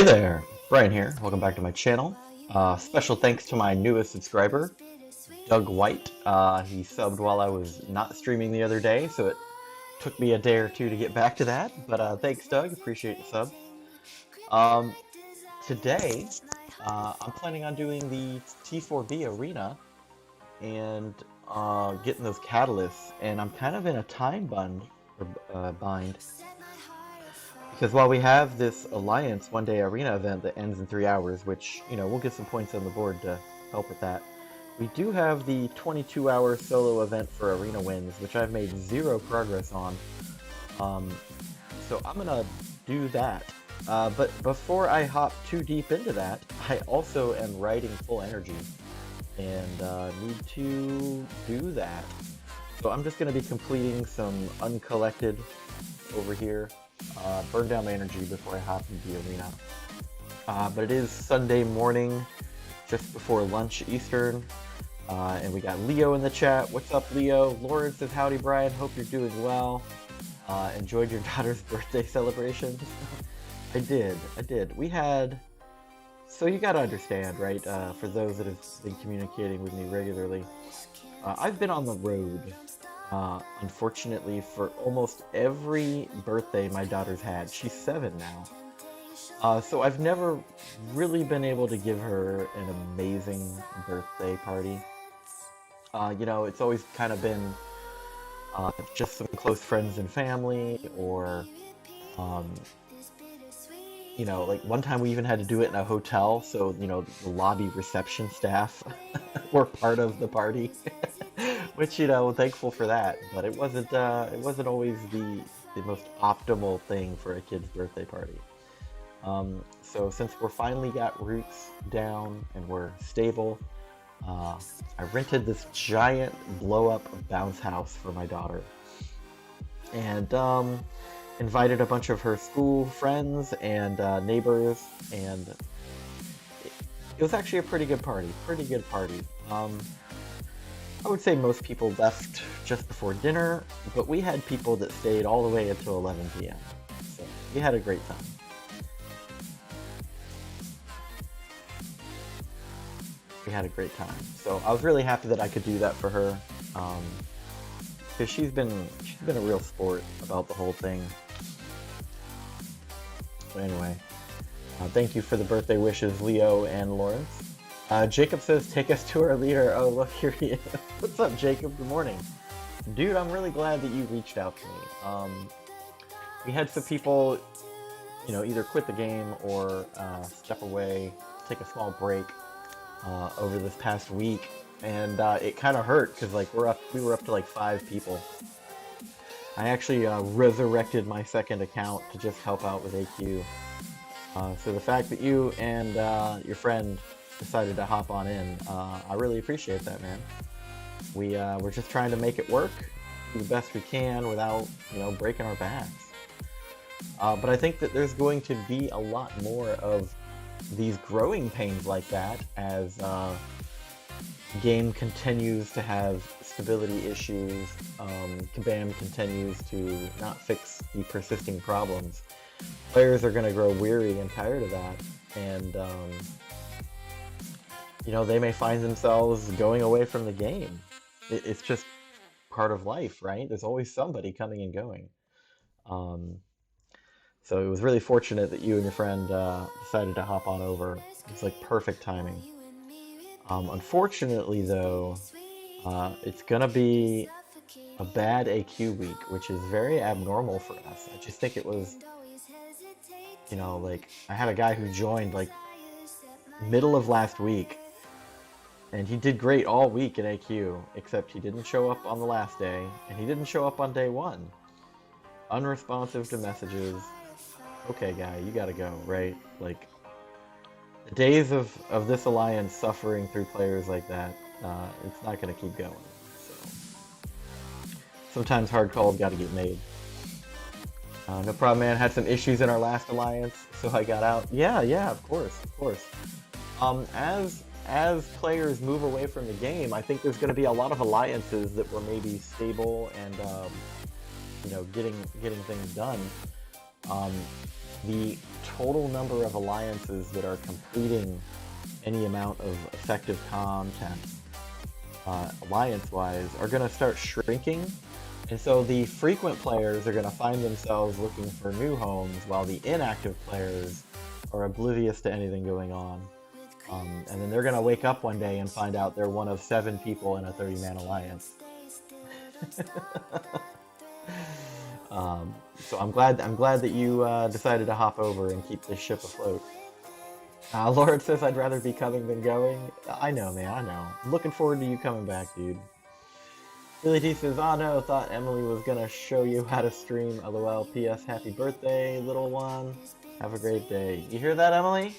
Hey there, Brian here. Welcome back to my channel. Special thanks to my newest subscriber, Doug White. He subbed while I was not streaming the other day, so it took me a day or two to get back to that. But thanks, Doug. Appreciate the sub. Um, Today, I'm planning on doing the T4B Arena and getting those catalysts, and I'm kind of in a time bind. Because while we have this Alliance one-day arena event that ends in 3 hours, which, we'll get some points on the board to help with that, we do have the 22-hour solo event for arena wins, which I've made zero progress on. So I'm gonna do that. But before I hop too deep into that, I also am riding full energy and need to do that. So I'm just gonna be completing some uncollected over here. Burn down my energy before I hop into the arena. But it is Sunday morning, just before lunch Eastern, and we got Leo in the chat. What's up, Leo? Lauren says, howdy, Brian. Hope you're doing well. Enjoyed your daughter's birthday celebrations? I did. We had... So you gotta understand, right, for those that have been communicating with me regularly, I've been on the road. Unfortunately, for almost every birthday my daughter's had. She's 7 now. So I've never really been able to give her an amazing birthday party. It's always kind of been just some close friends and family, or, like one time we even had to do it in a hotel, so, the lobby reception staff were part of the party. Which, thankful for that, but it wasn't always the most optimal thing for a kid's birthday party. So since we're finally got roots down and we're stable, I rented this giant blow-up bounce house for my daughter, and invited a bunch of her school friends and neighbors, and it was actually a pretty good party. I would say most people left just before dinner, but we had people that stayed all the way until 11 p.m. So we had a great time. So I was really happy that I could do that for her, because she's been a real sport about the whole thing. But anyway, thank you for the birthday wishes, Leo and Lawrence. Jacob says, take us to our leader. Oh, look, here he is. What's up, Jacob? Good morning. Dude, I'm really glad that you reached out to me. We had some people, either quit the game or step away, take a small break over this past week. And it kind of hurt, because we were up to 5 people. I actually resurrected my second account to just help out with AQ. So the fact that you and your friend decided to hop on in, I really appreciate that, man. We're just trying to make it work, do the best we can without, breaking our backs. But I think that there's going to be a lot more of these growing pains like that as game continues to have stability issues, Kabam continues to not fix the persisting problems. Players are going to grow weary and tired of that, and they may find themselves going away from the game. It's just part of life, right? There's always somebody coming and going. So it was really fortunate that you and your friend decided to hop on over. It's perfect timing. Unfortunately, though, it's gonna be a bad AQ week, which is very abnormal for us. I just think it was, I had a guy who joined middle of last week, and he did great all week in AQ, except he didn't show up on the last day, and he didn't show up on day 1. Unresponsive to messages. Okay, guy, you gotta go, right? The days of this alliance suffering through players like that, it's not gonna keep going. So sometimes hard calls gotta get made. No problem, man. Had some issues in our last alliance, so I got out. Yeah, of course. As players move away from the game, I think there's going to be a lot of alliances that were maybe stable and, getting things done. The total number of alliances that are completing any amount of effective content, alliance-wise, are going to start shrinking. And so the frequent players are going to find themselves looking for new homes, while the inactive players are oblivious to anything going on. And then they're going to wake up one day and find out they're one of 7 people in a 30-man alliance. So I'm glad that you decided to hop over and keep this ship afloat. Lord says I'd rather be coming than going. I know, man, I know. I'm looking forward to you coming back, dude. Billy D says, oh no, thought Emily was gonna show you how to stream. LOL. PS, happy birthday, little one. Have a great day. You hear that, Emily?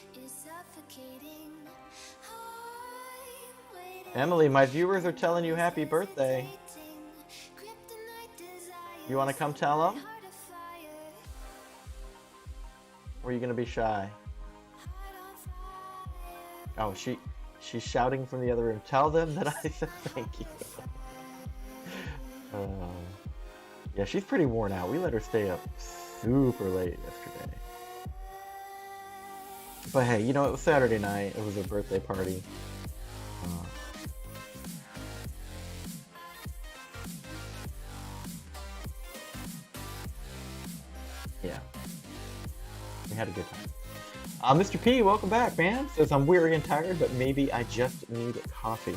Emily, my viewers are telling you happy birthday. You want to come tell them? Or are you going to be shy? Oh, she's shouting from the other room. Tell them that I said thank you. Yeah, she's pretty worn out. We let her stay up super late yesterday. But hey, you know, it was Saturday night. It was a birthday party. Yeah. We had a good time. Mr. P, welcome back, man. Says, I'm weary and tired, but maybe I just need coffee.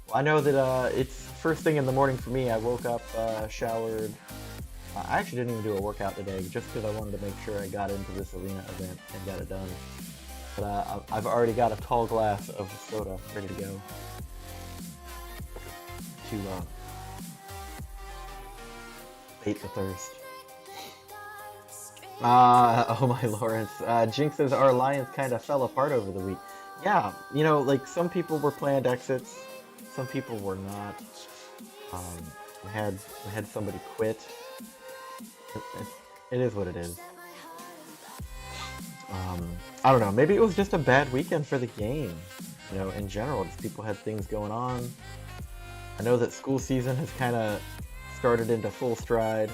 Well, I know that it's first thing in the morning for me. I woke up, showered. I actually didn't even do a workout today, just because I wanted to make sure I got into this arena event and got it done. But I've already got a tall glass of soda ready to go. To bait the thirst. Oh my Lawrence. Jinx says our alliance kind of fell apart over the week. Yeah, you know, like some people were planned exits, some people were not. We had somebody quit. It is what it is. I don't know, maybe it was just a bad weekend for the game. You know, in general, just people had things going on. I know that school season has kind of started into full stride.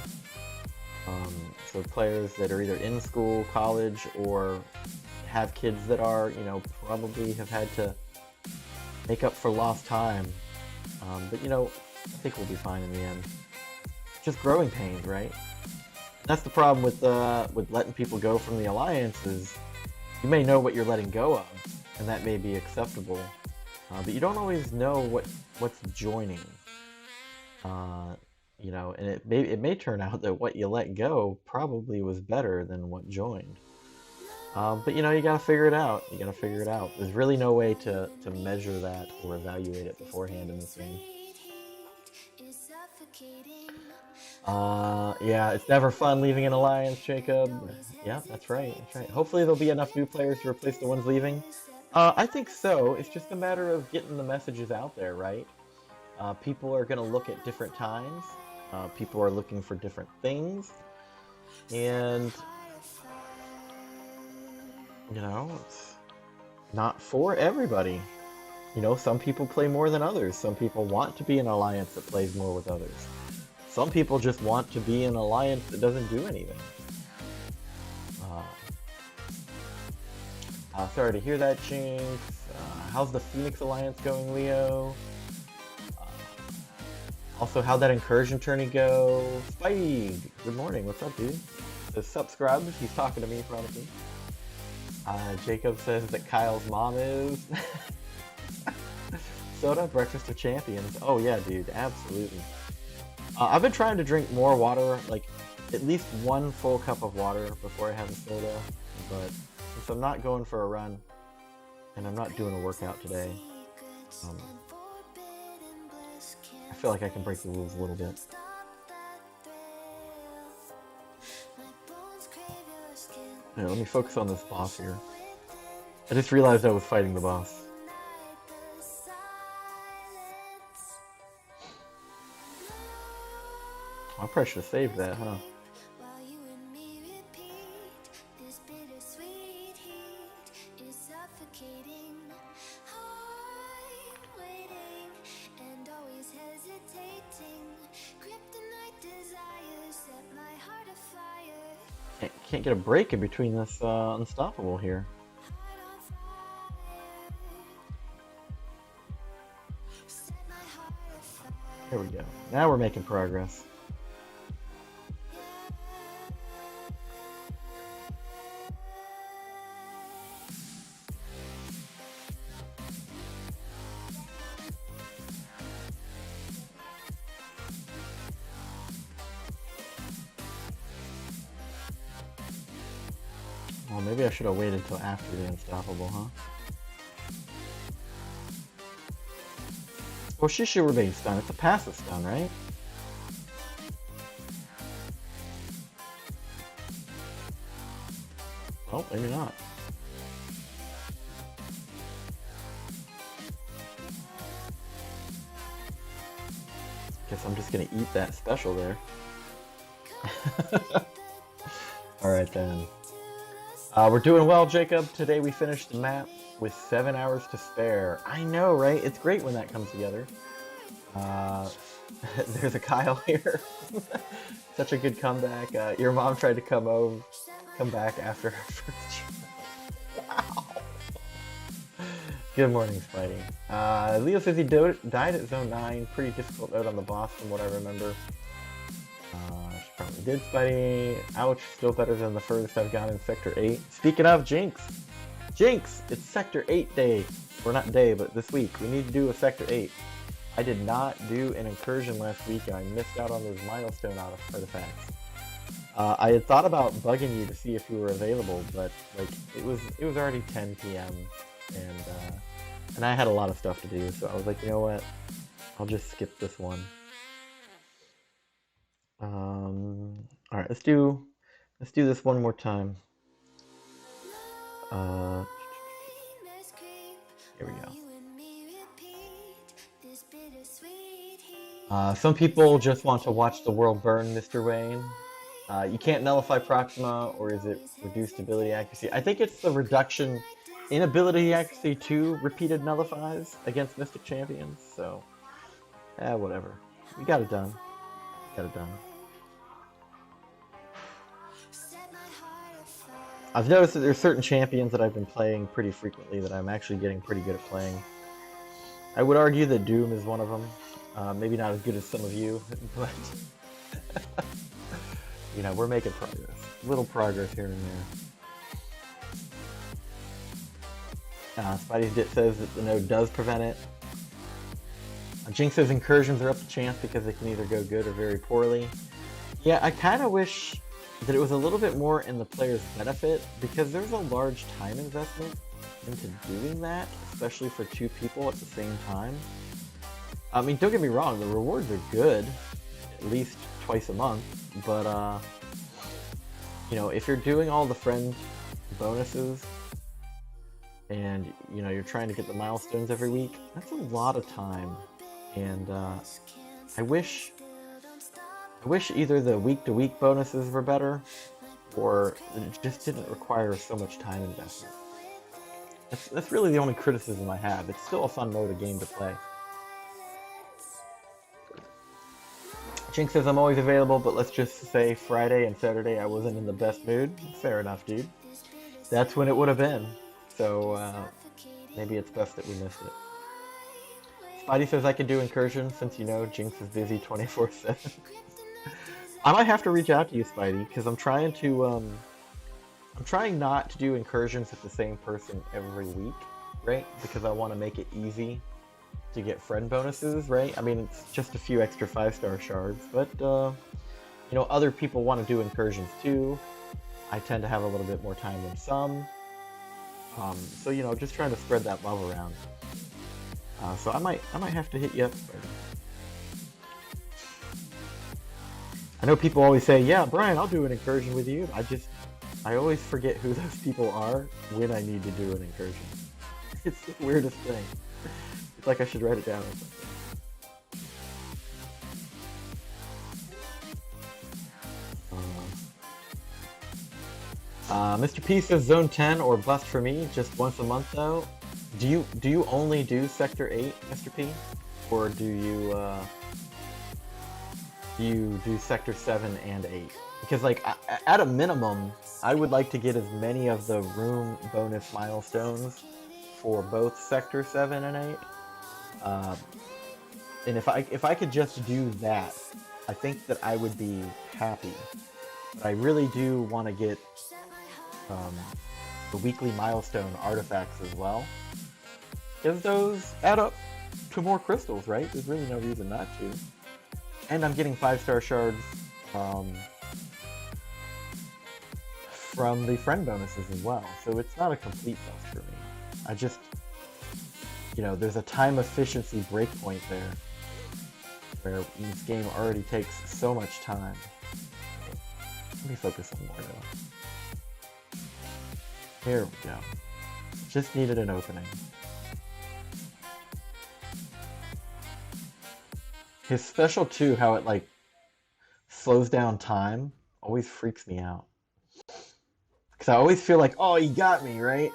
So players that are either in school, college, or have kids that are, you know, probably have had to make up for lost time. But, you know, I think we'll be fine in the end. Just growing pains, right? That's the problem with letting people go from the alliance is you may know what you're letting go of, and that may be acceptable. But you don't always know what's joining. You know, and it may turn out that what you let go probably was better than what joined. But you know, you gotta figure it out. You gotta figure it out. There's really no way to measure that or evaluate it beforehand in this game. Yeah, it's never fun leaving an alliance, Jacob. Yeah, that's right. That's right. Hopefully there'll be enough new players to replace the ones leaving. I think so. It's just a matter of getting the messages out there, right? People are gonna look at different times. People are looking for different things, and you know, it's not for everybody. You know, some people play more than others. Some people want to be in an alliance that plays more with others. Some people just want to be in an alliance that doesn't do anything. Sorry to hear that, Jinx. How's the Phoenix Alliance going, Leo? Also, how'd that incursion tourney go? Spidey, good morning. What's up, dude? Says sup, Scrubs. He's talking to me, probably. Jacob says that Kyle's mom is soda, breakfast of champions. Oh yeah, dude, absolutely. I've been trying to drink more water, like at least 1 full cup of water before I have a soda. But since I'm not going for a run and I'm not doing a workout today, I feel like I can break the rules a little bit. Yeah, let me focus on this boss here. I just realized I was fighting the boss. I probably should have saved that, huh? Can't get a break in between this unstoppable here. There we go. Now we're making progress. Well, maybe I should have waited until after the unstoppable, huh? Well, she should remain stunned. It's a passive stun, right? Oh, maybe not. Guess I'm just gonna eat that special there. Alright then. We're doing well, Jacob. Today we finished the map with 7 hours to spare. I know, right? It's great when that comes together. There's a Kyle here. Such a good comeback. Your mom tried to come back after her first try. Wow. Good morning, Spidey. Leo says he died at zone 9. Pretty difficult note on the boss from what I remember. She probably did, Spidey. Ouch, still better than the furthest I've gone in Sector 8. Speaking of Jinx! Jinx! It's Sector 8 day. Or not day, but this week. We need to do a Sector 8. I did not do an incursion last week and I missed out on those milestone artifacts. I had thought about bugging you to see if you were available, but like it was already 10 p.m. and I had a lot of stuff to do, so I was like, you know what? I'll just skip this one. All right, let's do this one more time. Here we go. Some people just want to watch the world burn, Mr. Wayne. You can't nullify Proxima, or is it reduced ability accuracy? I think it's the reduction in ability accuracy to repeated nullifies against Mystic Champions, so whatever. We got it done. Got it done. I've noticed that there's certain champions that I've been playing pretty frequently that I'm actually getting pretty good at playing. I would argue that Doom is one of them. Maybe not as good as some of you, but you know, we're making progress. Little progress here and there. Spidey's Dit says that the node does prevent it. Jinx says incursions are up to chance because they can either go good or very poorly. Yeah, I kind of wish that it was a little bit more in the player's benefit, because there's a large time investment into doing that, especially for 2 people at the same time. I mean, don't get me wrong, the rewards are good, at least twice a month, but you know, if you're doing all the friend bonuses and you know, you're trying to get the milestones every week, that's a lot of time. And I wish either the week-to-week bonuses were better, or it just didn't require so much time investment. That's really the only criticism I have. It's still a fun mode of game to play. Jinx says I'm always available, but let's just say Friday and Saturday I wasn't in the best mood. Fair enough, dude. That's when it would have been. So maybe it's best that we missed it. Spidey says I could do incursion since you know Jinx is busy 24/7. I might have to reach out to you, Spidey, because I'm trying not to do incursions with the same person every week, right? Because I want to make it easy to get friend bonuses, right? I mean, it's just a few extra 5-star shards, but you know, other people want to do incursions too. I tend to have a little bit more time than some, so you know, just trying to spread that love around. So I might have to hit you up, Spidey. I know people always say, yeah, Brian, I'll do an incursion with you. I always forget who those people are when I need to do an incursion. It's the weirdest thing. It's like I should write it down or something. Mr. P says Zone 10 or bust for me, just once a month though. Do you only do Sector 8, Mr. P? Or do do you do Sector 7 and 8? Because, like, at a minimum, I would like to get as many of the room bonus milestones for both Sector 7 and 8. And if I could just do that, I think that I would be happy. But I really do want to get the weekly milestone artifacts as well, because those add up to more crystals, right? There's really no reason not to. And I'm getting 5-star shards from the friend bonuses as well, so it's not a complete bust for me. I just, you know, there's a time efficiency breakpoint there, where this game already takes so much time. Let me focus on more though. Here we go. Just needed an opening. His special too, how it like slows down time, always freaks me out. Because I always feel like, oh, he got me, right?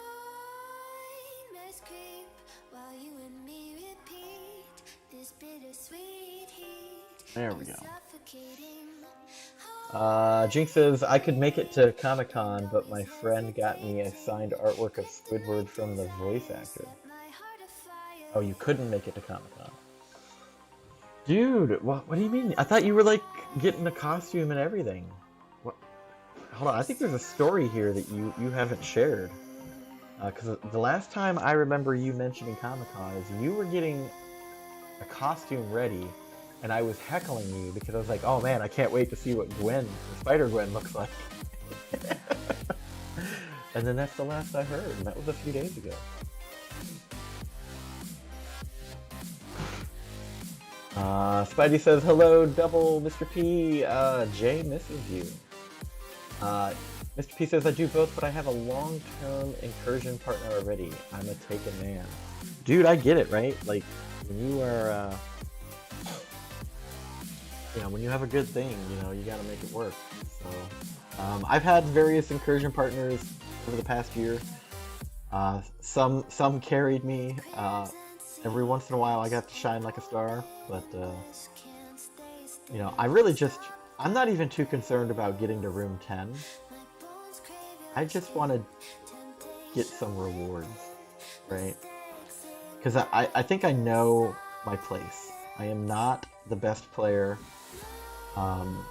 There we go. Jinx says, I could make it to Comic-Con, but my friend got me a signed artwork of Squidward from the voice actor. Oh, you couldn't make it to Comic-Con. Dude, what do you mean? I thought you were, like, getting a costume and everything. What? Hold on, I think there's a story here that you haven't shared. Because the last time I remember you mentioning Comic-Con is you were getting a costume ready, and I was heckling you because I was like, oh man, I can't wait to see what Spider-Gwen looks like. And then that's the last I heard, and that was a few days ago. Spidey says, hello, double Mr. P. Jay misses you. Mr. P says, I do both, but I have a long-term incursion partner already. I'm a taken man. Dude, I get it, right? Like, when you are, you know, when you have a good thing, you know, you gotta make it work. So, I've had various incursion partners over the past year. Some carried me. Every once in a while I got to shine like a star, but, you know, I'm not even too concerned about getting to room 10. I just want to get some rewards, right? Because I think I know my place. I am not the best player. I'm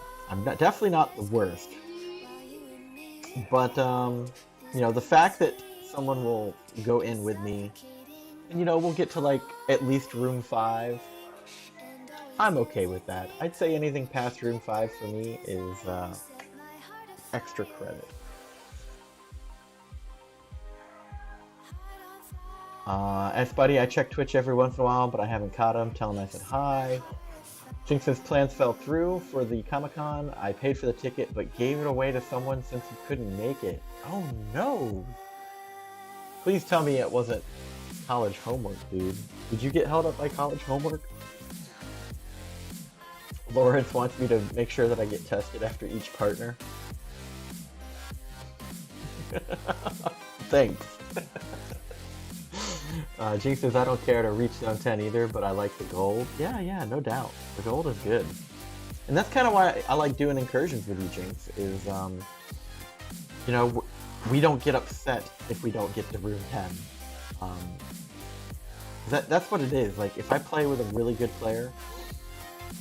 definitely not the worst. But, you know, the fact that someone will go in with me, and, you know, we'll get to, like, at least room 5, I'm okay with that. I'd say anything past room 5 for me is extra credit. S-Buddy, I check Twitch every once in a while, but I haven't caught him. Tell him I said hi. Jinx says plans fell through for the Comic-Con. I paid for the ticket, but gave it away to someone since he couldn't make it. Oh no! Please tell me it wasn't college homework, dude. Did you get held up by college homework? Lawrence wants me to make sure that I get tested after each partner. Thanks. Jinx says, I don't care to reach zone 10 either, but I like the gold. Yeah, no doubt. The gold is good. And that's kind of why I like doing incursions with you, Jinx, is, you know, we don't get upset if we don't get to room 10. That's what it is. Like, if I play with a really good player,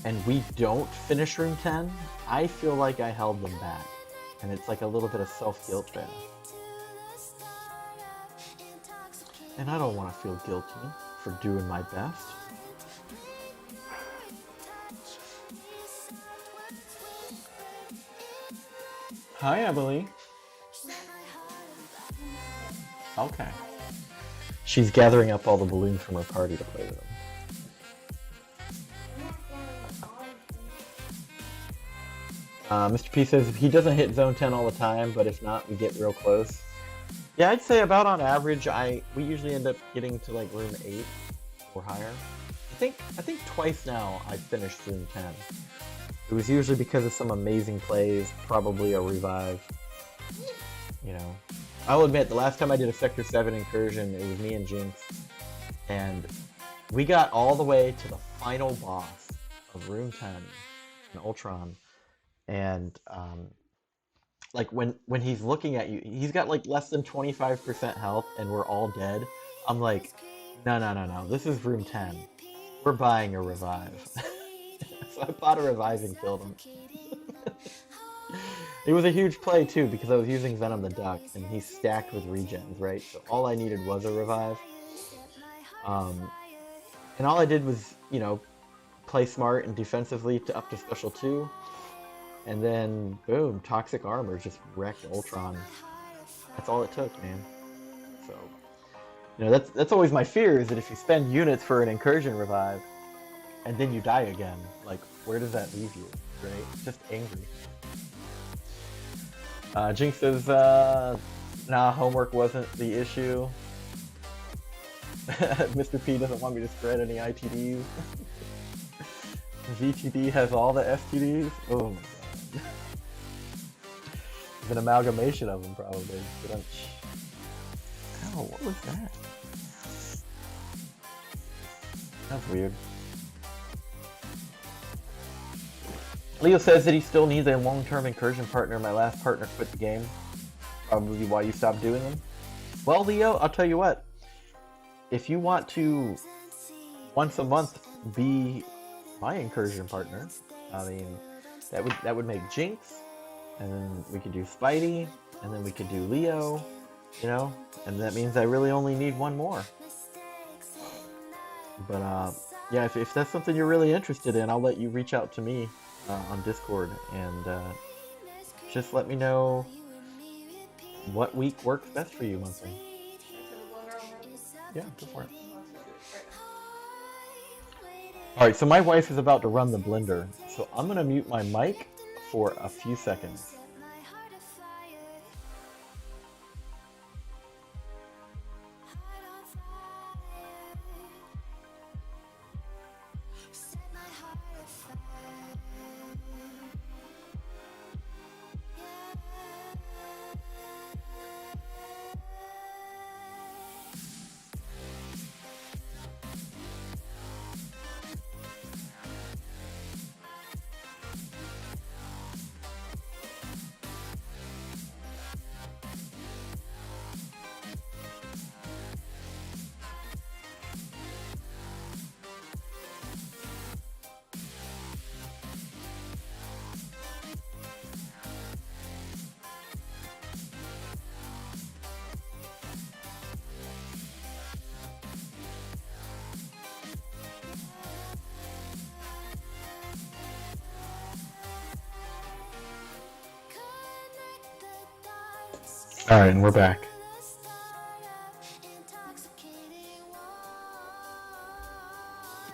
and we don't finish room 10, I feel like I held them back. And it's like a little bit of self-guilt there. And I don't want to feel guilty for doing my best. Hi, Emily. Okay. She's gathering up all the balloons from her party to play with them. Mr. P says he doesn't hit zone 10 all the time, but if not, we get real close. Yeah, I'd say about on average, we usually end up getting to like room 8 or higher. I think twice now I've finished room 10. It was usually because of some amazing plays, probably a revive. You know, I'll admit the last time I did a Sector 7 incursion, it was me and Jinx, and we got all the way to the final boss of room 10, an Ultron, and like when he's looking at you, he's got like less than 25% health, and we're all dead. I'm like, no, no, no, no. This is room 10. We're buying a revive. So I bought a revive and killed him. It was a huge play too because I was using Venom the Duck, and he's stacked with regens, right? So all I needed was a revive. And all I did was, you know, play smart and defensively to up to special 2. And then, boom, Toxic Armor just wrecked Ultron. That's all it took, man. So, you know, that's always my fear, is that if you spend units for an incursion revive, and then you die again, like, where does that leave you, right? Just angry. Jinx says, nah, homework wasn't the issue. Mr. P doesn't want me to spread any ITDs. VTD has all the STDs? Oh my god. It's an amalgamation of them, probably. Ow, what was that? That's weird. Leo says that he still needs a long-term incursion partner. My last partner quit the game. Probably why you stopped doing them. Well, Leo, I'll tell you what. If you want to, once a month, be my incursion partner, I mean, that would make Jinx, and then we could do Spidey, and then we could do Leo, you know, and that means I really only need one more. But yeah, if that's something you're really interested in, I'll let you reach out to me on Discord, and just let me know what week works best for you monthly. Yeah, go for it. Alright, so my wife is about to run the blender, so I'm going to mute my mic for a few seconds. Alright, and we're back.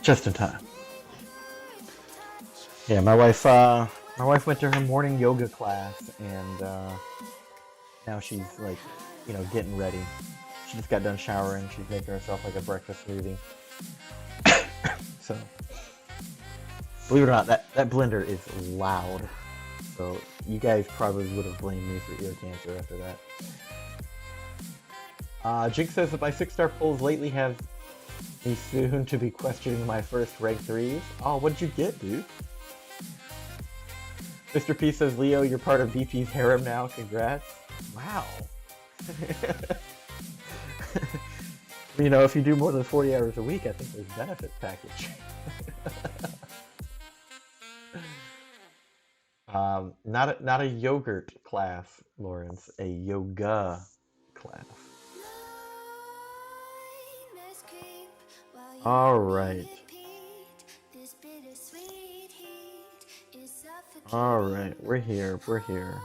Just in time. Yeah, my wife went to her morning yoga class, and now she's like, you know, getting ready. She just got done showering. She's making herself like a breakfast smoothie. So, believe it or not, that blender is loud. So you guys probably would have blamed me for ear cancer after that. Jinx says that my 6-star pulls lately have me soon to be questioning my first rank 3s. Oh, what'd you get, dude? Mr. P says, Leo, you're part of BP's harem now. Congrats. Wow. You know, if you do more than 40 hours a week, I think there's benefits package. Not a yogurt class, Lawrence. A yoga class. All right. All right, we're here. We're here.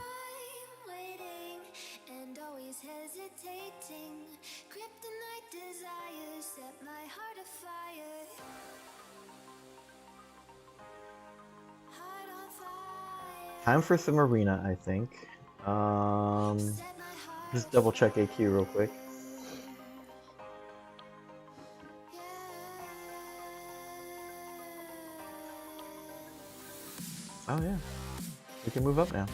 Time for some arena, I think. Just double check AQ real quick. Oh yeah, we can move up now.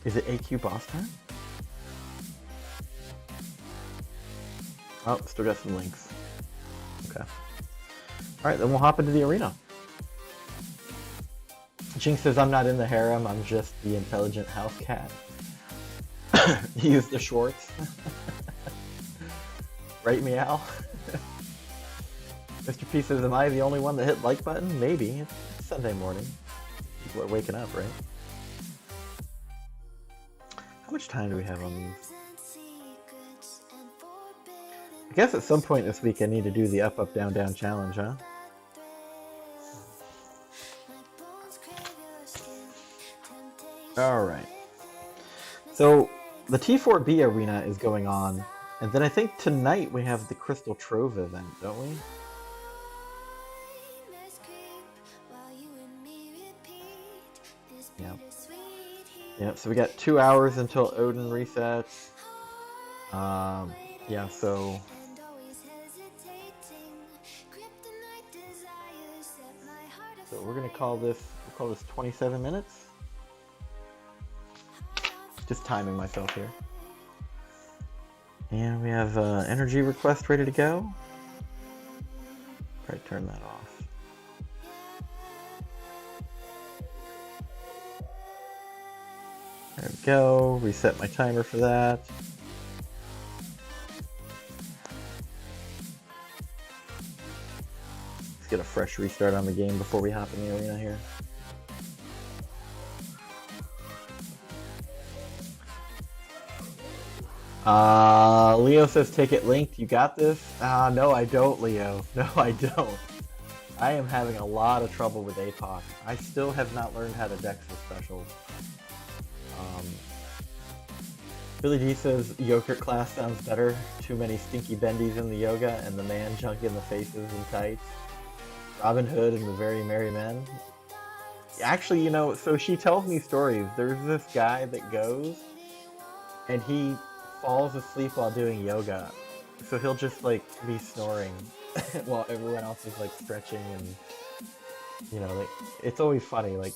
Is it AQ boss time? Oh, still got some links. Alright, then we'll hop into the arena. Jinx says I'm not in the harem, I'm just the intelligent house cat. Use the Schwartz. Right, meow? Mr. P says, am I the only one that hit like button? Maybe. It's Sunday morning. People are waking up, right? How much time do we have on these? I guess at some point this week I need to do the up, up, down, down challenge, huh? Alright. So, the T4B Arena is going on, and then I think tonight we have the Crystal Trove event, don't we? Yep. Yep, so we got 2 hours until Odin resets. Yeah, so... So we're gonna call this, we'll call this 27 minutes. Just timing myself here. And we have energy request ready to go. Probably turn that off. There we go. Reset my timer for that. Let's get a fresh restart on the game before we hop in the arena here. Leo says take it linked. You got this? No I don't, Leo. No I don't. I am having a lot of trouble with APOC. I still have not learned how to dex the special. Billy D says yogurt class sounds better. Too many stinky bendies in the yoga and the man junk in the faces and tights. Robin Hood and the Very Merry Men. Actually, you know, so she tells me stories. There's this guy that goes and he falls asleep while doing yoga. So he'll just like be snoring while everyone else is like stretching and, you know, like, it's always funny. Like,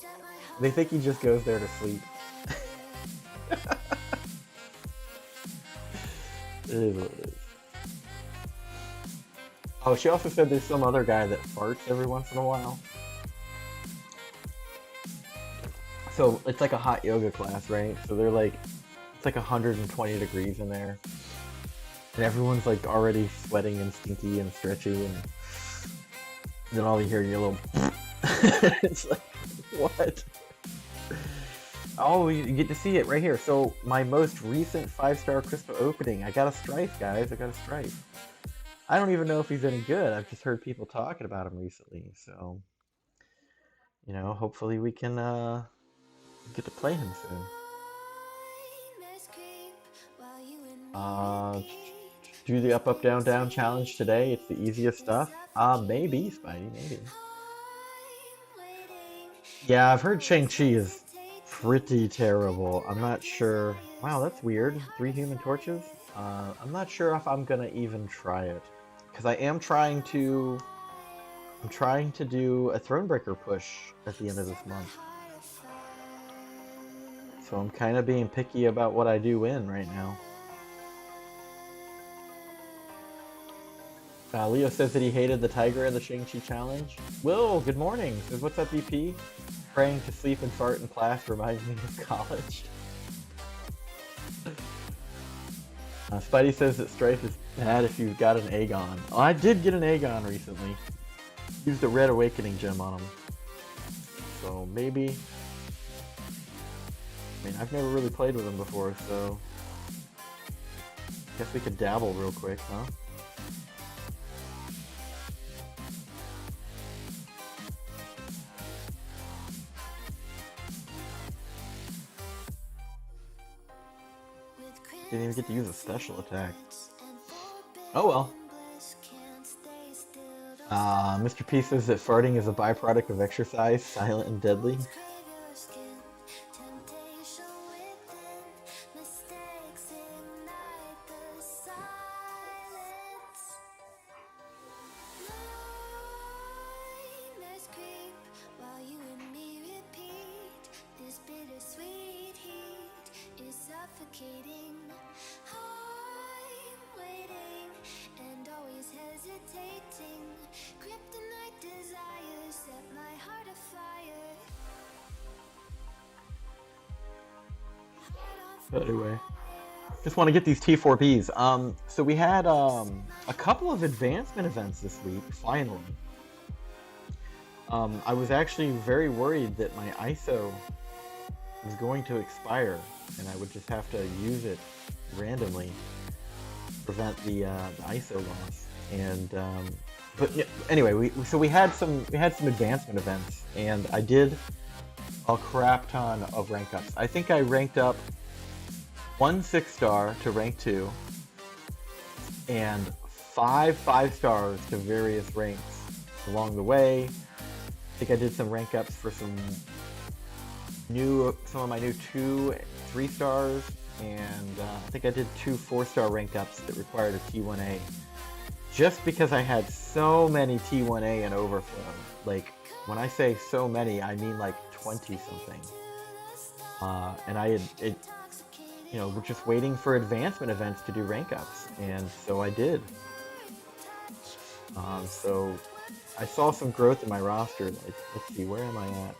they think he just goes there to sleep. It is what it is. Oh, she also said there's some other guy that farts every once in a while. So it's like a hot yoga class, right? So they're like, it's like 120 degrees in there. And everyone's like already sweating and stinky and stretchy, and then all you hear your little it's like, what? Oh, you get to see it right here. So my most recent 5-star crystal opening, I got a Strife, guys. I got a Strife. I don't even know if he's any good. I've just heard people talking about him recently. So, you know, hopefully we can get to play him soon. Do the up, up, down, down challenge today. It's the easiest stuff. Maybe, Spidey, maybe. Yeah, I've heard Shang-Chi is pretty terrible. I'm not sure. Wow, that's weird. 3 Human Torches? I'm not sure if I'm gonna even try it. Because I am trying to... I'm trying to do a Thronebreaker push at the end of this month. So I'm kind of being picky about what I do win right now. Leo says that he hated the tiger in the Shang-Chi challenge. Will, good morning. Says, what's up, BP? Praying to sleep and fart in class reminds me of college. Spidey says that Strife is bad if you've got an Aegon. Oh, I did get an Aegon recently. Used a Red Awakening gem on him. So maybe... I mean, I've never really played with him before, so... Guess we could dabble real quick, huh? Didn't even get to use a special attack. Oh well. Mr. P says that farting is a byproduct of exercise, silent and deadly. Anyway, just want to get these T4Bs. So we had a couple of advancement events this week, finally. I was actually very worried that my ISO was going to expire, and I would just have to use it randomly to prevent the ISO loss. And but yeah, anyway, we had some advancement events, and I did a crap ton of rank ups. I think I ranked up 1 6-star to rank 2, and 5 5-stars to various ranks along the way. I think I did some rank ups for some of my new 2 3-stars, and I think I did 2 4-star rank ups that required a T1A. Just because I had so many T1A and overflow. Like, when I say so many, I mean like 20 something. And I had, we're just waiting for advancement events to do rank ups, and so I did. So I saw some growth in my roster. Like, let's see, where am I at?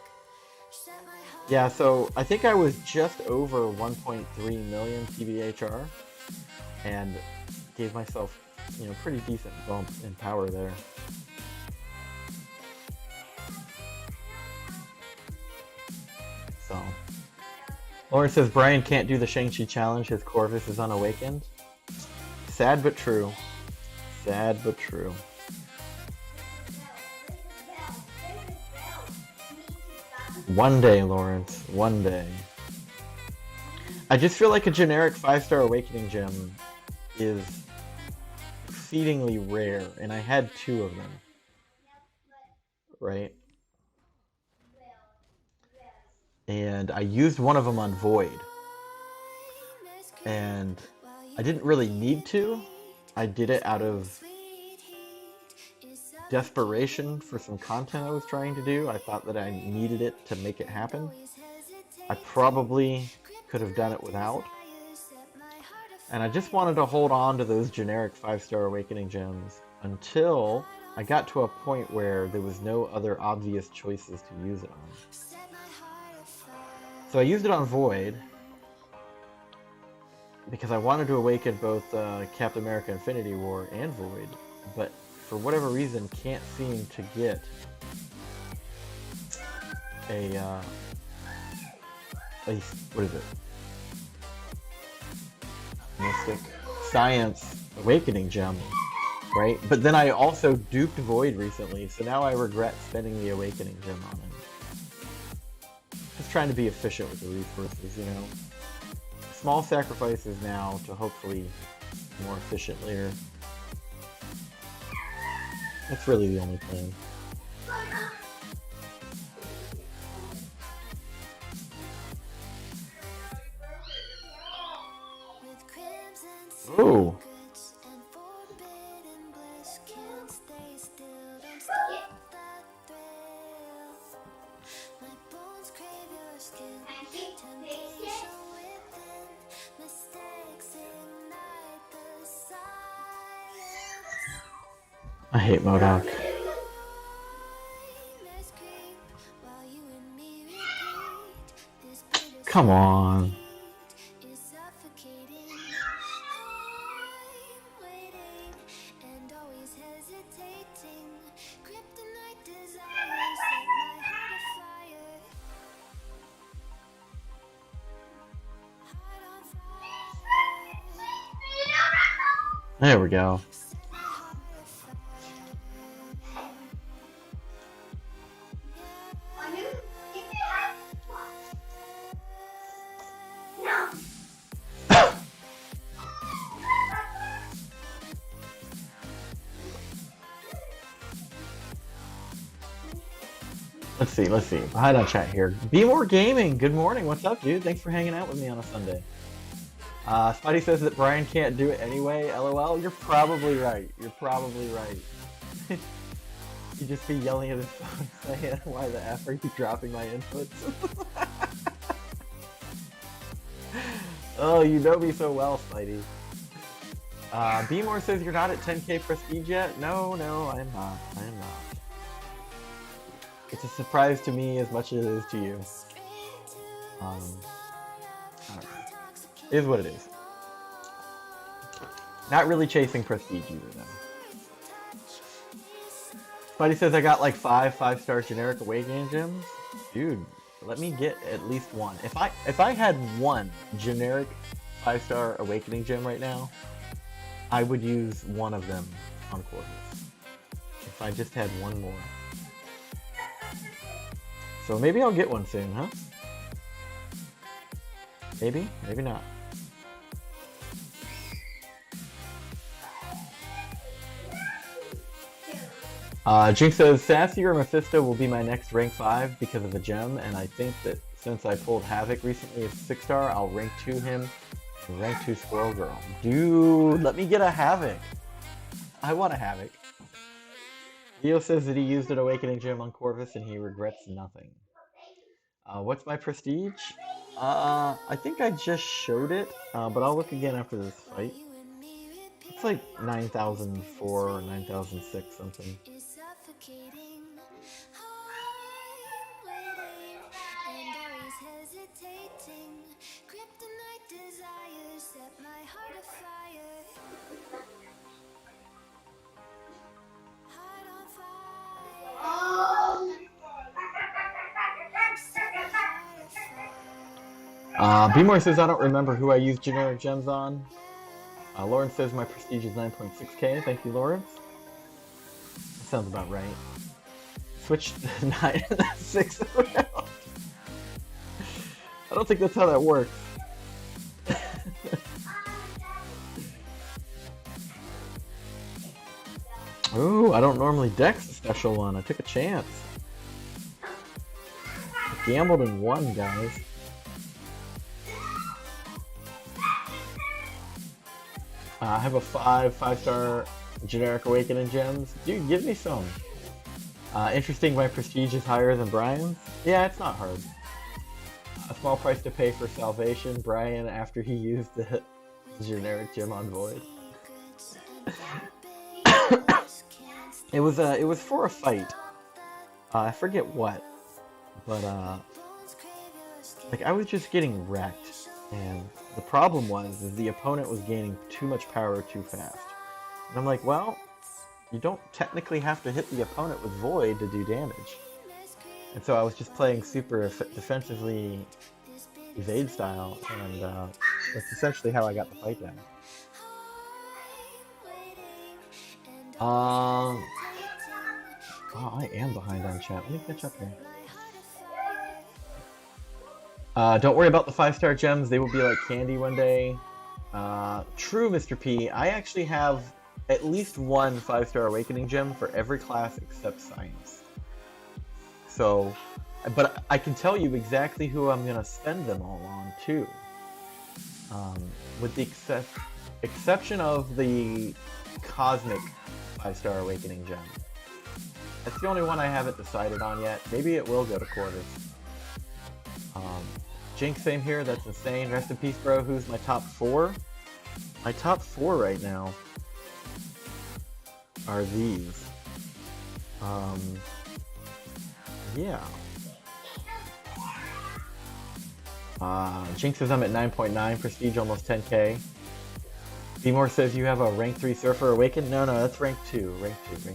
Yeah, so I think I was just over 1.3 million TBHR, and gave myself, pretty decent bump in power there. So, Lauren says Brian can't do the Shang-Chi challenge. His Corvus is unawakened. Sad but true. Sad but true. One day, Lawrence. One day. I just feel like a generic 5-star awakening gem is exceedingly rare, and I had 2 of them. Right? And I used one of them on Void. And I didn't really need to. I did it out of desperation for some content I was trying to do. I thought that I needed it to make it happen. I probably could have done it without. And I just wanted to hold on to those generic 5-star awakening gems until I got to a point where there was no other obvious choices to use it on. So I used it on Void because I wanted to awaken both Captain America Infinity War and Void, but for whatever reason can't seem to get a what is it? Mystic Science Awakening Gem, right? But then I also duped Void recently, so now I regret spending the Awakening Gem on it. Just trying to be efficient with the resources, Small sacrifices now to hopefully be more efficient later. That's really the only plan. Ooh. I hate MCoC. Come on. There we go. Let's see. Hide on chat here. Be More Gaming. Good morning. What's up, dude? Thanks for hanging out with me on a Sunday. Spidey says that Brian can't do it anyway. LOL. You're probably right. You just be yelling at his phone saying, "Why the F are you dropping my inputs?" Oh, you know me so well, Spidey. B More says you're not at 10k prestige yet. No, I am not. It's a surprise to me as much as it is to you. I don't know. Is what it is. Not really chasing prestige either, though. Spidey says I got like 5-star generic awakening gems. Dude, let me get at least one. If I had one generic 5-star awakening gem right now, I would use one of them on Corvus. If I just had one more. So maybe I'll get one soon, huh? Maybe, maybe not. Jinx says, Sassy or Mephisto will be my next rank 5 because of the gem, and I think that since I pulled Havoc recently as 6-star, I'll rank 2 him and rank 2 Squirrel Girl. Dude, let me get a Havoc. I want a Havoc. Leo says that he used an Awakening Gem on Corvus and he regrets nothing. What's my prestige? I think I just showed it, but I'll look again after this fight. It's like 9,004 or 9,006 something. B-More says I don't remember who I used generic gems on. Lawrence says my prestige is 9.6k. Thank you, Lawrence. That sounds about right. Switch 9 6 around. I don't think that's how that works. Ooh, I don't normally dex the special one. I took a chance. I gambled and won, guys. I have a 5-star generic awakening gems. Dude, give me some. Interesting, my prestige is higher than Brian's. Yeah, it's not hard. A small price to pay for salvation. Brian, after he used the generic gem on Void. It was for a fight. I forget what, but like I was just getting wrecked. And the problem was the opponent was gaining too much power too fast. And I'm like, well, you don't technically have to hit the opponent with Void to do damage. And so I was just playing super defensively evade style, and that's essentially how I got the fight down. Oh, I am behind on chat. Let me catch up here. Don't worry about the 5-star gems. They will be like candy one day. True, Mr. P. I actually have at least one 5-star awakening gem for every class except science. So, but I can tell you exactly who I'm going to spend them all on, too. With the exception of the cosmic 5-star awakening gem. That's the only one I haven't decided on yet. Maybe it will go to Corvus. Jinx, same here. That's insane. Rest in peace, bro. Who's my top 4? My top 4 right now are these. Yeah. Jinx says I'm at 9.9, prestige almost 10k. B-More says you have a rank 3 Surfer Awakened? No, that's rank 2. Rank 2.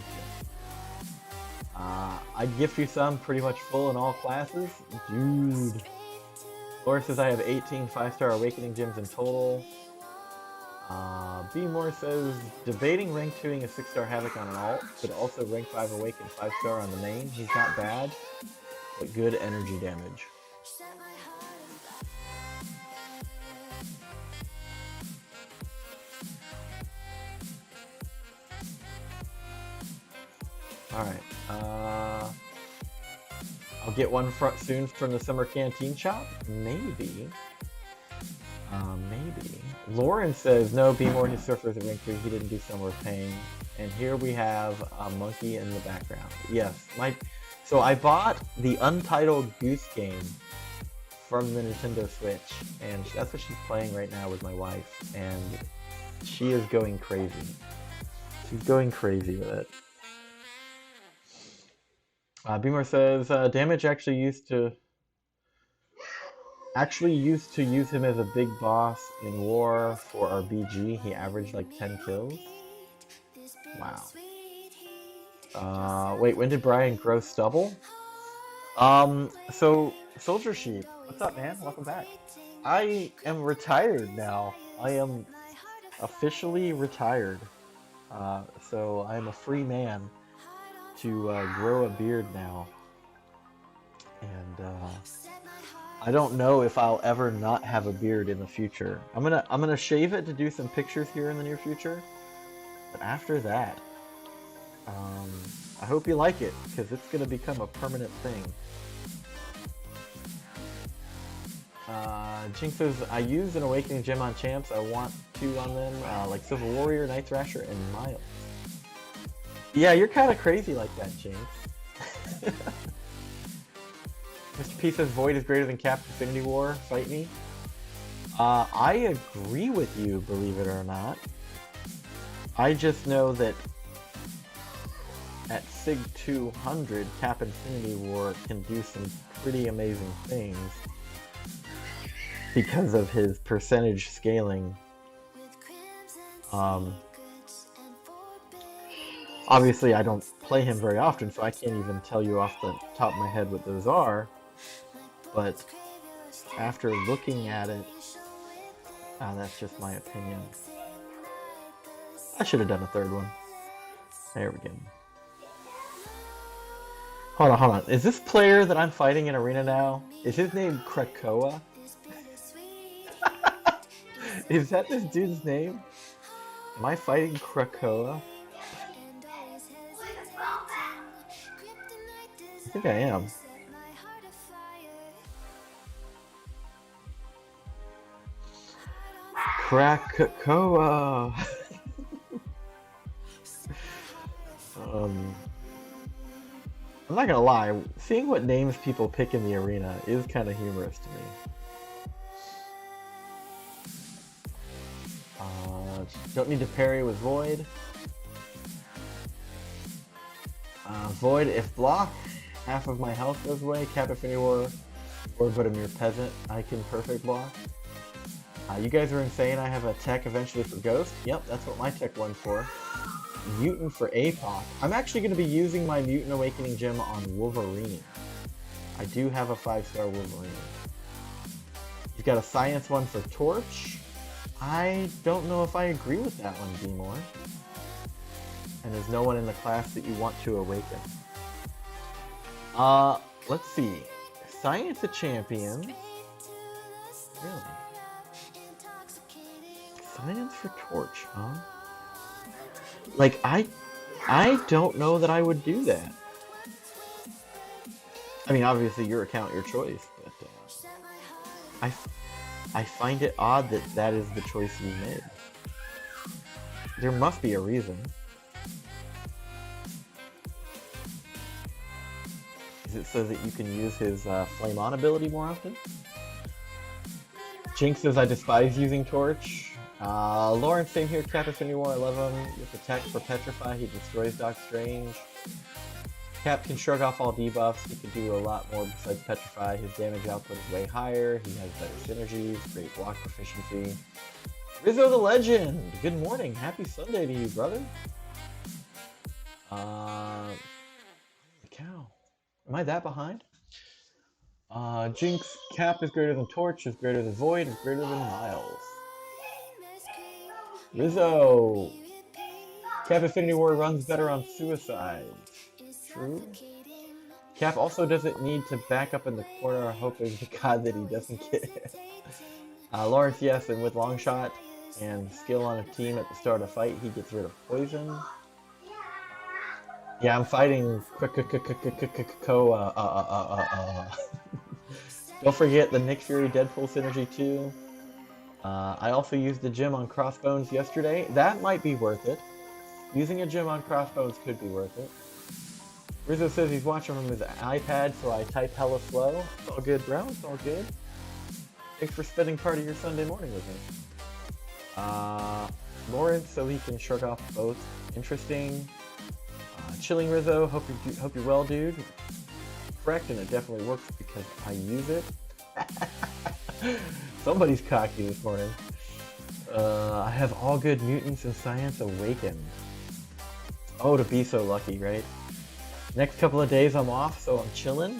I'd gift you some, pretty much full in all classes. Dude. Laura says I have 18 5-star Awakening gems in total. B-More says debating rank 2ing a 6-star Havoc on an alt, but also rank 5 Awakened 5-star on the main. He's not bad, but good energy damage. Alright, I'll get one soon from the summer canteen shop? Maybe. Maybe. Lauren says, no, B-More, his surfer's at rank 3, he didn't do Summer of Pain. And here we have a monkey in the background. Yes, so I bought the Untitled Goose Game from the Nintendo Switch, and that's what she's playing right now with my wife, and she is going crazy. She's going crazy with it. Beamer says, damage actually used to actually used to use him as a big boss in war for our BG. He averaged like 10 kills. Wow. Wait, when did Brian grow stubble? So Soldier Sheep, what's up, man? Welcome back. I am retired now. I am officially retired. So I am a free man to grow a beard now. And I don't know if I'll ever not have a beard in the future. I'm gonna shave it to do some pictures here in the near future. But after that, I hope you like it, because it's gonna become a permanent thing. Jinx says, I use an Awakening Gem on champs. I want 2 on them, like Civil Warrior, Night Thrasher, and Miles. Yeah, you're kind of crazy like that, Jinx. Mr. P says, Void is greater than Cap Infinity War. Fight me. I agree with you, believe it or not. I just know that at Sig 200, Cap Infinity War can do some pretty amazing things because of his percentage scaling. Obviously, I don't play him very often, so I can't even tell you off the top of my head what those are. But after looking at it, that's just my opinion. I should have done a third one. There we go. Hold on. Is this player that I'm fighting in Arena now, is his name Krakoa? Is that this dude's name? Am I fighting Krakoa? I think I am. Krakoa! I'm not gonna lie, seeing what names people pick in the arena is kind of humorous to me. Don't need to parry with Void. Void, if block, half of my health goes away. Cap Infinity War, or Budimir Peasant, I can perfect block. You guys are insane, I have a tech eventually for Ghost. Yep, that's what my tech one's for. Mutant for APOC. I'm actually going to be using my Mutant Awakening Gem on Wolverine. I do have a 5-star Wolverine. You've got a Science one for Torch. I don't know if I agree with that one, D-More. And there's no one in the class that you want to awaken. Let's see. Science a champion. Really? Science for Torch, huh? Like, I don't know that I would do that. I mean, obviously your account, your choice, but I find it odd that that is the choice you made. There must be a reason. Is it so that you can use his Flame On ability more often? Jinx says, I despise using Torch. Lawrence, same here. Cap Infinity War, I love him. With the tech for Petrify, he destroys Doc Strange. Cap can shrug off all debuffs. He can do a lot more besides Petrify. His damage output is way higher. He has better synergies, great block proficiency. Rizzo the Legend! Good morning. Happy Sunday to you, brother. Cow. Am I that behind? Jinx, Cap is greater than Torch, is greater than Void, is greater than Miles. Rizzo! Cap Infinity War runs better on Suicide. True. Cap also doesn't need to back up in the corner hoping to God that he doesn't get it. Lawrence, yes, and with Longshot and skill on a team at the start of a fight, he gets rid of poison. Yeah, I'm fighting Don't forget the Nick Fury Deadpool synergy too. I also used the gem on Crossbones yesterday. That might be worth it. Using a gem on Crossbones could be worth it. Rizzo says he's watching from his iPad, so I type hella slow. It's all good, bro. It's all good. Thanks for spending part of your Sunday morning with me. Lawrence, so he can shrug off both. Interesting. Chilling Rizzo, hope you're well, dude. Correct, and it definitely works because I use it. Somebody's cocky this morning. I have all good mutants and science awakened. Oh, to be so lucky, right? Next couple of days I'm off, so I'm chilling.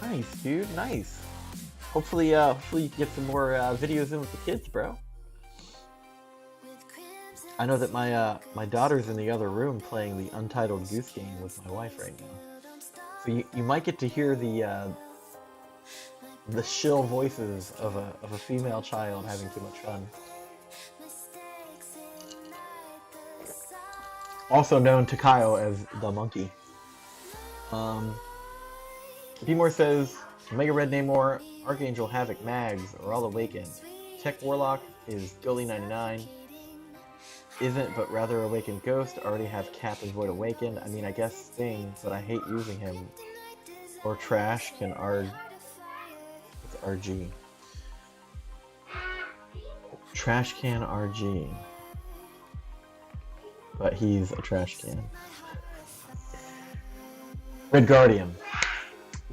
Nice, dude, nice. Hopefully you can get some more videos in with the kids, bro. I know that my daughter's in the other room playing the Untitled Goose Game with my wife right now. So you might get to hear the shill voices of a female child having too much fun. Also known to Kyle as the monkey. Bmore says, Mega Red Namor, Archangel Havoc Mags are all awakened. Tech Warlock is Gully 99. Isn't, but rather Awakened Ghost. Already have Cap and Void Awakened. I mean, I guess Sting, but I hate using him. Or Trash can It's RG. Trash can RG. But he's a trash can. Red Guardian.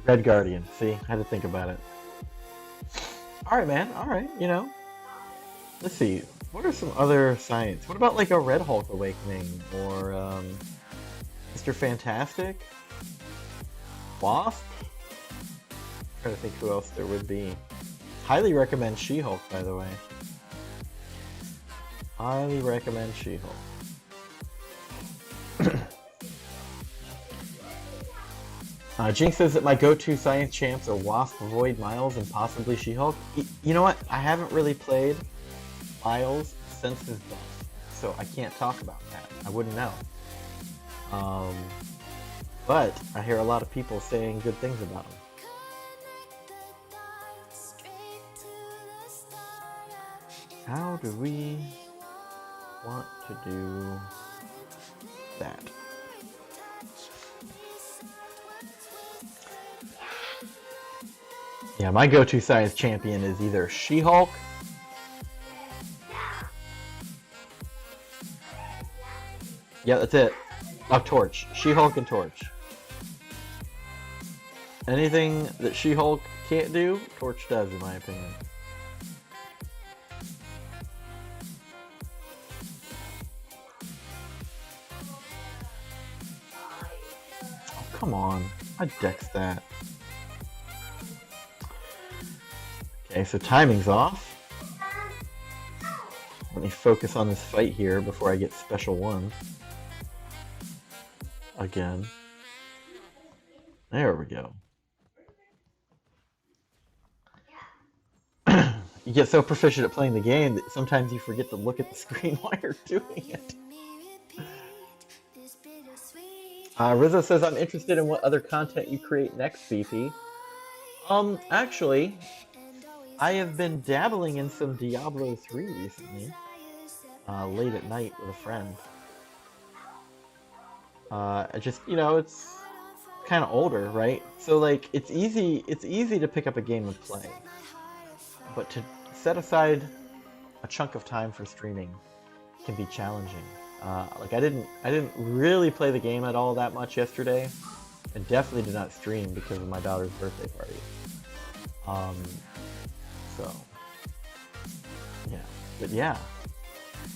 Red Guardian. See, I had to think about it. Alright, man. Alright, you know. Let's see. What are some other science? What about like a Red Hulk Awakening? Or Mr. Fantastic? Wasp? I'm trying to think who else there would be. Highly recommend She-Hulk, by the way. Highly recommend She-Hulk. Jinx says that my go-to science champs are Wasp, Void, Miles, and possibly She-Hulk. You know what? I haven't really played Miles since his buff, so I can't talk about that. I wouldn't know. But I hear a lot of people saying good things about him. How do we want to do that? Yeah, my go-to science champion is either She-Hulk yeah, that's it. Oh, Torch. She-Hulk and Torch. Anything that She-Hulk can't do, Torch does, in my opinion. Oh, come on. I dex that. Okay, so timing's off. Let me focus on this fight here before I get special ones. Again. There we go. You get so proficient at playing the game that sometimes you forget to look at the screen while you're doing it. Rizzo says, I'm interested in what other content you create next, BP. Actually, I have been dabbling in some Diablo 3 recently. Late at night with a friend. I just, you know, it's kind of older, right? So like, it's easy to pick up a game and play. But to set aside a chunk of time for streaming can be challenging. Like I didn't really play the game at all that much yesterday, and definitely did not stream because of my daughter's birthday party. So yeah, but yeah,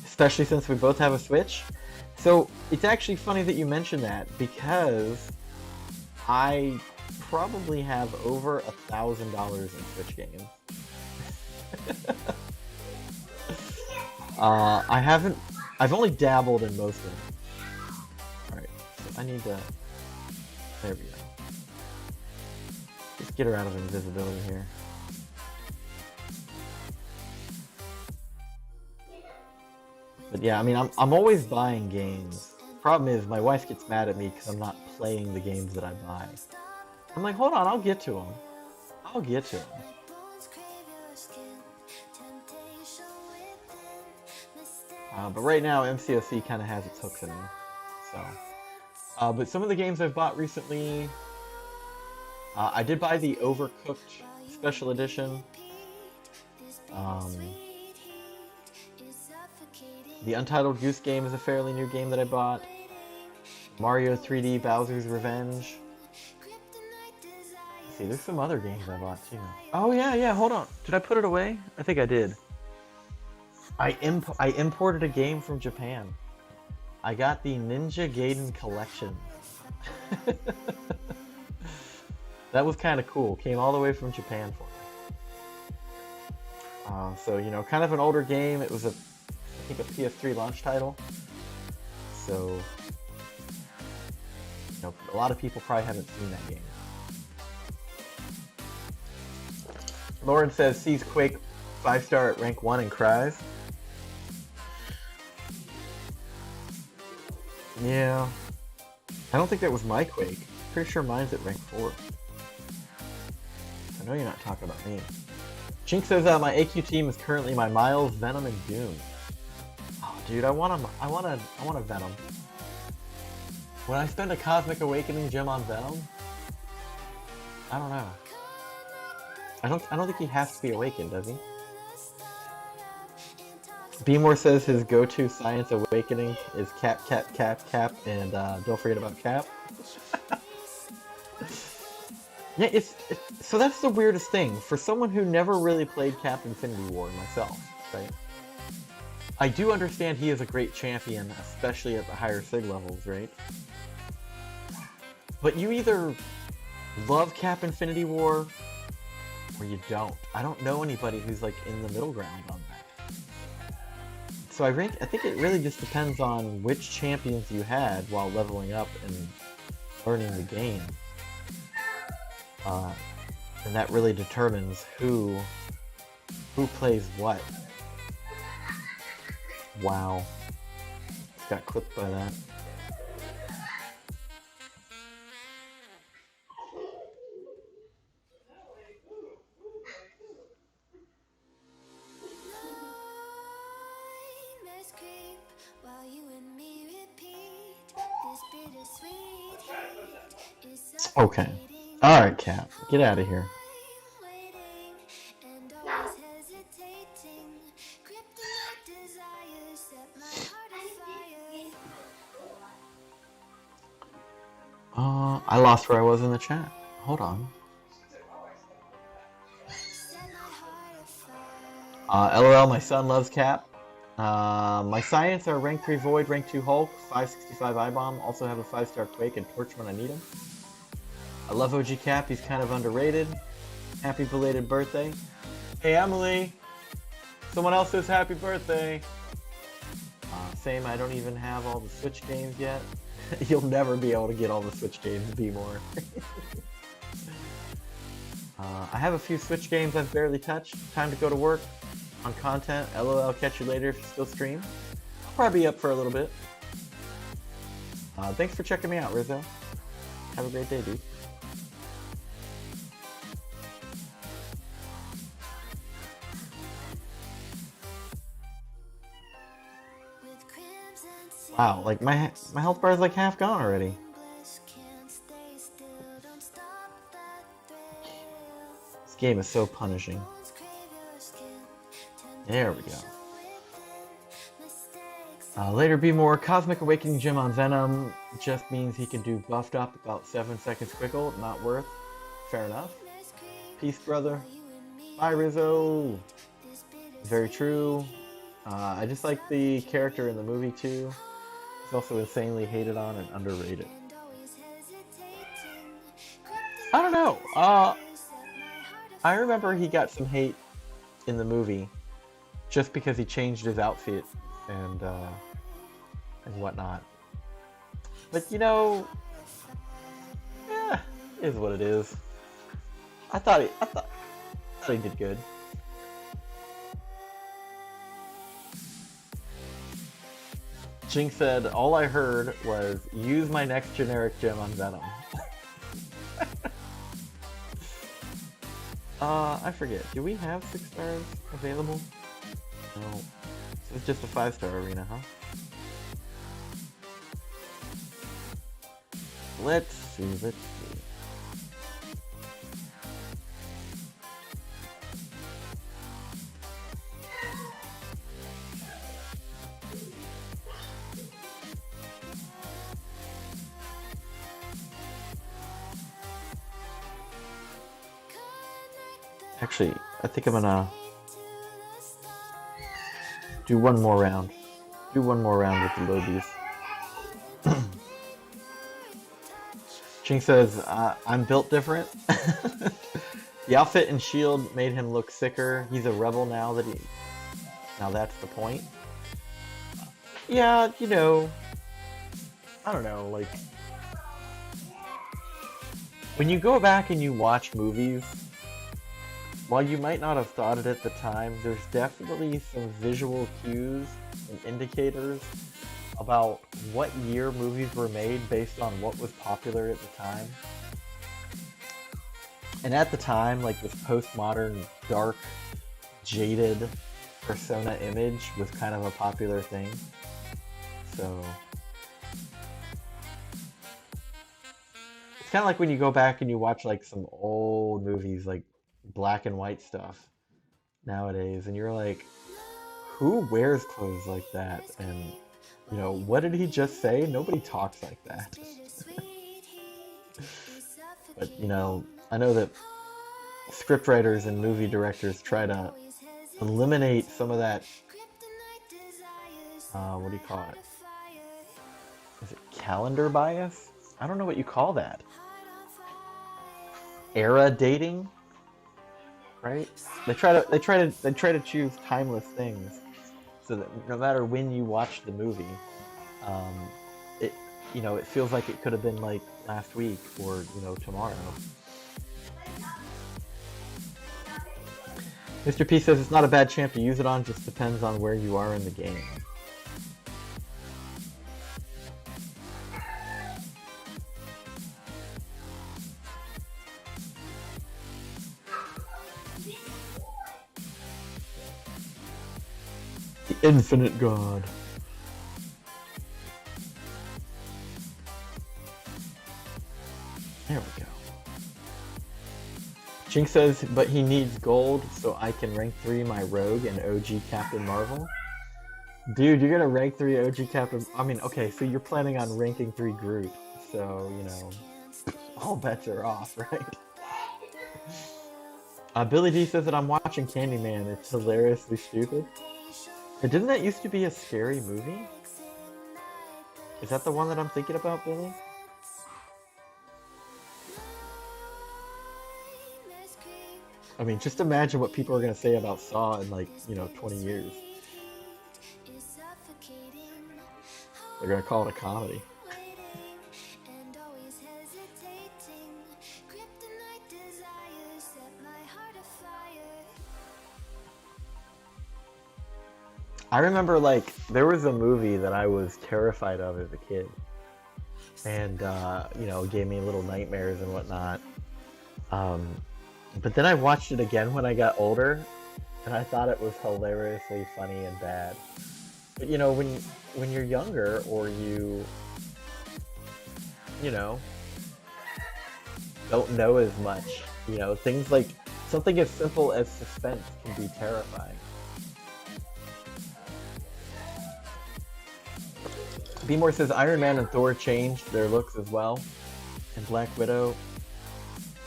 especially since we both have a Switch. So it's actually funny that you mentioned that, because I probably have over $1,000 in Switch games. I've only dabbled in most of them. Alright, so I need to, there we go. Just get her out of invisibility here. But yeah, I mean, I'm always buying games. Problem is, my wife gets mad at me because I'm not playing the games that I buy. I'm like, hold on, I'll get to them. I'll get to them. But right now, MCoC kind of has its hooks in me. So, but some of the games I've bought recently, I did buy the Overcooked Special Edition. The Untitled Goose Game is a fairly new game that I bought. Mario 3D Bowser's Revenge. See, there's some other games I bought too. Oh yeah, hold on. Did I put it away? I think I did. I imported a game from Japan. I got the Ninja Gaiden Collection. That was kind of cool. Came all the way from Japan for me. So, you know, kind of an older game. It was I think a PS3 launch title. So, you know, a lot of people probably haven't seen that game. Lauren says, sees Quake 5-star at rank 1 and cries. Yeah. I don't think that was my Quake. Pretty sure mine's at rank 4. I know you're not talking about me. Chink says my AQ team is currently my Miles, Venom, and Doom. Oh, dude, I want a Venom. When I spend a Cosmic Awakening gem on Venom, I don't know. I don't think he has to be awakened, does he? Beemore says his go-to science awakening is Cap, and don't forget about Cap. Yeah, so that's the weirdest thing. For someone who never really played Cap Infinity War myself, right? I do understand he is a great champion, especially at the higher SIG levels, right? But you either love Cap Infinity War, or you don't. I don't know anybody who's like in the middle ground on that. So I think it really just depends on which champions you had while leveling up and learning the game. And that really determines who plays what. Wow. Just got clipped by that. Okay. Alright, Cap. Get out of here. I lost where I was in the chat. Hold on. LOL, my son loves Cap. My Science are rank 3 Void, rank 2 Hulk, 565 I-Bomb, also have a 5-star Quake and Torch when I need him. I love OG Cap, he's kind of underrated. Happy belated birthday. Hey Emily! Someone else says happy birthday! Same, I don't even have all the Switch games yet. You'll never be able to get all the Switch games, B-more. I have a few Switch games I've barely touched. Time to go to work on content. LOL, catch you later if you still stream. I'll probably be up for a little bit. Thanks for checking me out, Rizzo. Have a great day, dude. Wow, like my health bar is like half gone already. This game is so punishing. There we go. Later be more Cosmic Awakening Gem on Venom just means he can do buffed up about 7 seconds quickle, not worth. Fair enough. Peace, brother. Bye, Rizzo. Very true. I just like the character in the movie too. He's also insanely hated on and underrated. I don't know. I remember he got some hate in the movie just because he changed his outfit and whatnot. But you know, yeah, it is what it is. I thought he did good. Jinx said, all I heard was, use my next generic gem on Venom. I forget. Do we have 6 stars available? No. This is just a 5-star arena, huh? Let's see. Actually, I think I'm gonna do one more round. Do one more round with the lobies. Ching says, I'm built different. The outfit and shield made him look sicker. He's a rebel now that he... Now that's the point. Yeah, you know... I don't know, like... When you go back and you watch movies, while you might not have thought it at the time, there's definitely some visual cues and indicators about what year movies were made based on what was popular at the time. And at the time, like, this postmodern, dark, jaded persona image was kind of a popular thing. So it's kind of like when you go back and you watch like some old movies, like black and white stuff nowadays, and you're like, who wears clothes like that? And, you know, what did he just say? Nobody talks like that. But, you know, I know that scriptwriters and movie directors try to eliminate some of that, what do you call it? Is it calendar bias? I don't know what you call that. Era dating, right? They try to choose timeless things, so that no matter when you watch the movie, it feels like it could have been like last week or tomorrow. Mr. P says it's not a bad champ to use it on, just depends on where you are in the game. The Infinite God. There we go. Jinx says, but he needs gold so I can rank 3 my Rogue and OG Captain Marvel. Dude, you're gonna rank 3 OG Captain... I mean, okay, so you're planning on ranking 3 Groot. So, all bets are off, right? Billy D says that I'm watching Candyman. It's hilariously stupid. But didn't that used to be a scary movie? Is that the one that I'm thinking about, Billy? I mean, just imagine what people are going to say about Saw in, 20 years. They're going to call it a comedy. I remember, there was a movie that I was terrified of as a kid. And, gave me little nightmares and whatnot. But then I watched it again when I got older, and I thought it was hilariously funny and bad. But, when you're younger, or you don't know as much, things like something as simple as suspense can be terrifying. B-More says Iron Man and Thor changed their looks as well, and Black Widow,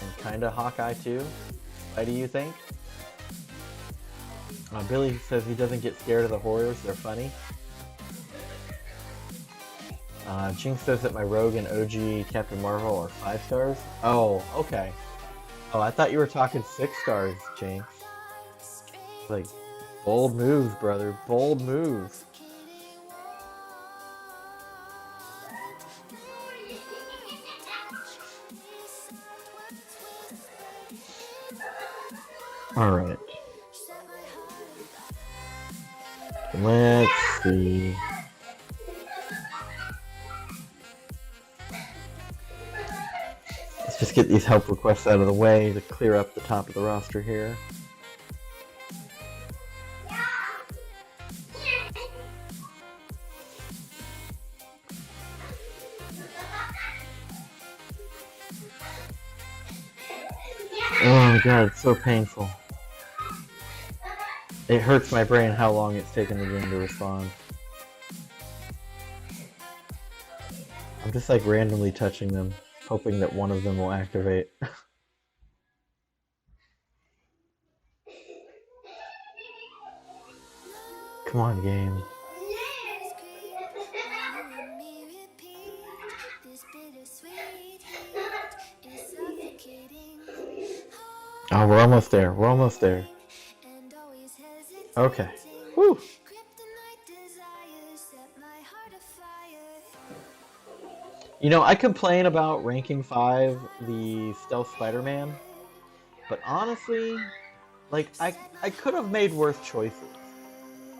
and kinda Hawkeye too. Why do you think? Billy says he doesn't get scared of the horrors, they're funny. Jinx says that my Rogue and OG Captain Marvel are 5 stars. Oh, okay. Oh, I thought you were talking 6 stars, Jinx. Bold moves, brother. Bold moves. Alright. Let's see. Let's just get these help requests out of the way to clear up the top of the roster here. Oh my god, it's so painful. It hurts my brain how long it's taken the game to respond. I'm just randomly touching them, hoping that one of them will activate. Come on, game. Oh, we're almost there. We're almost there. Okay. Woo! You know, I complain about ranking 5 the Stealth Spider-Man, but honestly, like, I could have made worse choices.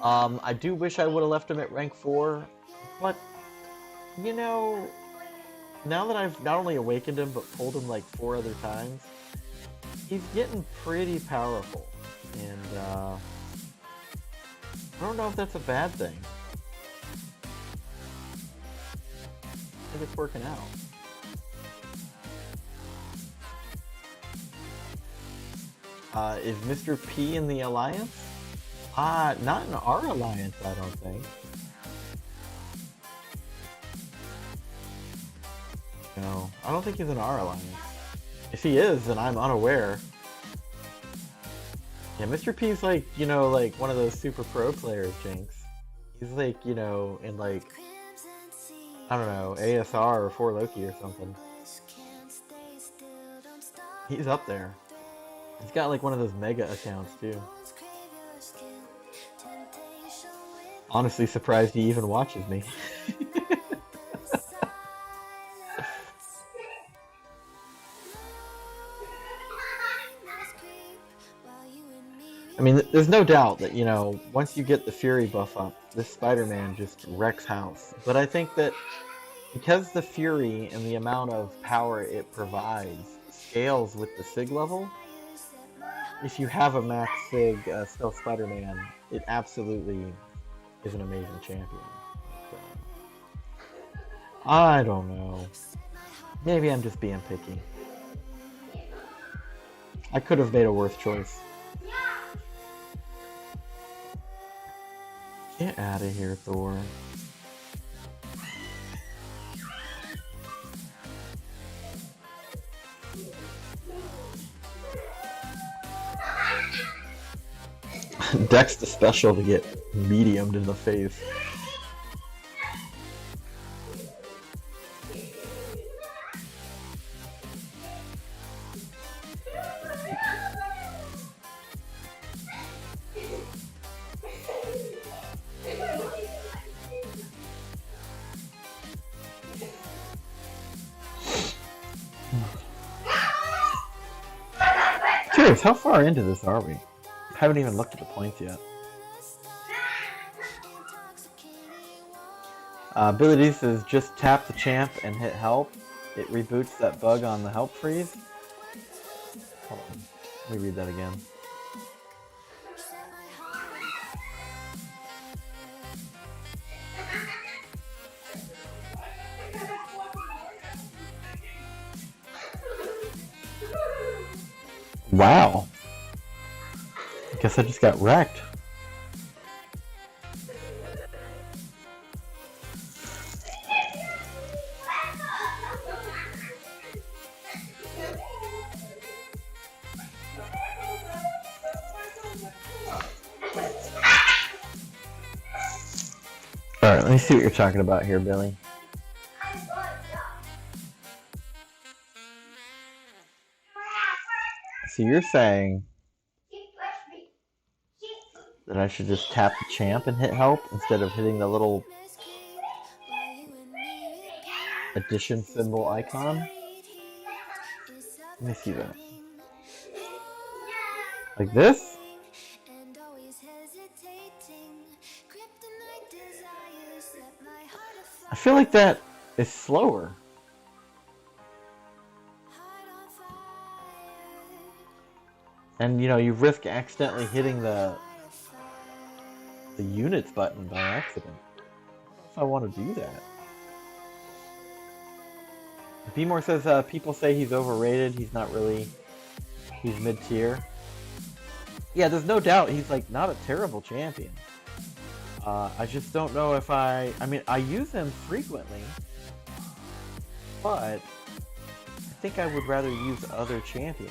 I do wish I would have left him at rank 4, but, you know, now that I've not only awakened him, but pulled him like 4 other times, he's getting pretty powerful, and, I don't know if that's a bad thing. I think it's working out. Is Mr. P in the Alliance? Not in our Alliance, I don't think. No, I don't think he's in our Alliance. If he is, then I'm unaware. Yeah, Mr. P's like, you know, like one of those super pro players, Jinx. He's like, you know, in like, I don't know, ASR or 4 Loki or something. He's up there. He's got like one of those mega accounts too. Honestly surprised he even watches me. I mean, there's no doubt that, you know, once you get the Fury buff up, this Spider-Man just wrecks house. But I think that because the Fury and the amount of power it provides scales with the SIG level, if you have a max SIG Stealth Spider-Man, it absolutely is an amazing champion. So, I don't know. Maybe I'm just being picky. I could have made a worse choice. Get out of here, Thor. Dex the special to get mediumed in the face. Curious, how far into this are we? I haven't even looked at the points yet. Billy D says, just tap the champ and hit help. It reboots that bug on the help freeze. Hold on. Let me read that again. Wow. I guess I just got wrecked. Alright, let me see what you're talking about here, Billy. So you're saying that I should just tap the champ and hit help instead of hitting the little addition symbol icon? Let me see that. Like this? I feel like that is slower. And you know, you risk accidentally hitting the units button by accident. I don't know if I want to do that. B-More says people say he's overrated. He's not really. He's mid-tier. Yeah, there's no doubt he's like not a terrible champion. I just don't know if I mean, I use him frequently, but I think I would rather use other champions.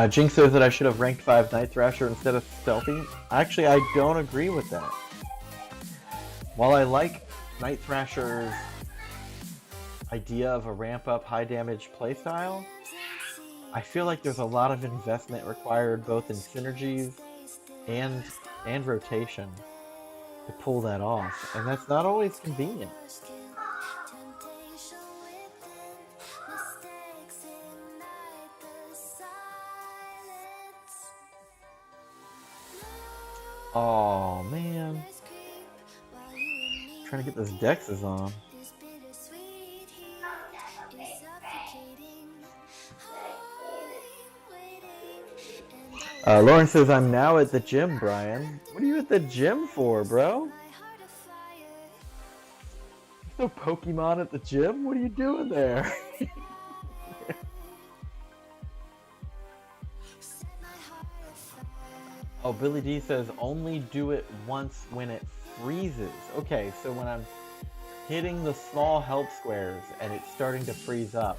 Jinx says that I should have ranked 5 Night Thrasher instead of Stealthy. Actually, I don't agree with that. While I like Night Thrasher's idea of a ramp-up high-damage playstyle, I feel like there's a lot of investment required both in synergies and rotation to pull that off, and that's not always convenient. Oh man, trying to get those dexes on. Lauren says, I'm now at the gym, Brian. What are you at the gym for, bro? There's no Pokemon at the gym? What are you doing there? Oh, Billy D says, only do it once when it freezes. Okay, so when I'm hitting the small help squares and it's starting to freeze up,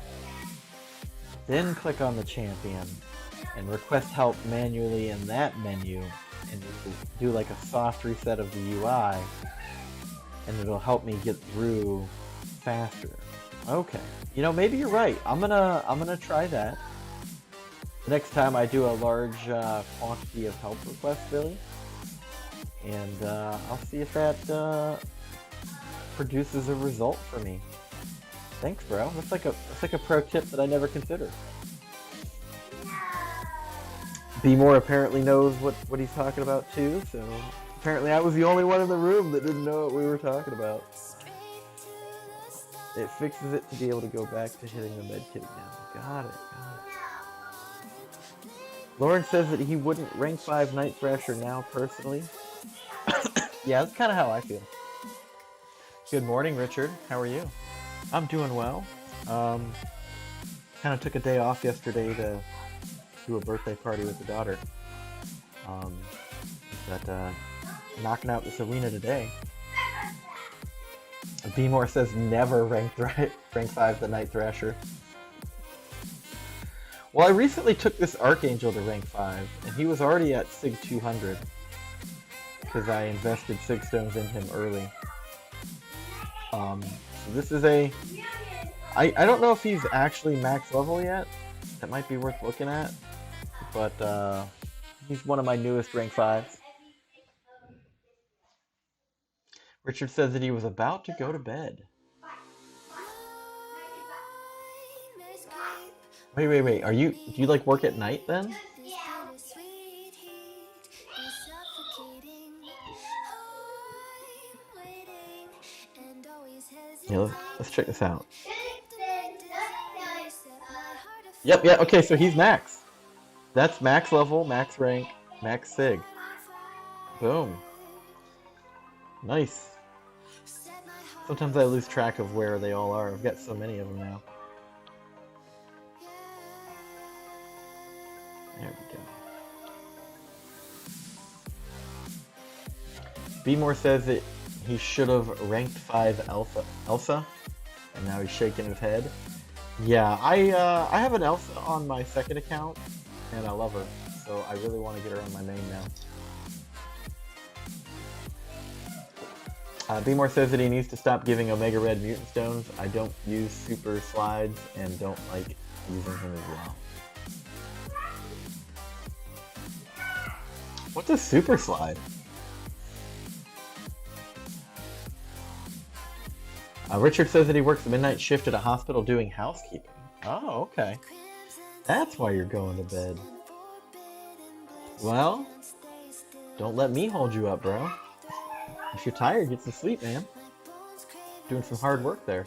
then click on the champion and request help manually in that menu, and do like a soft reset of the UI, and it'll help me get through faster. Okay, you know, maybe you're right. I'm gonna try that the next time I do a large quantity of help requests, Billy, and I'll see if that produces a result for me. Thanks, bro. That's like a pro tip that I never considered. B-More apparently knows what he's talking about too, so apparently I was the only one in the room that didn't know what we were talking about. It fixes it to be able to go back to hitting the medkit again. Got it. Lauren says that he wouldn't rank 5 Night Thrasher now personally. Yeah, that's kind of how I feel. Good morning, Richard. How are you? I'm doing well. Kind of took a day off yesterday to do a birthday party with the daughter. But knocking out this arena today. B-More says never rank 5 the Night Thrasher. Well, I recently took this Archangel to rank 5, and he was already at Sig 200 because I invested Sig Stones in him early. So this is I don't know if he's actually max level yet. That might be worth looking at, but he's one of my newest rank 5s. Richard says that he was about to go to bed. Wait. Do you like work at night then? Yeah, let's check this out. Yep, yeah, okay, so he's max. That's max level, max rank, max sig. Boom. Nice. Sometimes I lose track of where they all are. I've got so many of them now. There we go. B-More says that he should have ranked 5 Elsa, and now he's shaking his head. Yeah, I have an Elsa on my second account, and I love her, so I really want to get her on my main now. B-More says that he needs to stop giving Omega Red Mutant Stones. I don't use super slides and don't like using him as well. What's a super slide? Richard says that he works the midnight shift at a hospital doing housekeeping. Oh, okay. That's why you're going to bed. Well, don't let me hold you up, bro. If you're tired, get some sleep, man. Doing some hard work there.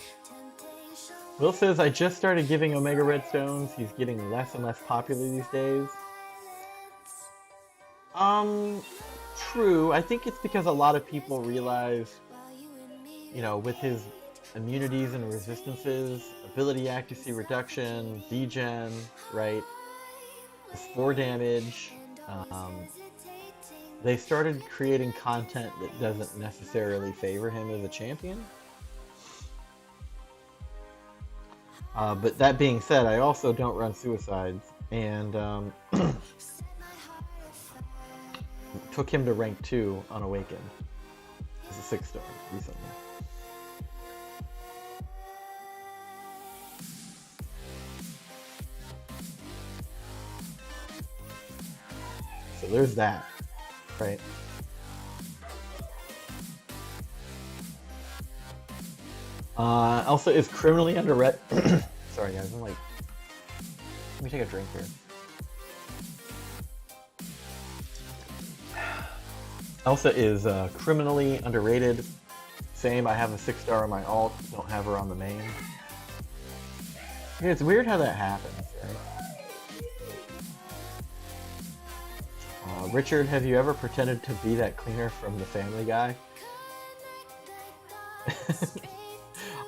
Will says, I just started giving Omega Red Stones. He's getting less and less popular these days. True. I think it's because a lot of people realize, you know, with his immunities and resistances, ability accuracy reduction, degen, right? The spore damage. They started creating content that doesn't necessarily favor him as a champion. But that being said, I also don't run suicides, and Took him to rank 2 on Awakened as a 6-star recently. So there's that, right? Elsa is criminally underrated. Sorry guys, I'm like, let me take a drink here. Elsa is criminally underrated. Same, I have a 6-star on my alt, don't have her on the main. Yeah, it's weird how that happens, right? Richard, have you ever pretended to be that cleaner from the Family Guy?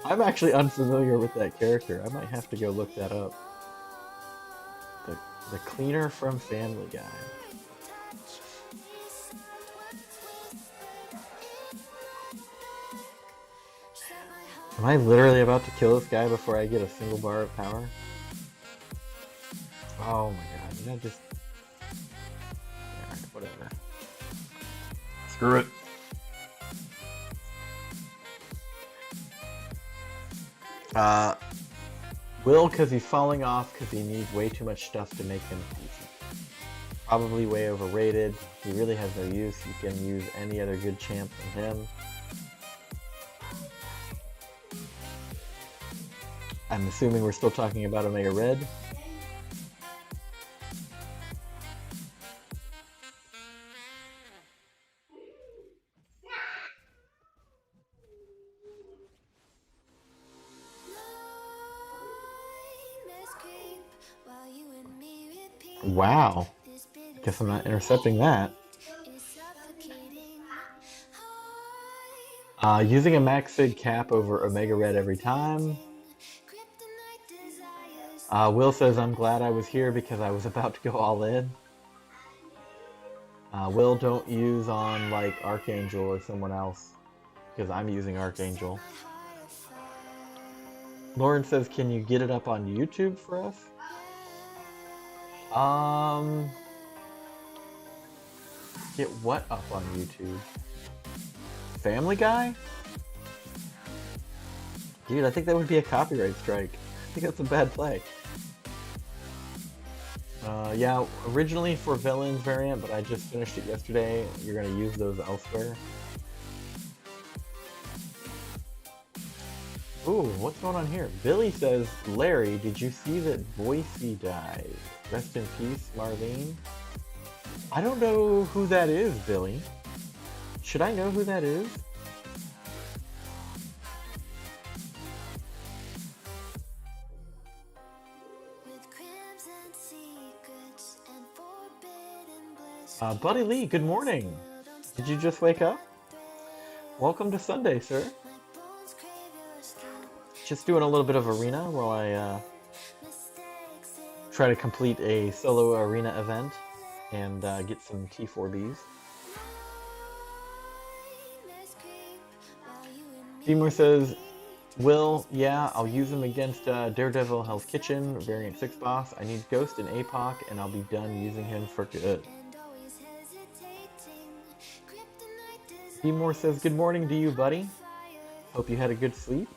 I'm actually unfamiliar with that character. I might have to go look that up. The cleaner from Family Guy. Am I literally about to kill this guy before I get a single bar of power? Oh my god, you know, just... whatever. Screw it. Will, because he's falling off because he needs way too much stuff to make him decent. Probably way overrated. He really has no use. You can use any other good champ than him. I'm assuming we're still talking about Omega Red. Wow. Guess I'm not intercepting that. Using a max sig cap over Omega Red every time. Will says, I'm glad I was here because I was about to go all in. Will, don't use on like Archangel or someone else because I'm using Archangel. Lauren says, can you get it up on YouTube for us? Get what up on YouTube? Family Guy? Dude, I think that would be a copyright strike. I think that's a bad play. Yeah, originally for villains variant, but I just finished it yesterday. You're gonna use those elsewhere. Ooh, what's going on here? Billy says, Larry, did you see that Boise died? Rest in peace, Marlene. I don't know who that is, Billy. Should I know who that is? Buddy Lee, good morning. Did you just wake up? Welcome to Sunday, sir. Just doing a little bit of arena while I try to complete a solo arena event and get some T4Bs. Seymour says, Will, yeah, I'll use him against Daredevil Hell's Kitchen, variant 6 boss. I need Ghost and APOC and I'll be done using him for good. Seymour says, good morning to you, buddy. Hope you had a good sleep.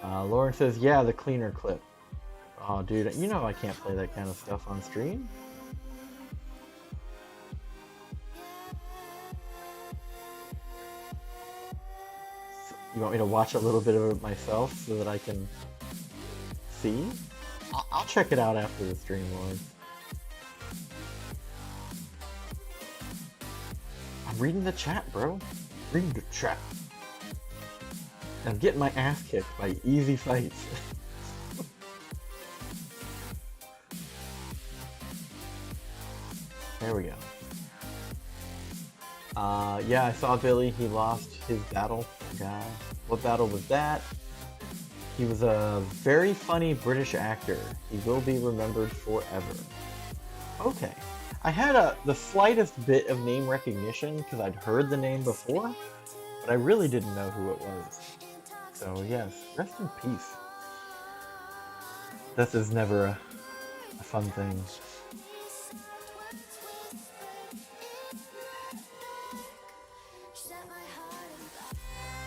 Lauren says, yeah, the cleaner clip. Oh, dude, you know I can't play that kind of stuff on stream. You want me to watch a little bit of it myself so that I can see? I'll check it out after the stream, Lauren. I'm reading the chat, bro. Reading the chat. I'm getting my ass kicked by easy fights. There we go. Yeah, I saw Billy. He lost his battle. Guy. What battle was that? He was a very funny British actor. He will be remembered forever. Okay. I had the slightest bit of name recognition because I'd heard the name before, but I really didn't know who it was. So yes, rest in peace. This is never a fun thing.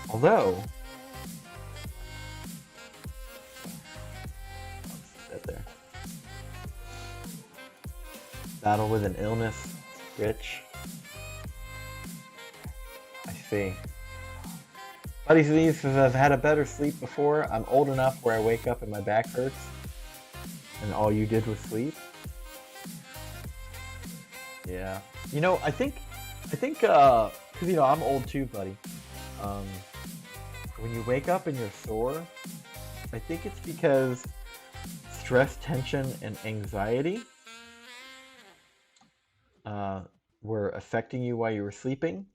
Although, sit there. Battle with an illness, Rich. I see. Buddy says, I've had a better sleep before. I'm old enough where I wake up and my back hurts. And all you did was sleep. Yeah. You know, I think, cause you know, I'm old too, buddy. When you wake up and you're sore, I think it's because stress, tension, and anxiety were affecting you while you were sleeping,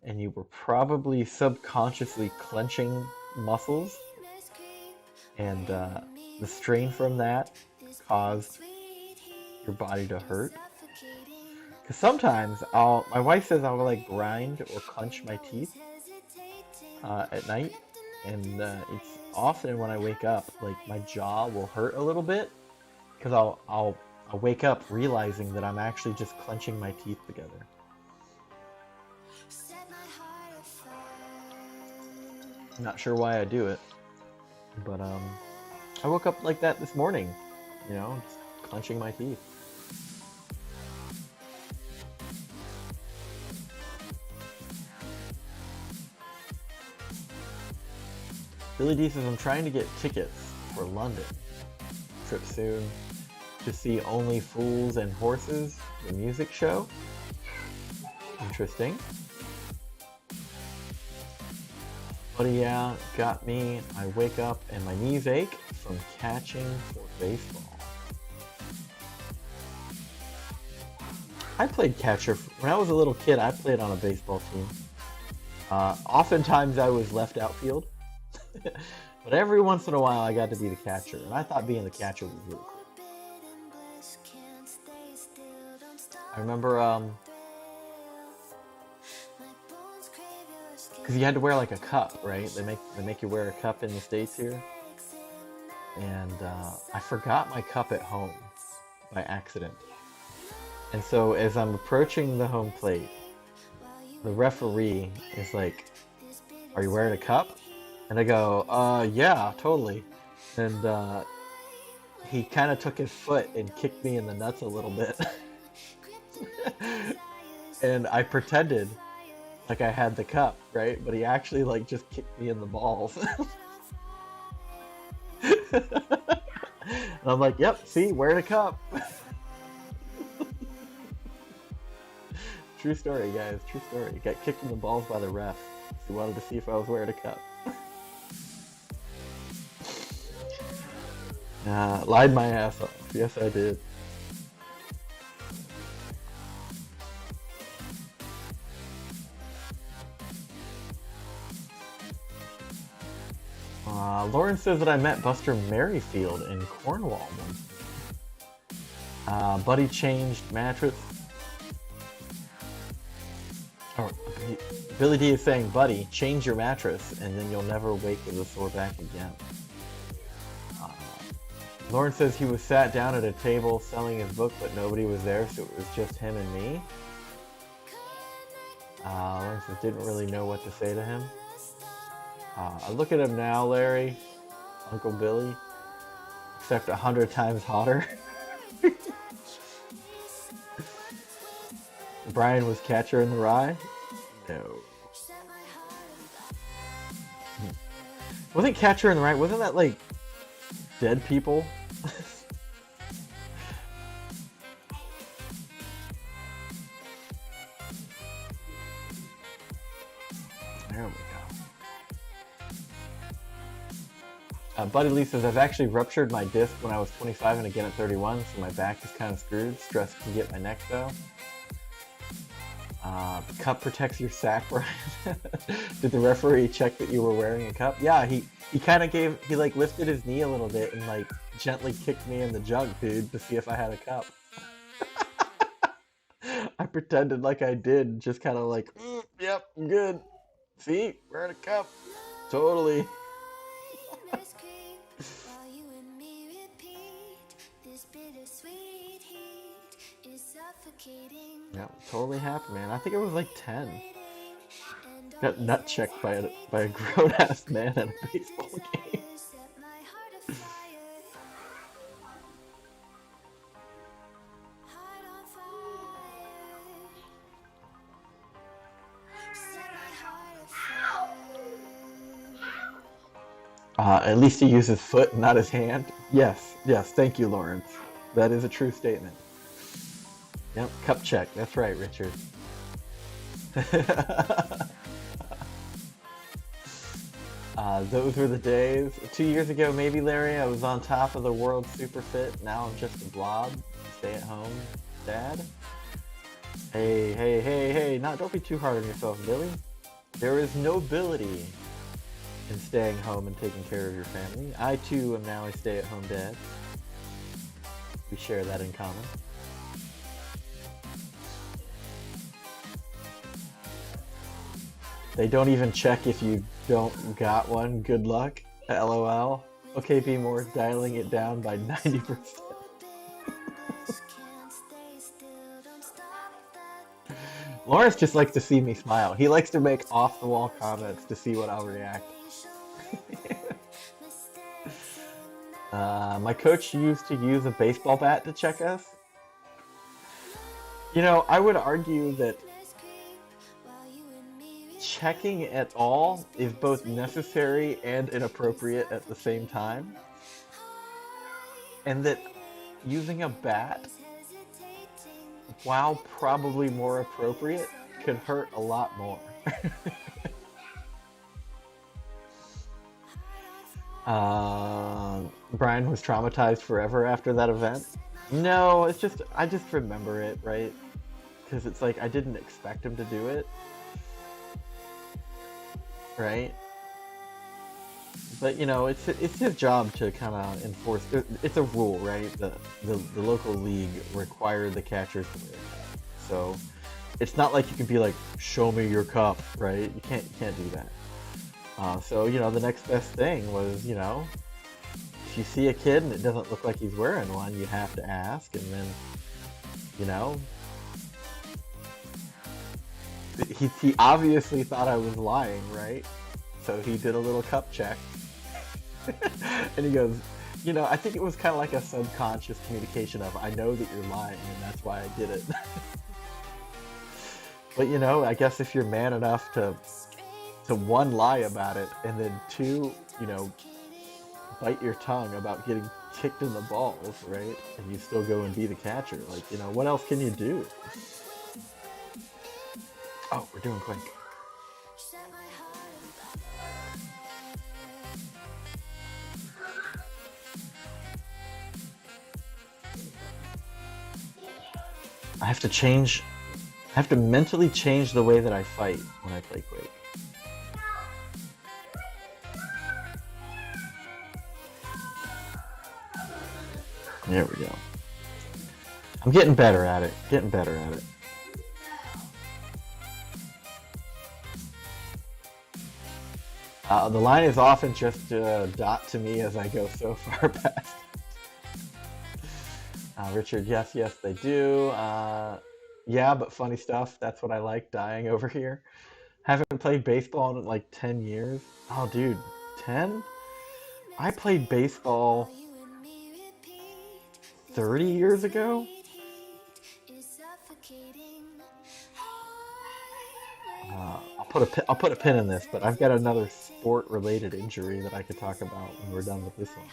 and you were probably subconsciously clenching muscles, and the strain from that caused your body to hurt. Because sometimes my wife says I'll like grind or clench my teeth at night, and it's often when I wake up, like my jaw will hurt a little bit, because I'll wake up realizing that I'm actually just clenching my teeth together. I'm not sure why I do it, but I woke up like that this morning, you know, just clenching my teeth. Billy D says, I'm trying to get tickets for London. Trip soon to see Only Fools and Horses, the music show. Interesting. But yeah, got me. I wake up and my knees ache from catching for baseball. I played catcher. When I was a little kid, I played on a baseball team. Oftentimes I was left outfield. But every once in a while I got to be the catcher, and I thought being the catcher was really cool. I remember because you had to wear like a cup, right? They make you wear a cup in the States here, and I forgot my cup at home by accident. And so as I'm approaching the home plate, the referee is like, "Are you wearing a cup?" And I go, yeah, totally. And he kind of took his foot and kicked me in the nuts a little bit. And I pretended like I had the cup, right? But he actually like just kicked me in the balls. And I'm like, yep, see, wearing a cup. True story, guys, true story. Got kicked in the balls by the ref. He wanted to see if I was wearing a cup. Lied my ass off. Yes, I did. Lauren says that I met Buster Merrifield in Cornwall once. Buddy changed mattress. Oh, Billy D is saying, buddy, change your mattress and then you'll never wake with a sore back again. Lauren says he was sat down at a table selling his book, but nobody was there, so it was just him and me. Lauren says didn't really know what to say to him. I look at him now, Larry, Uncle Billy, except 100 times hotter. Brian was Catcher in the Rye? No. Wasn't Catcher in the Rye, wasn't that like dead people? There we go. Buddy Lee says, I've actually ruptured my disc when I was 25 and again at 31, so my back is kind of screwed. Stress can get my neck though. The cup protects your sack, Brian. Did the referee check that you were wearing a cup? Yeah, he kind of he like lifted his knee a little bit and like gently kicked me in the junk, dude, to see if I had a cup. I pretended like I did, just kind of like, yep, I'm good. See, wearing a cup. Totally. Yeah, totally happy, man. I think it was like 10. Got nut checked by a grown ass man at a baseball game. At least he used his foot, not his hand. Yes, yes, thank you, Lawrence. That is a true statement. Yep, cup check. That's right, Richard. Those were the days. 2 years ago, maybe, Larry, I was on top of the world super fit. Now I'm just a blob. Stay at home dad. Hey, hey, hey, hey, don't be too hard on yourself, Billy. There is nobility in staying home and taking care of your family. I, too, am now a stay-at-home dad. We share that in common. They don't even check if you don't got one. Good luck. LOL. Okay, be more dialing it down by 90%. Lawrence just likes to see me smile. He likes to make off-the-wall comments to see what I'll react. My coach used to use a baseball bat to check us. You know, I would argue that checking at all is both necessary and inappropriate at the same time. And that using a bat, while probably more appropriate, could hurt a lot more. Brian was traumatized forever after that event. No, it's just, I just remember it, right? Because it's like, I didn't expect him to do it. Right? But, you know, it's his job to kind of enforce, it's a rule, right? The local league required the catchers to wear that. So, it's not like you can be like, show me your cup, right? You can't do that. So, you know, the next best thing was, you know, if you see a kid and it doesn't look like he's wearing one, you have to ask, and then, you know, he obviously thought I was lying, right? So he did a little cup check. And he goes, you know, I think it was kind of like a subconscious communication of, I know that you're lying, and that's why I did it. But, you know, I guess if you're man enough to one, lie about it, and then two, you know, bite your tongue about getting kicked in the balls, right? And you still go and be the catcher. Like, you know, what else can you do? Oh, we're doing quick. I have to mentally change the way that I fight when I play Quake. There we go. I'm getting better at it. The line is often just a dot to me as I go so far past. Richard, yes, they do. Yeah, but funny stuff. That's what I like, dying over here. Haven't played baseball in like 10 years. Oh, dude, 10? I played baseball 30 years ago? I'll put a pin in this, but I've got another sport-related injury that I could talk about when we're done with this one.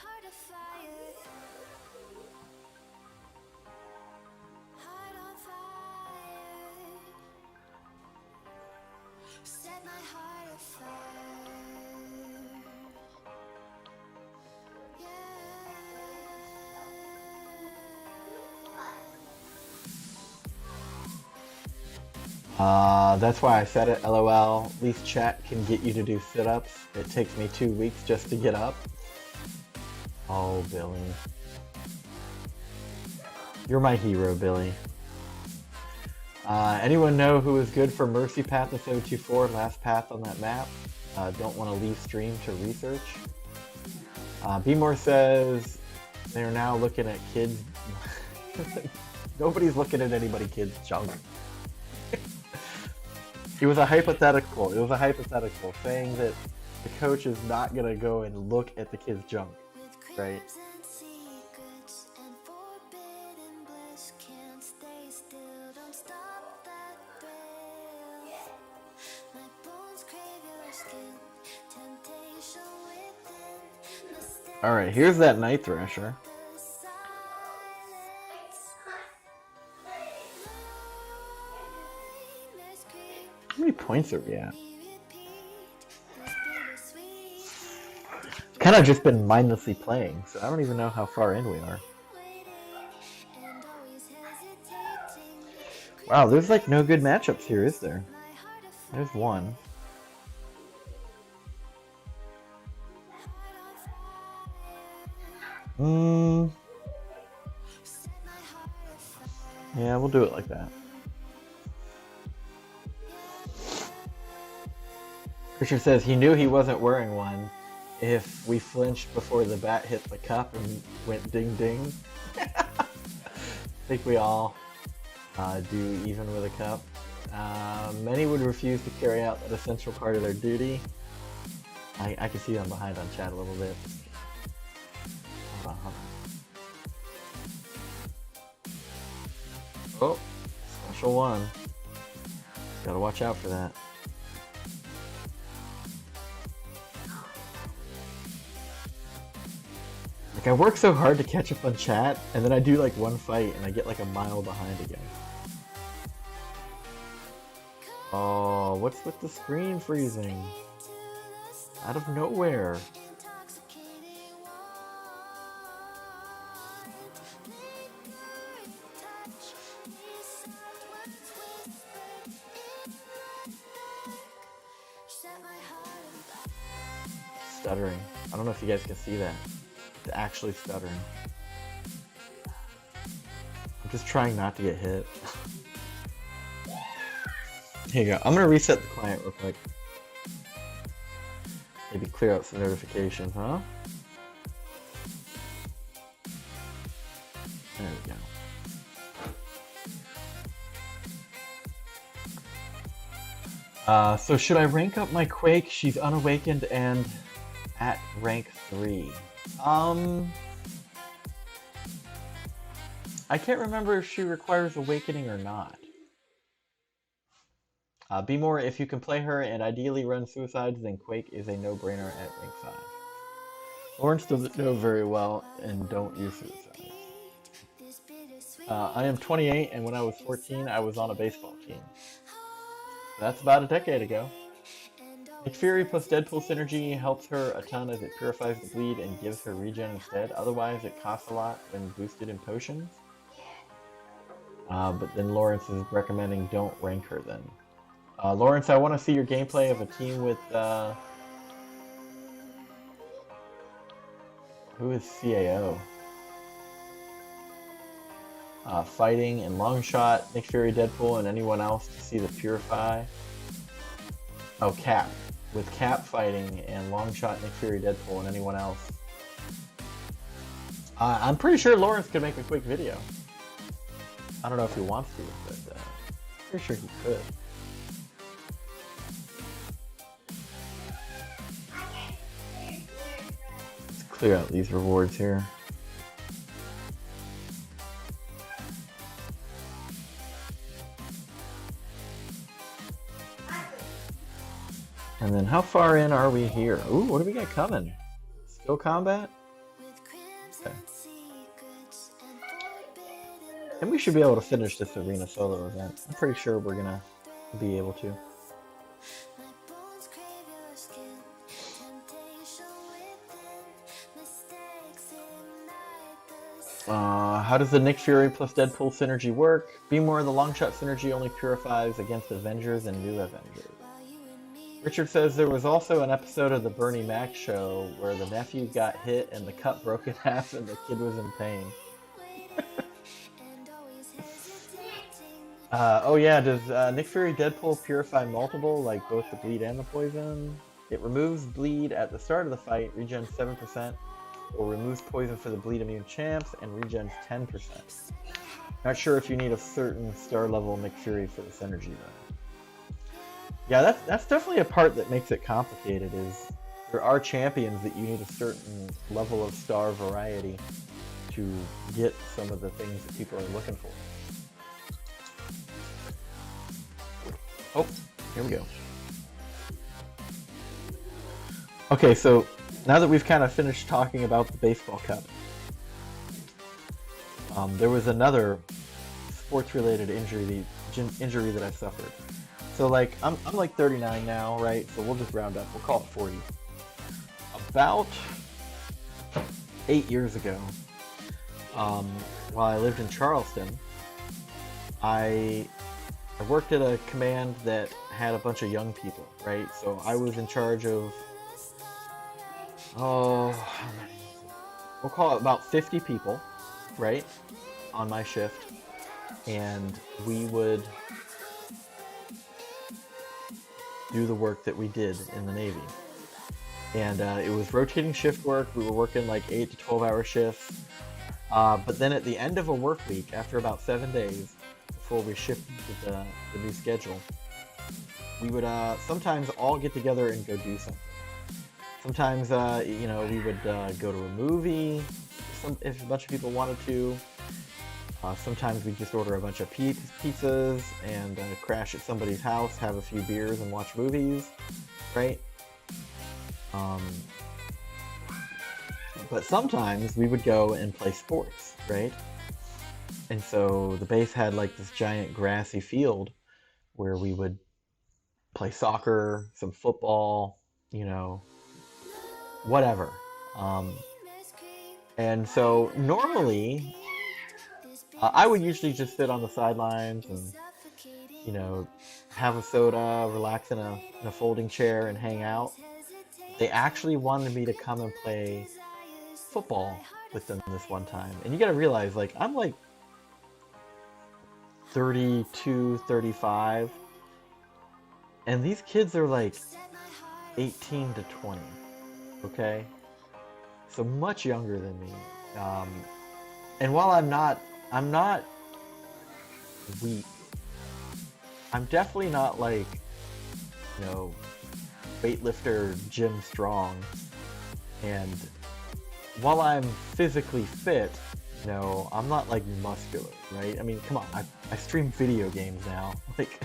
That's why I said it, LOL. At least chat can get you to do sit-ups. It takes me 2 weeks just to get up. Oh, Billy. You're my hero, Billy. Anyone know who is good for Mercy Path in 724, last path on that map? Don't want to leave stream to research. B-More says they're now looking at kids. Nobody's looking at anybody kids' junk. It was a hypothetical. It was a hypothetical saying that the coach is not gonna go and look at the kid's junk, right? Alright, here's that Night Thrasher. How many points are we at? Kind of just been mindlessly playing, so I don't even know how far in we are. Wow, there's like no good matchups here, is there? There's one. Yeah, we'll do it like that. Richard says he knew he wasn't wearing one if we flinched before the bat hit the cup and went ding ding. I think we all do even with a cup. Many would refuse to carry out that essential part of their duty. I can see I'm behind on chat a little bit. Hold on. Oh, special one. Gotta watch out for that. Like, I work so hard to catch up on chat, and then I do like one fight and I get like a mile behind again. Oh, what's with the screen freezing? Out of nowhere. Stuttering. I don't know if you guys can see that. It's actually stuttering. I'm just trying not to get hit. Here you go. I'm gonna reset the client real quick. Maybe clear out some notifications, huh? There we go. So should I rank up my Quake? She's unawakened and at rank 3. I can't remember if she requires awakening or not. Be more, if you can play her and ideally run suicides, then Quake is a no-brainer at rank 5. Lawrence doesn't know very well and don't use suicides. I am 28 and when I was 14 I was on a baseball team. That's about a decade ago. Nick Fury plus Deadpool synergy helps her a ton as it purifies the bleed and gives her regen instead. Otherwise it costs a lot when boosted in potions. But then Lawrence is recommending don't rank her then. Lawrence, I want to see your gameplay of a team with, who is CAO? Fighting and Longshot, Nick Fury, Deadpool, and anyone else to see the Purify. Oh, Cap. With Cap fighting and Longshot, Nick Fury, Deadpool, and anyone else. I'm pretty sure Lawrence could make a quick video. I don't know if he wants to, but pretty sure he could. Let's clear out these rewards here. And then how far in are we here? Ooh, what do we got coming? Skill combat? Okay. And we should be able to finish this arena solo event. I'm pretty sure we're gonna be able to. How does the Nick Fury plus Deadpool synergy work? Be more, the Longshot synergy only purifies against Avengers and new Avengers. Richard says there was also an episode of the Bernie Mac show where the nephew got hit and the cup broke in half and the kid was in pain. Oh yeah, does Nick Fury Deadpool purify multiple, like both the bleed and the poison? It removes bleed at the start of the fight, regens 7%, or removes poison for the bleed immune champs and regens 10%. Not sure if you need a certain star level Nick Fury for the synergy though. Yeah, that's definitely a part that makes it complicated. Is there are champions that you need a certain level of star variety to get some of the things that people are looking for. Oh, here we go. Okay, so now that we've kind of finished talking about the baseball cup, there was another sports-related injury that I suffered. So like I'm like 39 now, right? So we'll just round up. We'll call it 40. About 8 years ago, while I lived in Charleston, I worked at a command that had a bunch of young people, right? So I was in charge of, oh, how many? We'll call it about 50 people, right, on my shift. And we would do the work that we did in the Navy. And it was rotating shift work. We were working like 8 to 12-hour shifts. But then at the end of a work week, after about 7 days, before we shifted to the new schedule, we would sometimes all get together and go do something. Sometimes, you know, we would go to a movie if a bunch of people wanted to. Sometimes we just order a bunch of pizzas and crash at somebody's house, have a few beers, and watch movies, right? But sometimes we would go and play sports, right? And so the base had like this giant grassy field where we would play soccer, some football, you know, whatever. And so normally, I would usually just sit on the sidelines and, you know, have a soda, relax in a folding chair and hang out. They actually wanted me to come and play football with them this one time. And you gotta realize, like, I'm like 32, 35, and these kids are like 18 to 20, okay? So much younger than me. And while I'm not weak, I'm definitely not like, you know, weightlifter Jim Strong. And while I'm physically fit, you know, I'm not like muscular, right? I mean, come on, I stream video games now. Like,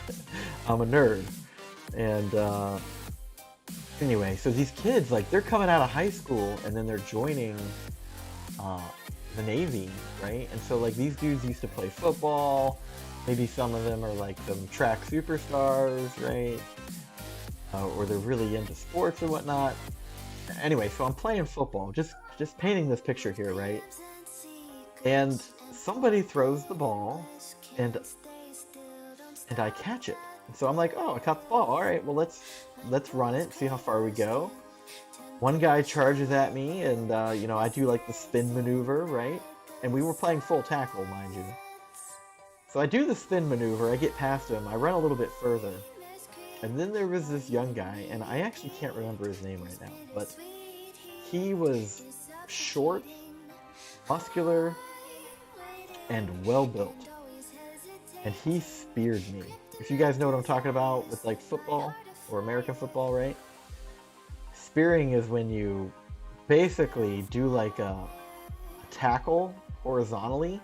I'm a nerd. And anyway, so these kids, like, they're coming out of high school and then they're joining the Navy, right? And so like these dudes used to play football. Maybe some of them are like some track superstars, right? Or they're really into sports or whatnot. Anyway, so I'm playing football, just painting this picture here, right? And somebody throws the ball, and I catch it. And so I'm like, oh, I caught the ball. All right, well let's run it, see how far we go. One guy charges at me, and you know, I do like the spin maneuver, right? And we were playing full tackle, mind you. So I do the spin maneuver, I get past him, I run a little bit further. And then there was this young guy, and I actually can't remember his name right now, but he was short, muscular, and well-built. And he speared me. If you guys know what I'm talking about with like football, or American football, right? Spearing is when you basically do like a tackle horizontally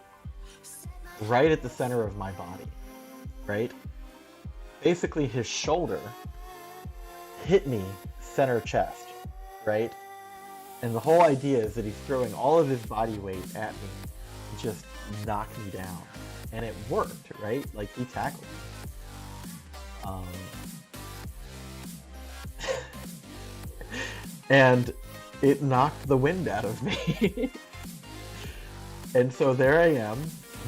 right at the center of my body, right? Basically his shoulder hit me center chest, right? And the whole idea is that he's throwing all of his body weight at me to just knock me down. And it worked, right? Like, he tackled me. And it knocked the wind out of me. And so there I am,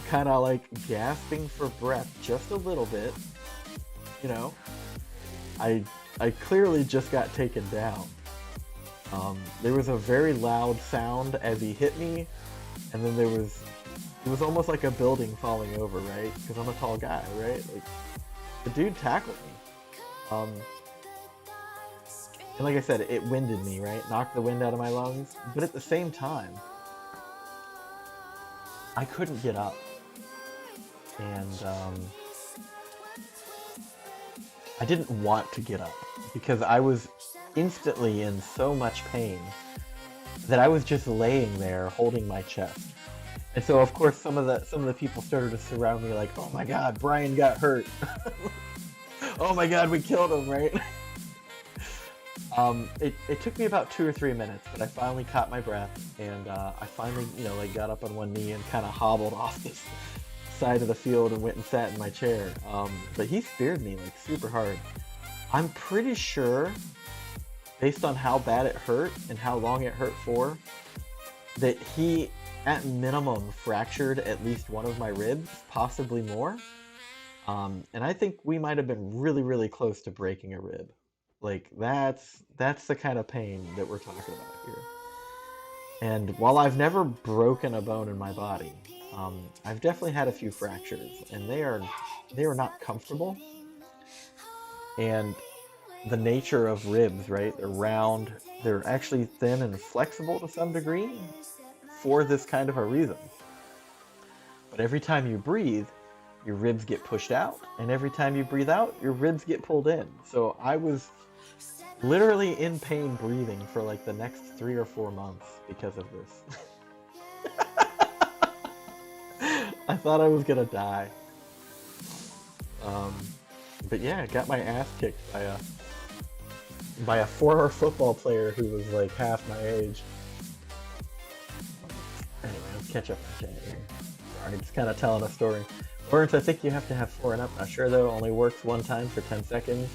kind of like gasping for breath just a little bit. You know, I clearly just got taken down. There was a very loud sound as he hit me, and then it was almost like a building falling over, right? Because I'm a tall guy, right? Like, the dude tackled me. And like I said, it winded me, right? Knocked the wind out of my lungs. But at the same time, I couldn't get up. And I didn't want to get up because I was instantly in so much pain that I was just laying there holding my chest. And so of course some of the people started to surround me like, "Oh my god, Brian got hurt." "Oh my god, we killed him," right? It took me about 2 or 3 minutes, but I finally caught my breath, and I finally, like got up on one knee and kind of hobbled off this side of the field and went and sat in my chair. But he speared me like super hard. I'm pretty sure, based on how bad it hurt and how long it hurt for, that he, at minimum, fractured at least one of my ribs, possibly more. And I think we might have been really, really close to breaking a rib. Like, that's the kind of pain that we're talking about here. And while I've never broken a bone in my body, I've definitely had a few fractures, and they are not comfortable. And the nature of ribs, right? They're round, they're actually thin and flexible to some degree for this kind of a reason. But every time you breathe, your ribs get pushed out, and every time you breathe out, your ribs get pulled in. So I was literally in pain breathing for like the next 3 or 4 months because of this. I thought I was gonna die. But yeah, I got my ass kicked by a former football player who was like half my age. Anyway, let's catch up on chat here. Sorry, just kind of telling a story. Lawrence, I think you have to have 4 and up. Not sure though, only works one time for 10 seconds.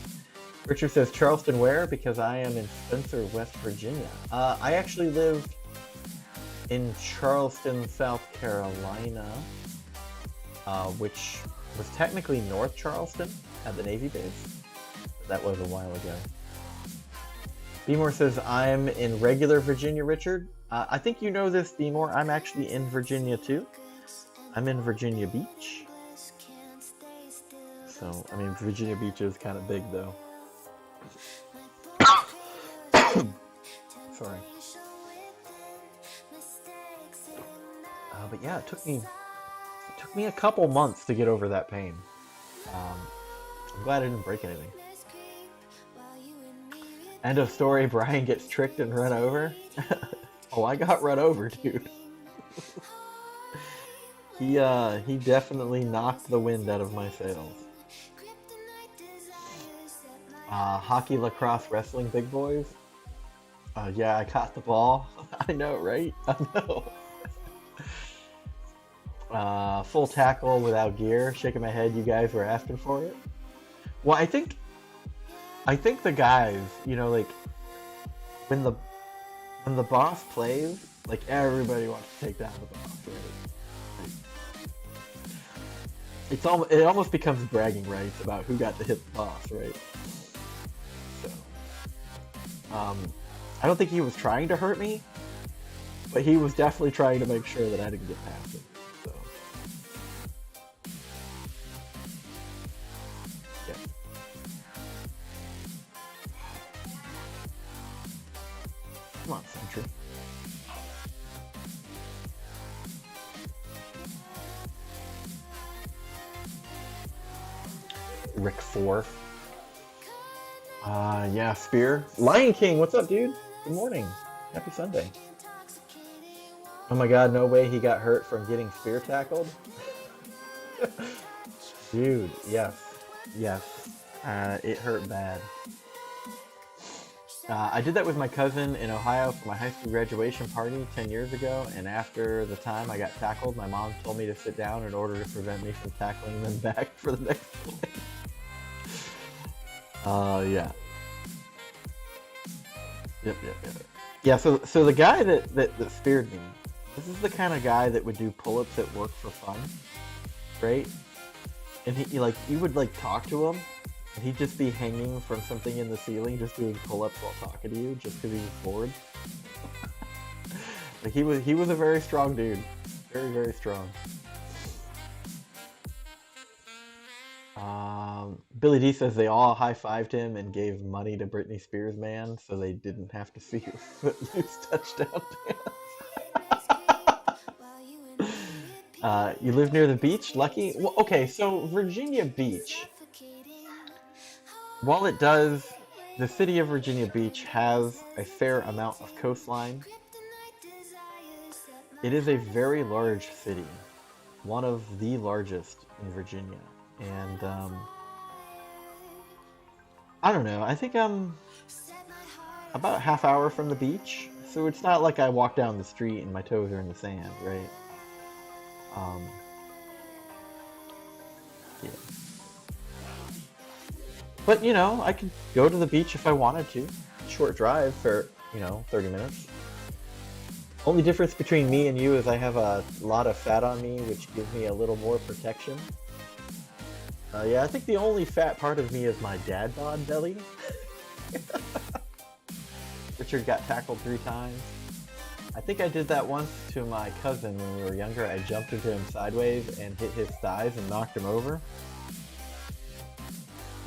Richard says, Charleston where? Because I am in Spencer, West Virginia. I actually lived in Charleston, South Carolina, which was technically North Charleston at the Navy base. That was a while ago. Beemore says, I'm in regular Virginia, Richard. I think you know this, Beemore. I'm actually in Virginia too. I'm in Virginia Beach. So, I mean, Virginia Beach is kind of big though. Sorry. But yeah, it took me a couple months to get over that pain. I'm glad I didn't break anything. End of story, Brian gets tricked and run over. Oh, I got run over, dude. He definitely knocked the wind out of my sails. Hockey, lacrosse, wrestling, big boys. Yeah, I caught the ball. I know, right? I know. Full tackle without gear. Shaking my head, you guys were asking for it. Well, I think the guys, like when the boss plays, like everybody wants to take down the boss, right? Like, it almost becomes bragging rights about who got to hit the boss, right? So, I don't think he was trying to hurt me, but he was definitely trying to make sure that I didn't get past him. So, yeah. Come on, Sentry. Rick 4. Yeah, Spear. Lion King, what's up, dude? Good morning. Happy Sunday. Oh my god, no way he got hurt from getting spear tackled? Dude, yes. Yes. It hurt bad. I did that with my cousin in Ohio for my high school graduation party 10 years ago, and after the time I got tackled, my mom told me to sit down in order to prevent me from tackling them back for the next play. Yeah. Yep. Yeah, so the guy that speared me, this is the kind of guy that would do pull-ups at work for fun, right? And he you would like talk to him, and he'd just be hanging from something in the ceiling, just doing pull-ups while talking to you, just because he was bored. Like he was a very strong dude, very, very strong. Billy D says they all high-fived him and gave money to Britney Spears' man, so they didn't have to see your Footloose touchdown dance. You live near the beach? Lucky? Well, okay, so Virginia Beach. while it does, the city of Virginia Beach has a fair amount of coastline. It is a very large city, one of the largest in Virginia, and I don't know. I think I'm about a half hour from the beach, so it's not like I walk down the street and my toes are in the sand, right? Um, yeah. But you know, I could go to the beach if I wanted to. Short drive for 30 minutes. Only difference between me and you is I have a lot of fat on me, which gives me a little more protection. Yeah, I think the only fat part of me is my dad bod belly. Richard got tackled 3 times. I think I did that once to my cousin when we were younger. I jumped into him sideways and hit his thighs and knocked him over.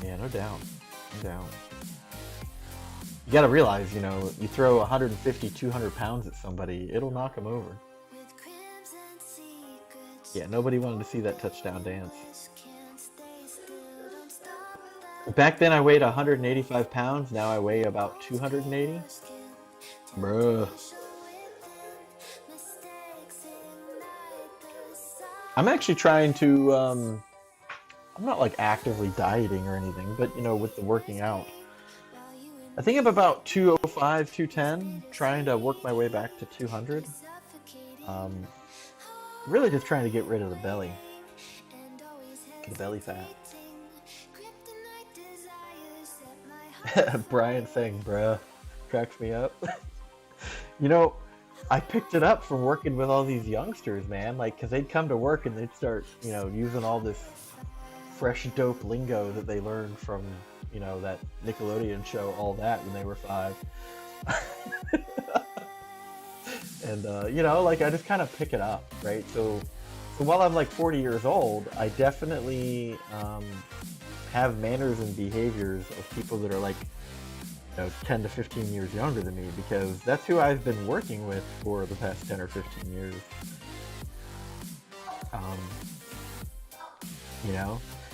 Yeah, no doubt. No doubt. You gotta realize, you throw 150, 200 pounds at somebody, it'll knock them over. Yeah, nobody wanted to see that touchdown dance. Back then I weighed 185 pounds, now I weigh about 280. Bruh. I'm actually trying to, I'm not like actively dieting or anything, but with the working out. I think I'm about 205, 210, trying to work my way back to 200. Really just trying to get rid of the belly. The belly fat. Brian saying, bruh, cracks me up. I picked it up from working with all these youngsters, man. Like, because they'd come to work and they'd start, using all this fresh dope lingo that they learned from, that Nickelodeon show, All That, when they were 5. And, like, I just kind of pick it up, right? So while I'm like 40 years old, I definitely have manners and behaviors of people that are like, 10 to 15 years younger than me, because that's who I've been working with for the past 10 or 15 years.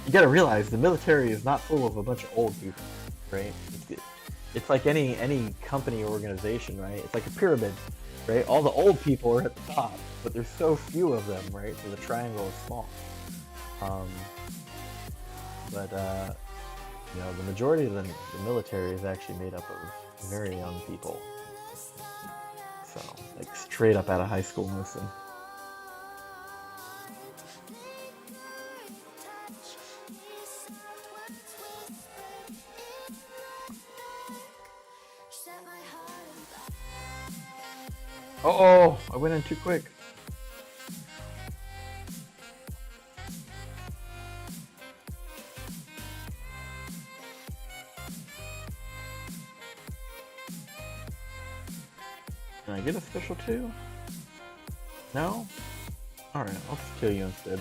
You gotta realize the military is not full of a bunch of old people, right? It's like any company or organization, right? It's like a pyramid, right? All the old people are at the top, but there's so few of them, right? So the triangle is small. The majority of the military is actually made up of very young people. So, like, straight up out of high school, most of them. Uh-oh! I went in too quick. Can I get a special 2? No? Alright, I'll just kill you instead.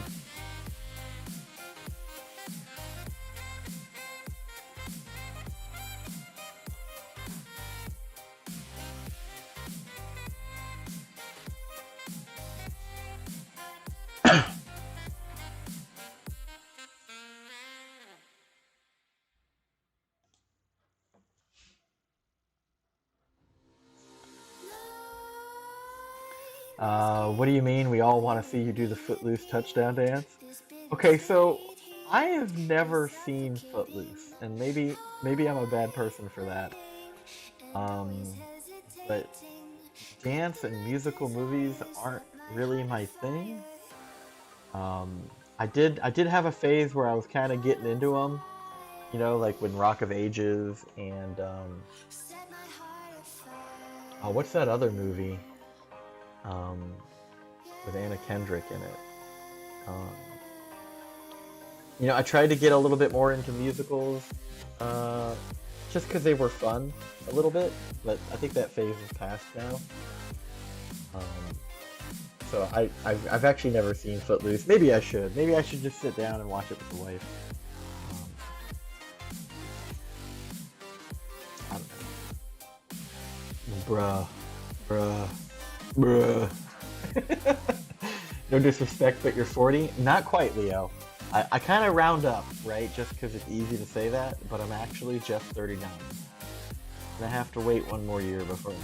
What do you mean we all want to see you do the Footloose touchdown dance? Okay, so I have never seen Footloose, and maybe I'm a bad person for that. But dance and musical movies aren't really my thing. I did have a phase where I was kind of getting into them, like when Rock of Ages and what's that other movie? With Anna Kendrick in it. I tried to get a little bit more into musicals, just because they were fun a little bit, but I think that phase is past now. So I've actually never seen Footloose. Maybe I should. Maybe I should just sit down and watch it with the wife. I don't know. Bruh. No disrespect, but you're 40? Not quite, Leo. I kind of round up, right? Just because it's easy to say that, but I'm actually just 39. And I have to wait one more year before I'm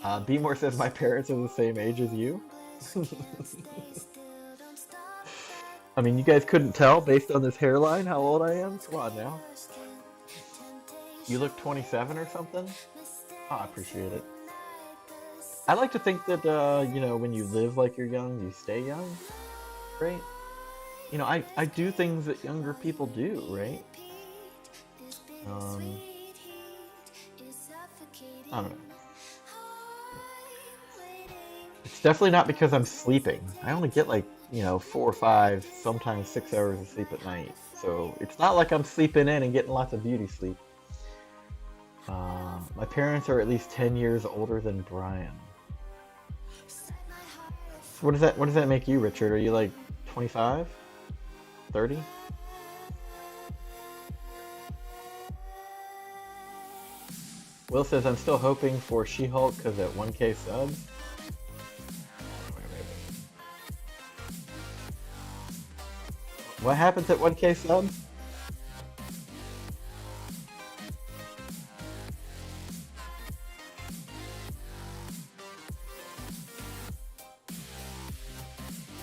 40. B-More says my parents are the same age as you. I mean, you guys couldn't tell based on this hairline how old I am? Come on now. You look 27 or something? Oh, I appreciate it. I like to think that, you know, when you live like you're young, you stay young, right? You know, I do things that younger people do, right? I don't know. It's definitely not because I'm sleeping. I only get like, you know, 4 or 5, sometimes 6 hours of sleep at night. So it's not like I'm sleeping in and getting lots of beauty sleep. My parents are at least 10 years older than Brian. What does that make you, Richard? Are you like 25? 30? Will says, I'm still hoping for She-Hulk because at 1K subs. What happens at 1K subs?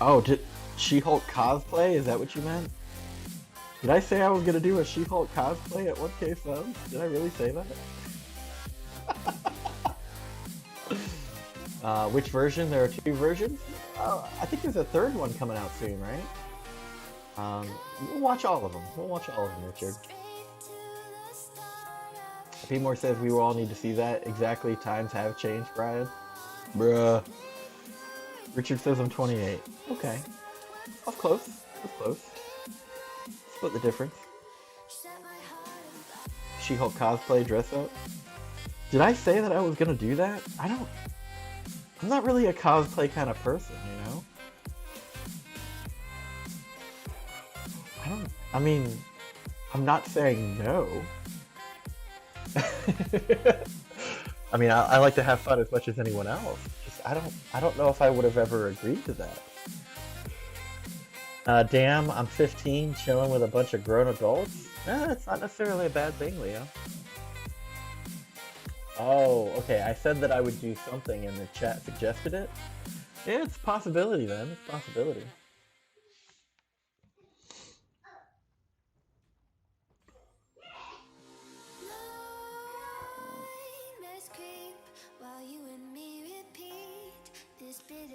Oh, did She-Hulk cosplay? Is that what you meant? Did I say I was gonna do a She-Hulk cosplay at 1K subs? Did I really say that? Which version? There are 2 versions? I think there's a 3rd one coming out soon, right? We'll watch all of them. We'll watch all of them, Richard. P-More says we will all need to see that. Exactly, times have changed, Brian. Bruh. Richard says I'm 28. Okay. That's close. That's close. Split the difference. She-Hulk cosplay, dress up. Did I say that I was gonna do that? I'm not really a cosplay kind of person, you know? I mean, I'm not saying no. I mean, I like to have fun as much as anyone else. Just, I don't know if I would have ever agreed to that. Damn, I'm 15, chilling with a bunch of grown adults. It's not necessarily a bad thing, Leo. Oh, okay, I said that I would do something and the chat suggested it. Yeah, it's a possibility then, it's a possibility.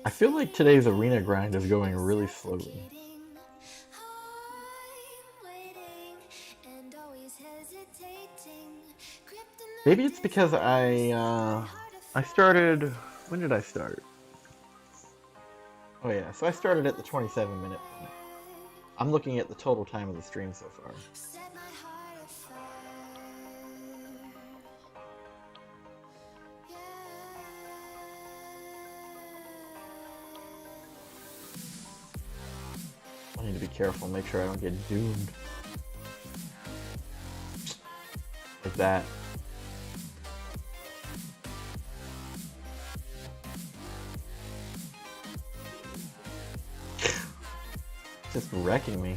I feel like today's arena grind is going really slowly. Maybe it's because I started, when did I start? Oh yeah, so I started at the 27-minute point. I'm looking at the total time of the stream so far. I need to be careful, make sure I don't get doomed. Like that. Just wrecking me.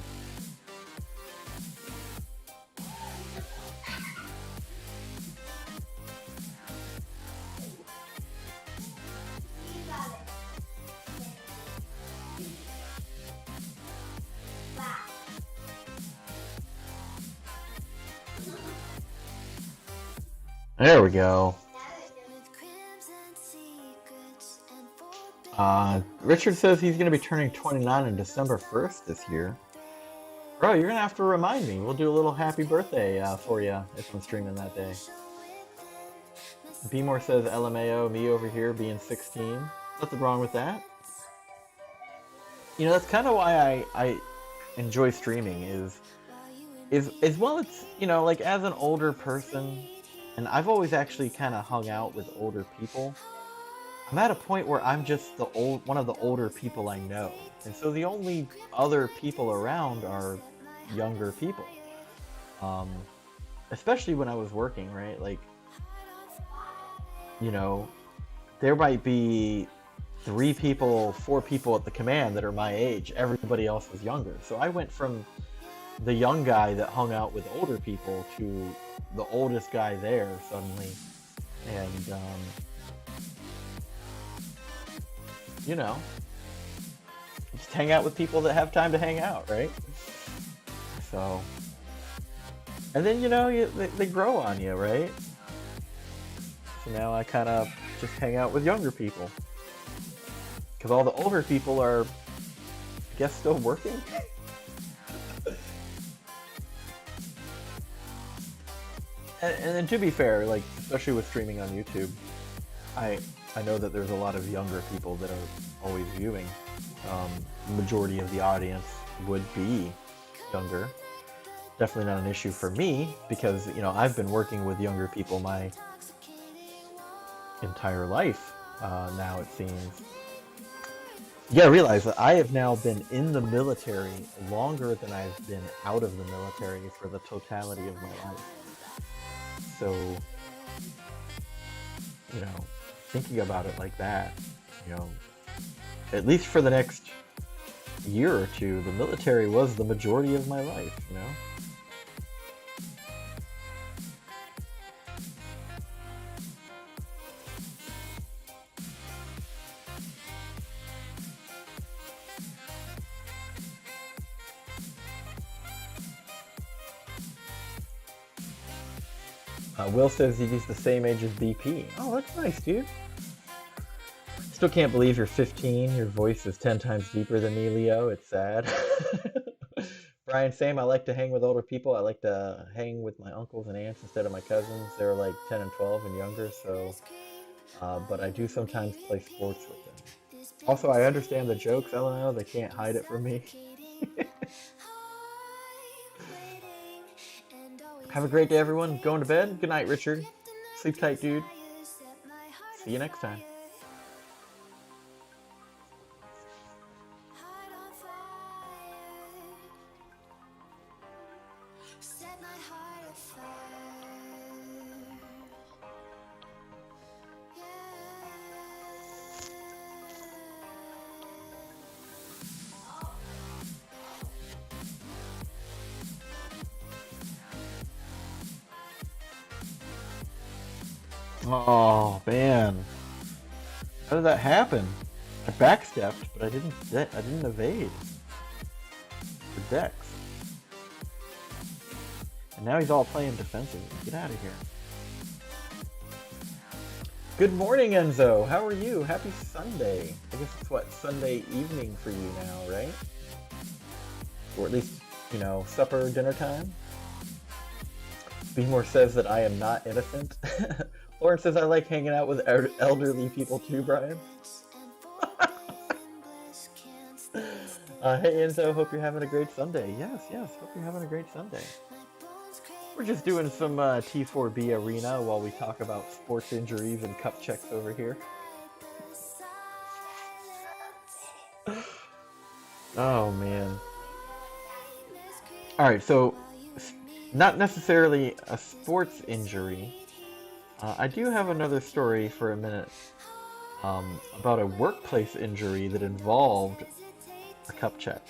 There we go. Richard says he's going to be turning 29 on December 1st this year. Bro, you're going to have to remind me. We'll do a little happy birthday for you if I'm streaming that day. B-More says LMAO, me over here being 16. Nothing wrong with that. You know, that's kind of why I enjoy streaming is well, it's, you know, like as an older person, and I've always actually kind of hung out with older people. I'm at a point where I'm just one of the older people I know. And so the only other people around are younger people. Especially when I was working, right? Like, you know, there might be 3 people, 4 people at the command that are my age. Everybody else was younger. So I went from the young guy that hung out with older people to the oldest guy there suddenly. And, you know, just hang out with people that have time to hang out, right? So, and then, you know, they grow on you, right? So now I kind of just hang out with younger people. Because all the older people are, I guess, still working? and to be fair, like, especially with streaming on YouTube, I know that there's a lot of younger people that are always viewing. The majority of the audience would be younger. Definitely not an issue for me, because, you know, I've been working with younger people my entire life now, it seems. You gotta realize that I have now been in the military longer than I've been out of the military for the totality of my life. So, you know, thinking about it like that, you know, at least for the next year or two, the military was the majority of my life, you know? Will says he's the same age as BP. Oh, that's nice, dude. Still can't believe you're 15. Your voice is 10 times deeper than me, Leo. It's sad. Brian, same. I like to hang with older people. I like to hang with my uncles and aunts instead of my cousins. They're like 10 and 12 and younger, so... but I do sometimes play sports with them. Also, I understand the jokes, LML. They can't hide it from me. Have a great day, everyone. Going to bed. Good night, Richard. Sleep tight, dude. See you next time. Oh man, how did that happen? I backstepped, but I didn't evade for Dex. And now he's all playing defensive. Get out of here. Good morning, Enzo. How are you? Happy Sunday. I guess it's what, Sunday evening for you now, right? Or at least, you know, supper, dinner time. Beemore says that I am not innocent. Lauren says I like hanging out with elderly people too, Brian. Hey Enzo, hope you're having a great Sunday. Yes, hope you're having a great Sunday. We're just doing some T4B Arena while we talk about sports injuries and cup checks over here. Oh man. Alright, so not necessarily a sports injury. I do have another story for a minute about a workplace injury that involved a cup check.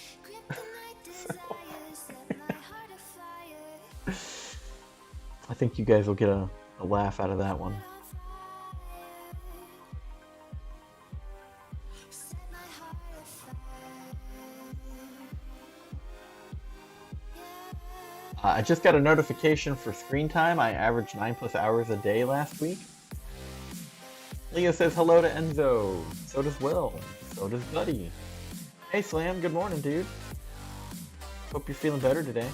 I think you guys will get a laugh out of that one. I just got a notification for screen time. I averaged 9+ hours a day last week. Leo says hello to Enzo. So does Will. So does Buddy. Hey Slam, good morning, dude. Hope you're feeling better today.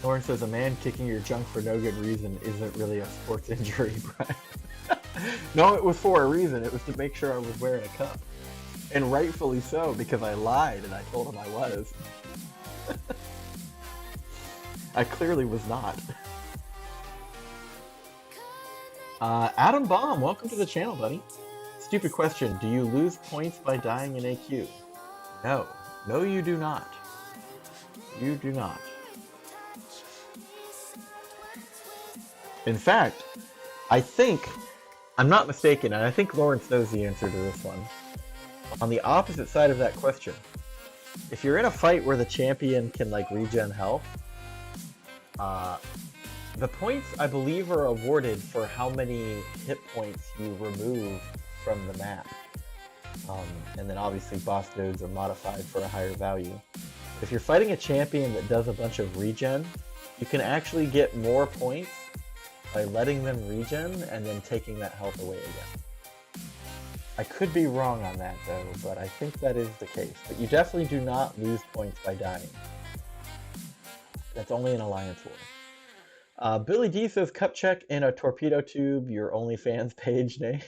Lauren says a man kicking your junk for no good reason isn't really a sports injury, Brian. No, it was for a reason. It was to make sure I was wearing a cup. And rightfully so, because I lied and I told him I was. I clearly was not. Adam Baum, welcome to the channel, buddy. Stupid question. Do you lose points by dying in AQ? No. No, you do not. You do not. In fact, I'm not mistaken, and I think Lawrence knows the answer to this one. On the opposite side of that question, if you're in a fight where the champion can like regen health, the points I believe are awarded for how many hit points you remove from the map. And then obviously boss nodes are modified for a higher value. If you're fighting a champion that does a bunch of regen, you can actually get more points by letting them regen and then taking that health away again. I could be wrong on that though, but I think that is the case. But you definitely do not lose points by dying. That's only an Alliance War. Billy D says, cup check in a torpedo tube, your OnlyFans page name.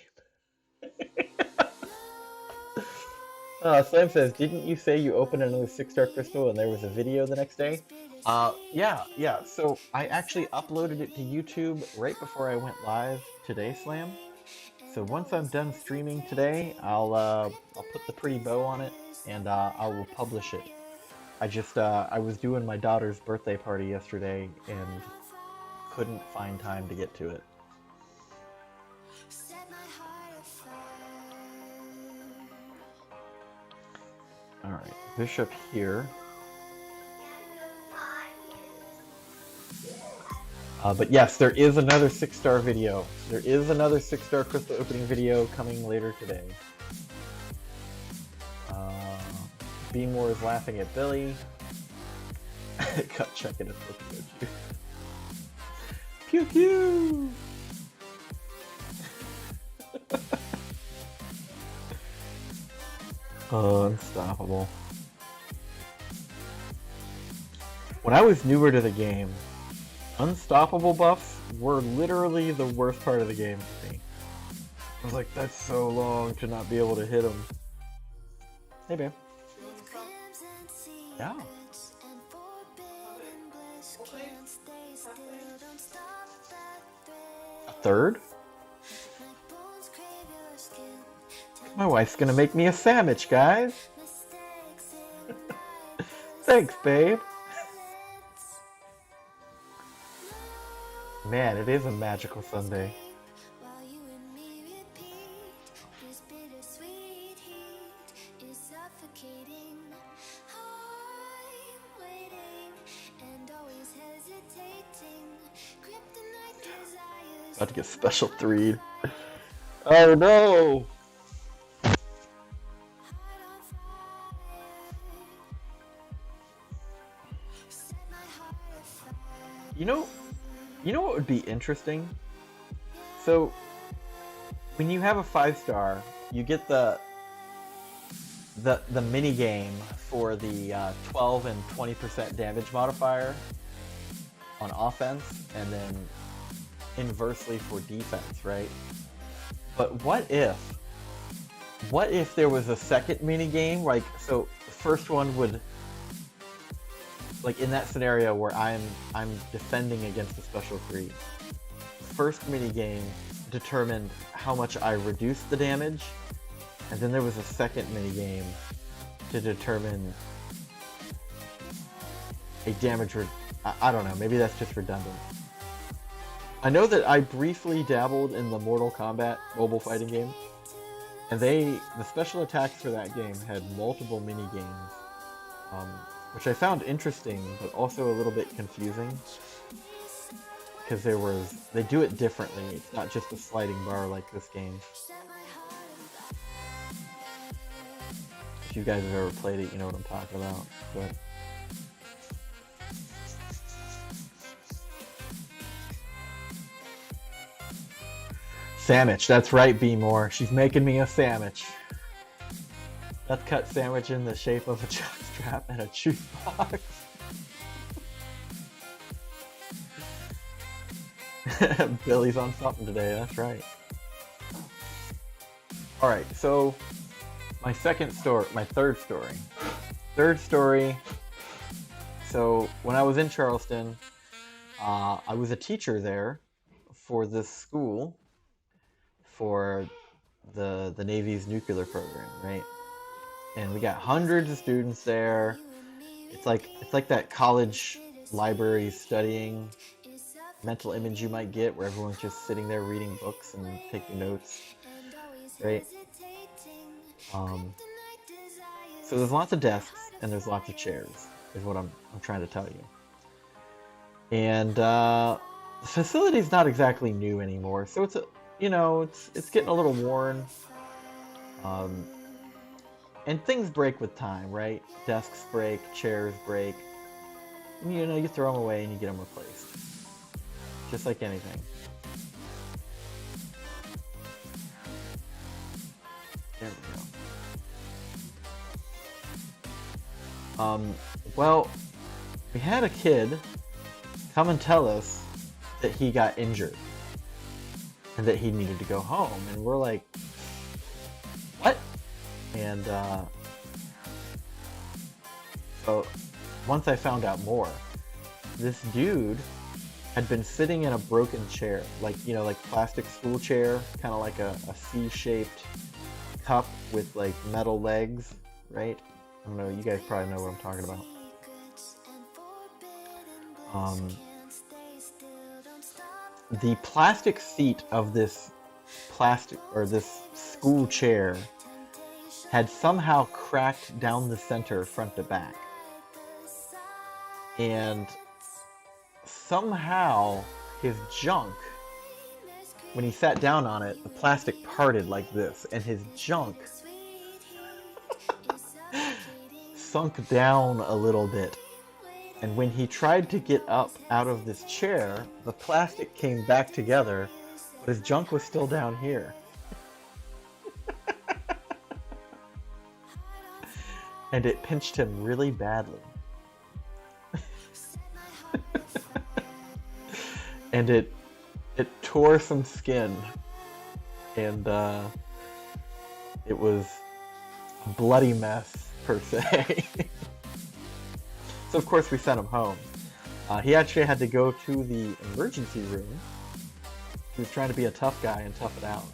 Slam says, didn't you say you opened another 6-star crystal and there was a video the next day? Yeah. So I actually uploaded it to YouTube right before I went live today, Slam. So once I'm done streaming today, I'll put the pretty bow on it and I will publish it. I was doing my daughter's birthday party yesterday and couldn't find time to get to it. Alright, Bishop here. But yes, there is another 6-star video. There is another 6-star crystal opening video coming later today. Beemore is laughing at Billy. Cut checking it. Pew pew! Unstoppable. When I was newer to the game, unstoppable buffs were literally the worst part of the game for me. I was like, that's so long to not be able to hit him. Hey, babe. Yeah. A third? My wife's gonna make me a sandwich, guys. Thanks, babe. Man, it is a magical Sunday. About to get special 3'd. Oh no! You know what would be interesting? So, when you have a 5-star, you get the mini game for the 12 and 20% damage modifier on offense, and then inversely for defense, right? But what if there was a second mini game? Like, so the first one would, like in that scenario where I'm defending against a special 3, the first mini game determined how much I reduced the damage, and then there was a second mini game to determine a damage. I don't know. Maybe that's just redundant. I know that I briefly dabbled in the Mortal Kombat mobile fighting game, and the special attacks for that game had multiple mini games, which I found interesting, but also a little bit confusing, because they do it differently. It's not just a sliding bar like this game. If you guys have ever played it, you know what I'm talking about. But sandwich, that's right, Beemore. She's making me a sandwich. Let's cut sandwich in the shape of a jockstrap and a juice box. Billy's on something today, that's right. Alright, so my third story. So when I was in Charleston, I was a teacher there for this school for the Navy's nuclear program, right? And we got hundreds of students there, It's like that college library studying mental image you might get where everyone's just sitting there reading books and taking notes, right? Um, so there's lots of desks and there's lots of chairs, is what I'm trying to tell you. And the facility's not exactly new anymore, so it's it's getting a little worn. Um, and things break with time, right? Desks break, chairs break. And, you throw them away and you get them replaced, just like anything. There we go. Well, we had a kid come and tell us that he got injured and that he needed to go home, and we're like, what? And so once I found out more, this dude had been sitting in a broken chair, like plastic school chair, kind of like a C-shaped cup with like metal legs, right? I don't know, you guys probably know what I'm talking about. The plastic seat of this school chair had somehow cracked down the center front to back. And somehow his junk, when he sat down on it, the plastic parted like this, and his junk sunk down a little bit. And when he tried to get up out of this chair, the plastic came back together, but his junk was still down here. And it pinched him really badly. And it tore some skin. And it was a bloody mess, per se. So of course we sent him home. He actually had to go to the emergency room. He was trying to be a tough guy and tough it out,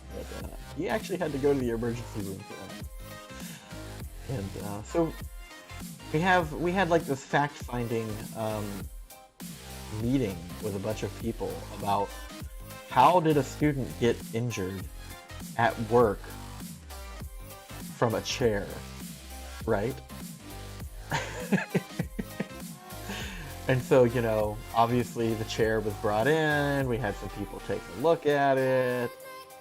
but he actually had to go to the emergency room for that. And so we had like this fact-finding meeting with a bunch of people about how did a student get injured at work from a chair, right? And so, obviously the chair was brought in, we had some people take a look at it,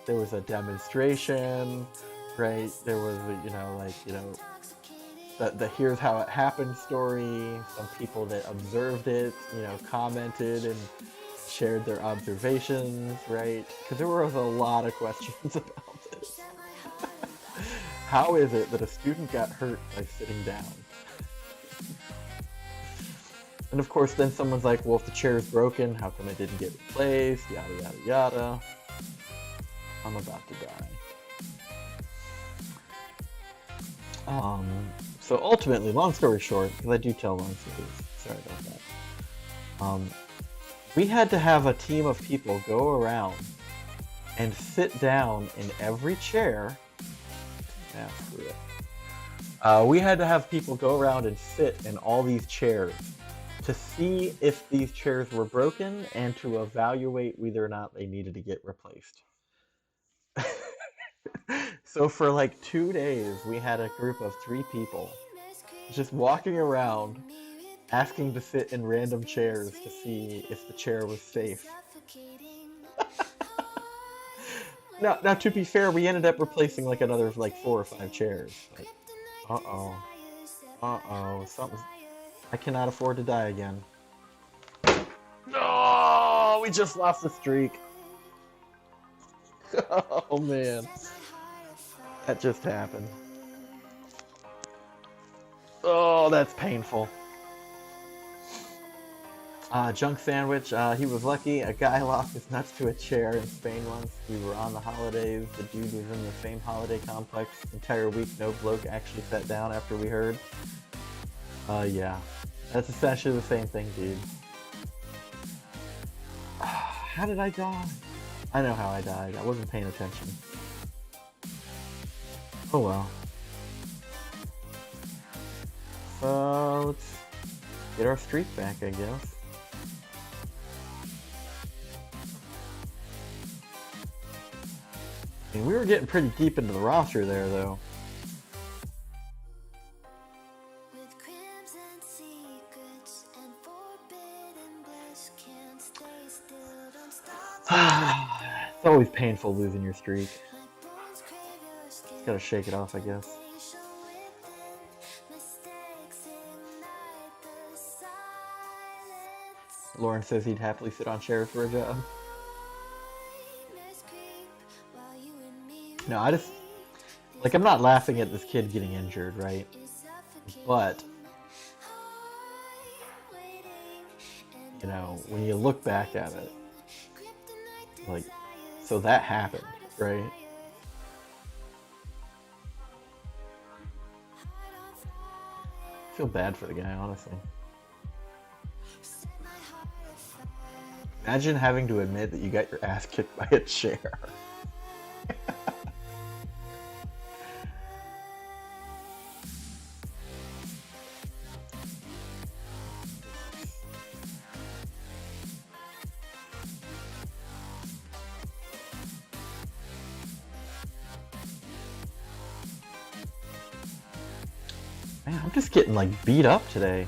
there was a demonstration, right? There was, the here's how it happened story, some people that observed it, commented and shared their observations, right? Because there was a lot of questions about this. How is it that a student got hurt by sitting down? And of course, then someone's like, well, if the chair is broken, how come it didn't get replaced? Yada, yada, yada. I'm about to die. So ultimately, long story short, because I do tell long stories, sorry about that. We had to have a team of people go around and sit down in every chair. Yeah, screw it. We had to have people go around and sit in all these chairs to see if these chairs were broken and to evaluate whether or not they needed to get replaced. So for like 2 days, we had a group of 3 people just walking around asking to sit in random chairs to see if the chair was safe. Now, to be fair, we ended up replacing like another like 4 or 5 chairs. But, something's... I cannot afford to die again. No, we just lost the streak. Oh man, that just happened. Oh, that's painful. Junk sandwich. He was lucky. A guy lost his nuts to a chair in Spain once. We were on the holidays. The dude was in the same holiday complex. Entire week, no bloke actually sat down after we heard. Yeah. That's essentially the same thing, dude. How did I die? I know how I died. I wasn't paying attention. Oh well. So, Get our streak back, I guess. I mean, we were getting pretty deep into the roster there, though. It's always painful losing your streak. Gotta shake it off, I guess. Lauren says he'd happily sit on chairs for a job. No, I just... Like, I'm not laughing at this kid getting injured, right? But... You know, when you look back at it... Like, so that happened, right? I feel bad for the guy, honestly. Imagine having to admit that you got your ass kicked by a chair. Man, I'm just getting like beat up today.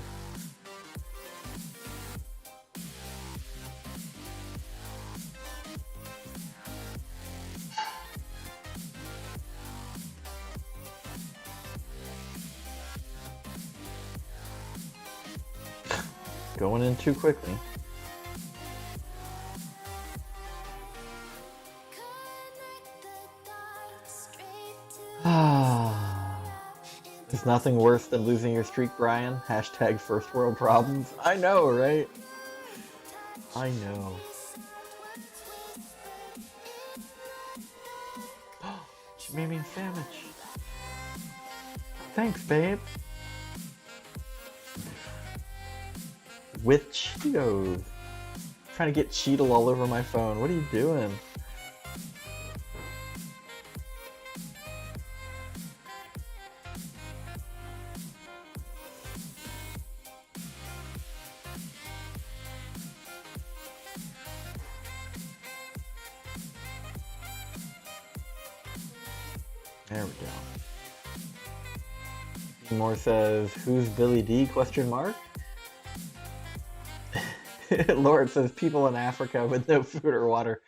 Going in too quickly. There's nothing worse than losing your streak, Brian. Hashtag first world problems. I know, right? I know. She made me a sandwich. Thanks, babe. With Cheetos. Trying to get Cheetle all over my phone. What are you doing? There we go. More says, who's Billy D? Question mark. Lord says, people in Africa with no food or water,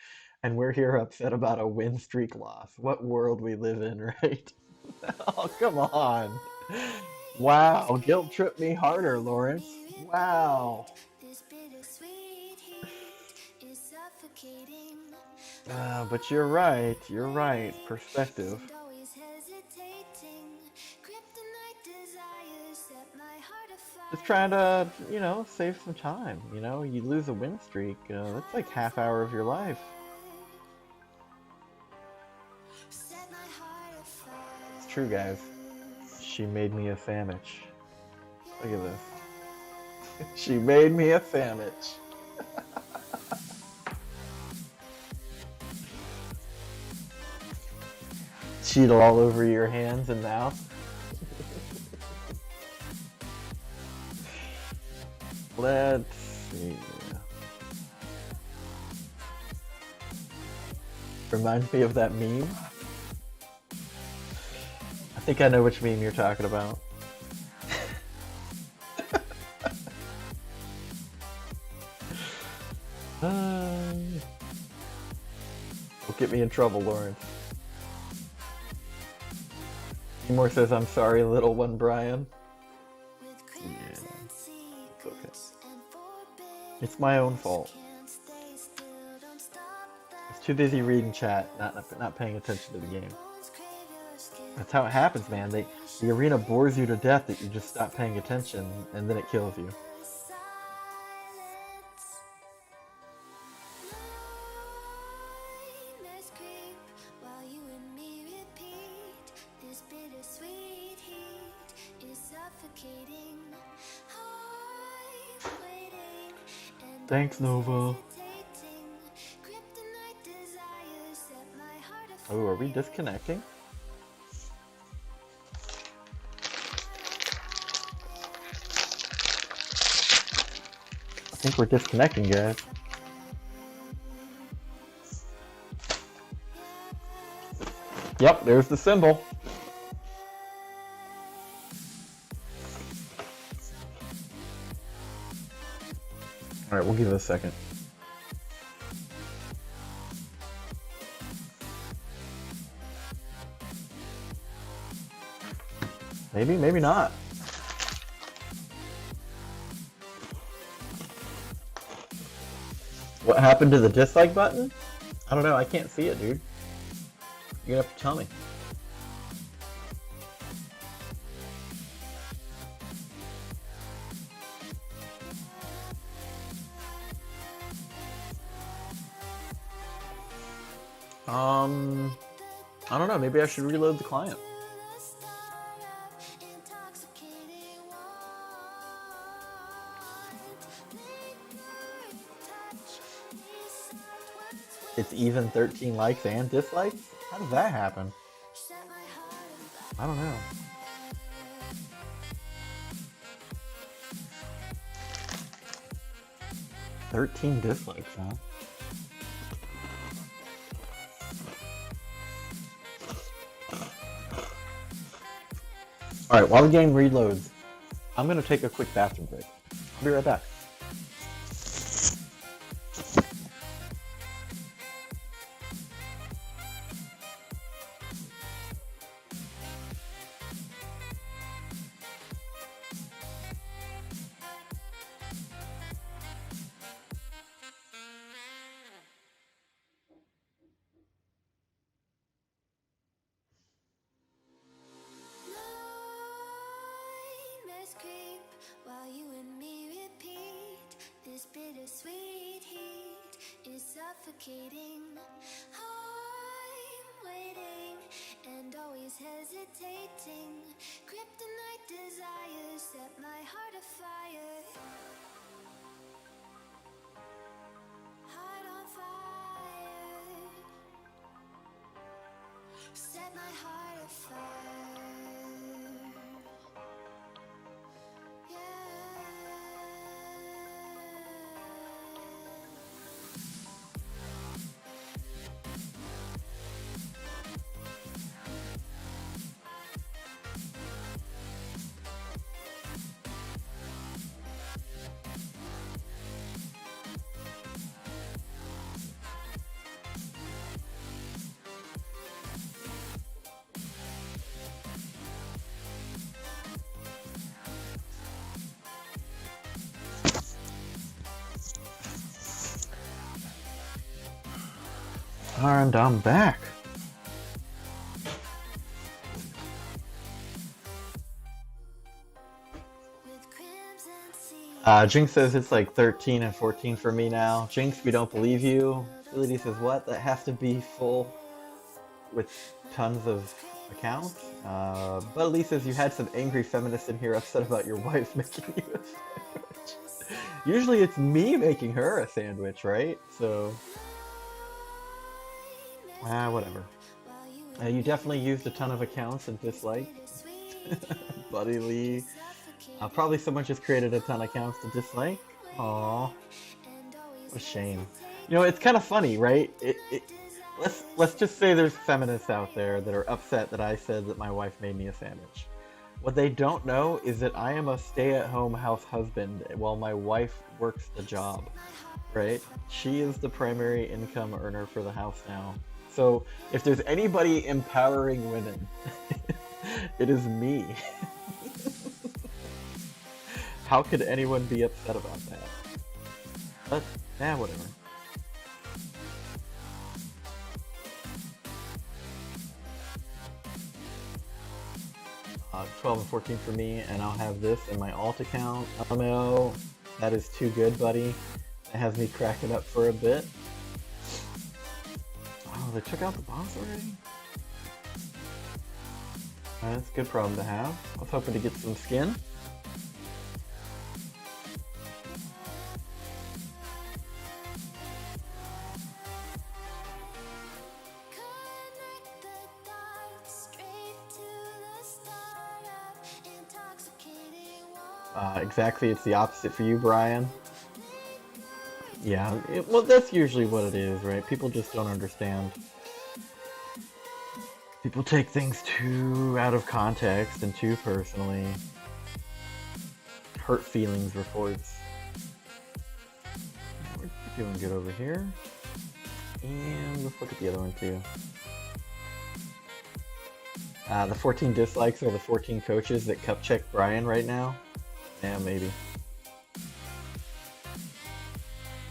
and we're here upset about a win streak loss. What world we live in, right? Oh, come on. Wow, guilt tripped me harder, Lawrence. Wow. But you're right. Perspective. Just trying to, you know, save some time. You know, you lose a win streak, that's like half hour of your life. It's true, guys. She made me a sandwich. Look at this. She made me a sandwich. Cheetle all over your hands and mouth. Let's see. Reminds me of that meme. I think I know which meme you're talking about. Don't get me in trouble, Lawrence. Seymour says, I'm sorry, little one, Brian. Yeah, it's okay. It's my own fault. I was too busy reading chat, not paying attention to the game. That's how it happens, man. The arena bores you to death that you just stop paying attention, and then it kills you. Thanks, Nova. Oh, are we disconnecting? we're disconnecting, guys. Yep, there's the symbol. Alright, we'll give it a second. Maybe, maybe not. What happened to the dislike button? I don't know, I can't see it, dude. You're gonna have to tell me. I don't know, maybe I should reload the client. It's even 13 likes and dislikes? How does that happen? I don't know. "13 dislikes, huh? Alright, while the game reloads, I'm gonna take a quick bathroom break. I'll be right back. While you and me repeat, this bittersweet heat is suffocating. I'm waiting and always hesitating. Kryptonite desires set my heart afire. Heart on fire. Set my heart afire. And I'm back. Jinx says it's like 13 and 14 for me now. Jinx, we don't believe you. Ability says what? That has to be full with tons of accounts. But at least says you had some angry feminists in here upset about your wife making you a sandwich. Usually it's me making her a sandwich, right? So... whatever. You definitely used a ton of accounts and disliked. Buddy Lee. Probably someone just created a ton of accounts to dislike. Aww. What a shame. You know, it's kind of funny, right? Let's just say there's feminists out there that are upset that I said that my wife made me a sandwich. What they don't know is that I am a stay-at-home house husband while my wife works the job, right? She is the primary income earner for the house now. So if there's anybody empowering women, it is me. How could anyone be upset about that? But, whatever. Uh, 12 and 14 for me, and I'll have this in my alt account. LMAO, that is too good, buddy. It has me cracking up for a bit. Oh, they took out the boss already? That's a good problem to have. I was hoping to get some skin. Exactly, it's the opposite for you, Brian. Yeah, well, that's usually what it is, right? People just don't understand. People take things too out of context and too personally. Hurt feelings reports. We're doing good over here. And let's look at the other one too. The 14 dislikes are the 14 coaches that cup check Brian right now. Yeah, maybe.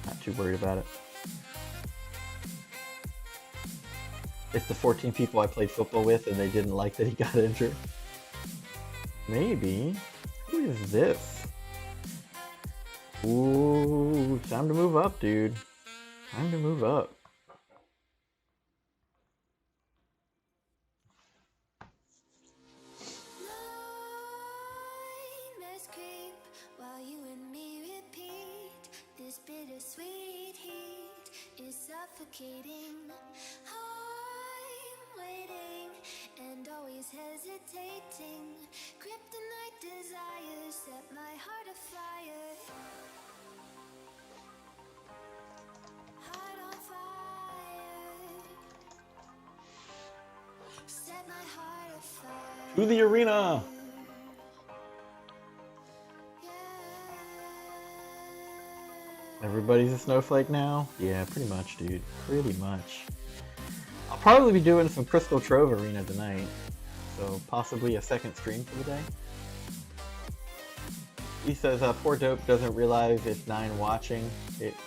Not too worried about it. It's the 14 people I played football with and they didn't like that he got injured. Maybe. Who is this? Ooh, time to move up, dude. Time to move up. Nightmares creep while you and me repeat. This bittersweet heat is suffocating. I'm waiting and always hesitating. Kryptonite desires set my heart afire. Heart on fire. Set my heart afire. To the arena! Everybody's a snowflake now? Yeah, pretty much, dude. Pretty much. I'll probably be doing some Crystal Trove Arena tonight. So possibly a second stream for the day. He says, poor Dope doesn't realize it's 9 watching. It's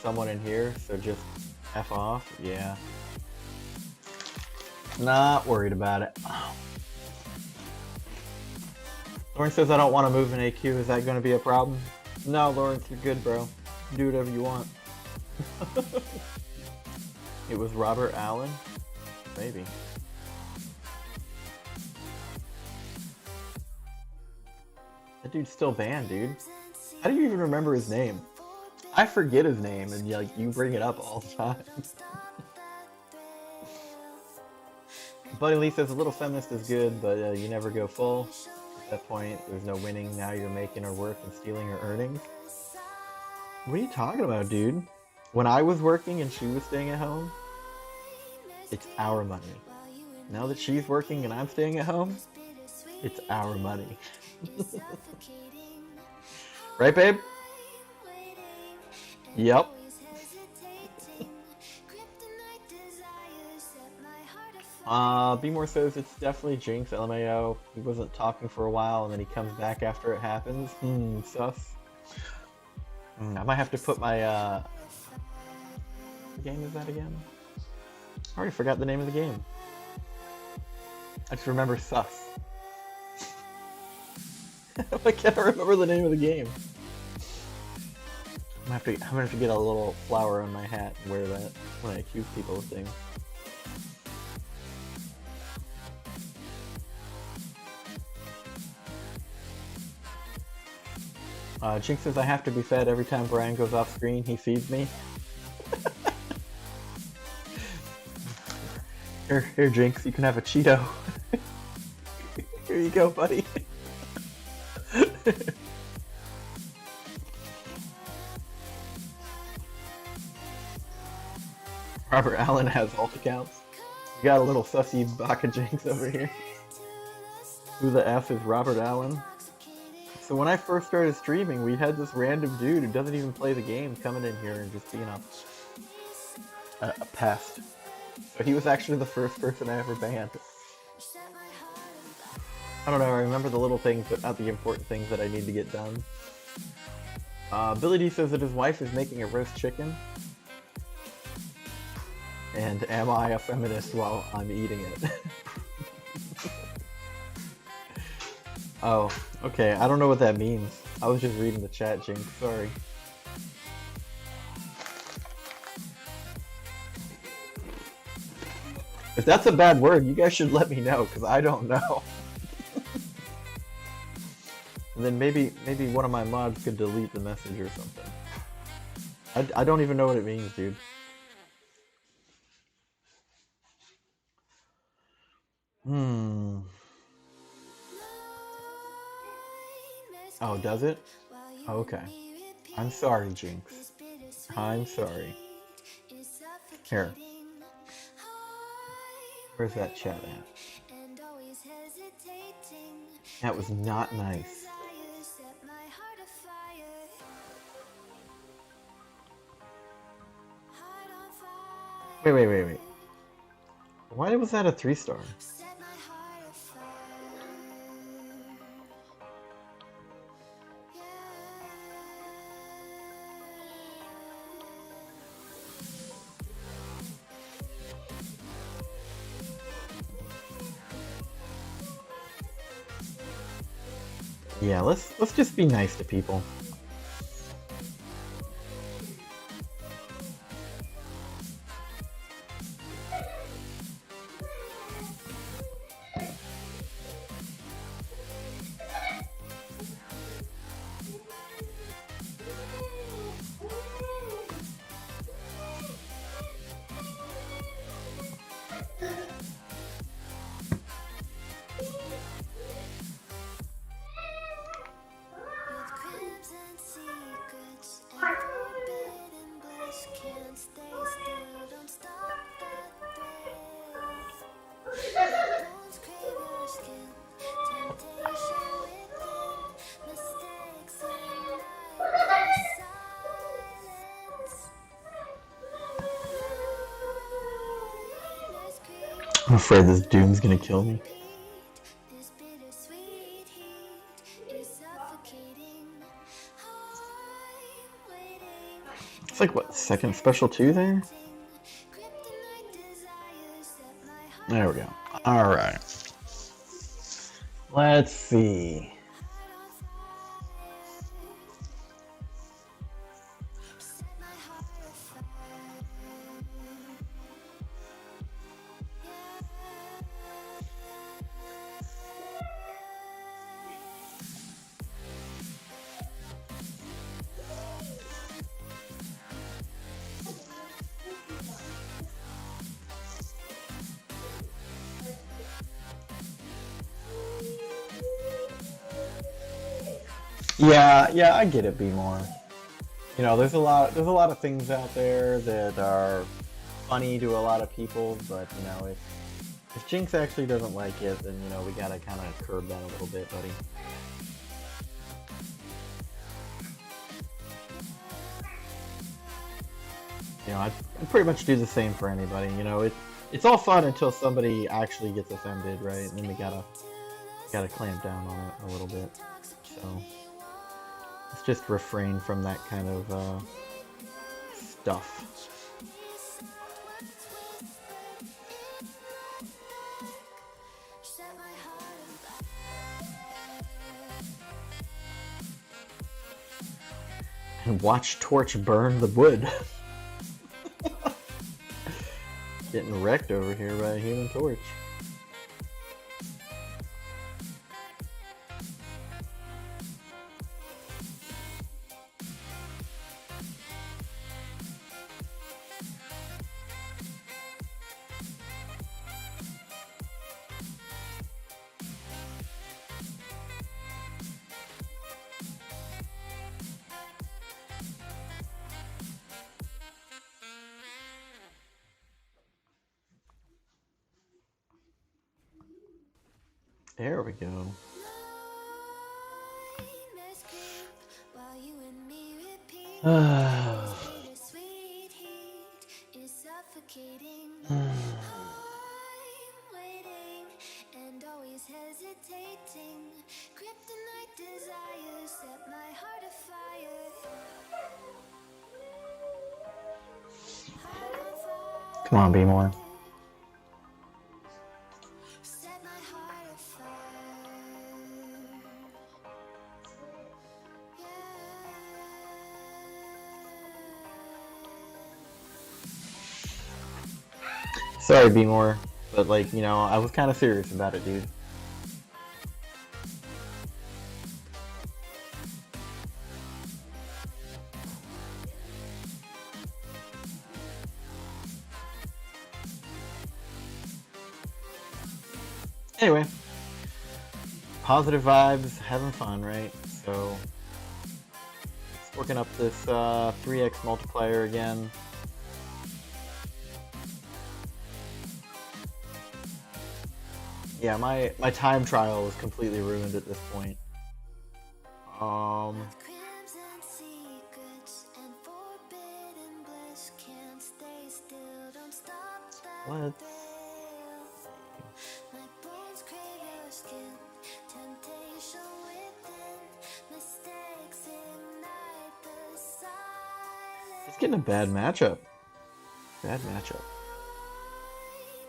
someone in here, so just F off. Yeah. Not worried about it. Lawrence says I don't want to move an AQ. Is that going to be a problem? No, Lawrence, you're good, bro. Do whatever you want. It was Robert Allen? Maybe. That dude's still banned, dude. How do you even remember his name? I forget his name, and you bring it up all the time. Buddy Lee says a little feminist is good, but you never go full. At that point, there's no winning. Now you're making her work and stealing her earnings. What are you talking about, dude? When I was working and she was staying at home, it's our money. Now that she's working and I'm staying at home, it's our money. Right, babe? Yep. Be More says it's definitely Jinx, LMAO. He wasn't talking for a while and then he comes back after it happens. Sus. I might have to put my, what game is that again? I already forgot the name of the game. I just remember sus. I can't remember the name of the game. I'm gonna have to get a little flower on my hat and wear that when I accuse people of things. Jinx says I have to be fed every time Brian goes off screen. He feeds me. Here, Jinx, you can have a Cheeto. Here you go, buddy. Robert Allen has alt accounts. You got a little sussy Baka Jinx over here. Who the F is Robert Allen? So when I first started streaming, we had this random dude who doesn't even play the game coming in here and just being a pest. So he was actually the first person I ever banned. I don't know, I remember the little things, but not the important things that I need to get done. Billy D says that his wife is making a roast chicken. And am I a feminist while I'm eating it? Oh, okay, I don't know what that means. I was just reading the chat, Jinx, sorry. If that's a bad word, you guys should let me know, because I don't know. And then maybe one of my mods could delete the message or something. I don't even know what it means, dude. Oh, does it? Okay. I'm sorry, Jinx. I'm sorry. Here. Where's that chat at? That was not nice. Wait. Why was that a 3-star? Yeah, let's just be nice to people. I'm afraid this doom's gonna kill me. It's like, what, second special 2 there? There we go. Alright. Let's see. Yeah, I get it, B more. You know, there's a lot of things out there that are funny to a lot of people, but you know, if Jinx actually doesn't like it, then you know we gotta kind of curb that a little bit, buddy. You know, I pretty much do the same for anybody. You know, it's all fun until somebody actually gets offended, right? And then we gotta clamp down on it a little bit. So let's just refrain from that kind of stuff. And watch Torch burn the wood. Getting wrecked over here by a human torch. There we go. Come on, be more. Sorry, be more, but like, you know, I was kind of serious about it, dude. Anyway, positive vibes, having fun, right? So let's Working up this 3x multiplier again. Yeah, my time trial is completely ruined at this point. Crimson secrets and forbidden bliss can't stay still. Don't stop that Let's thrill. My bones crave your skin. Temptation within. Mistakes ignite the silence. It's getting a bad matchup. Bad matchup.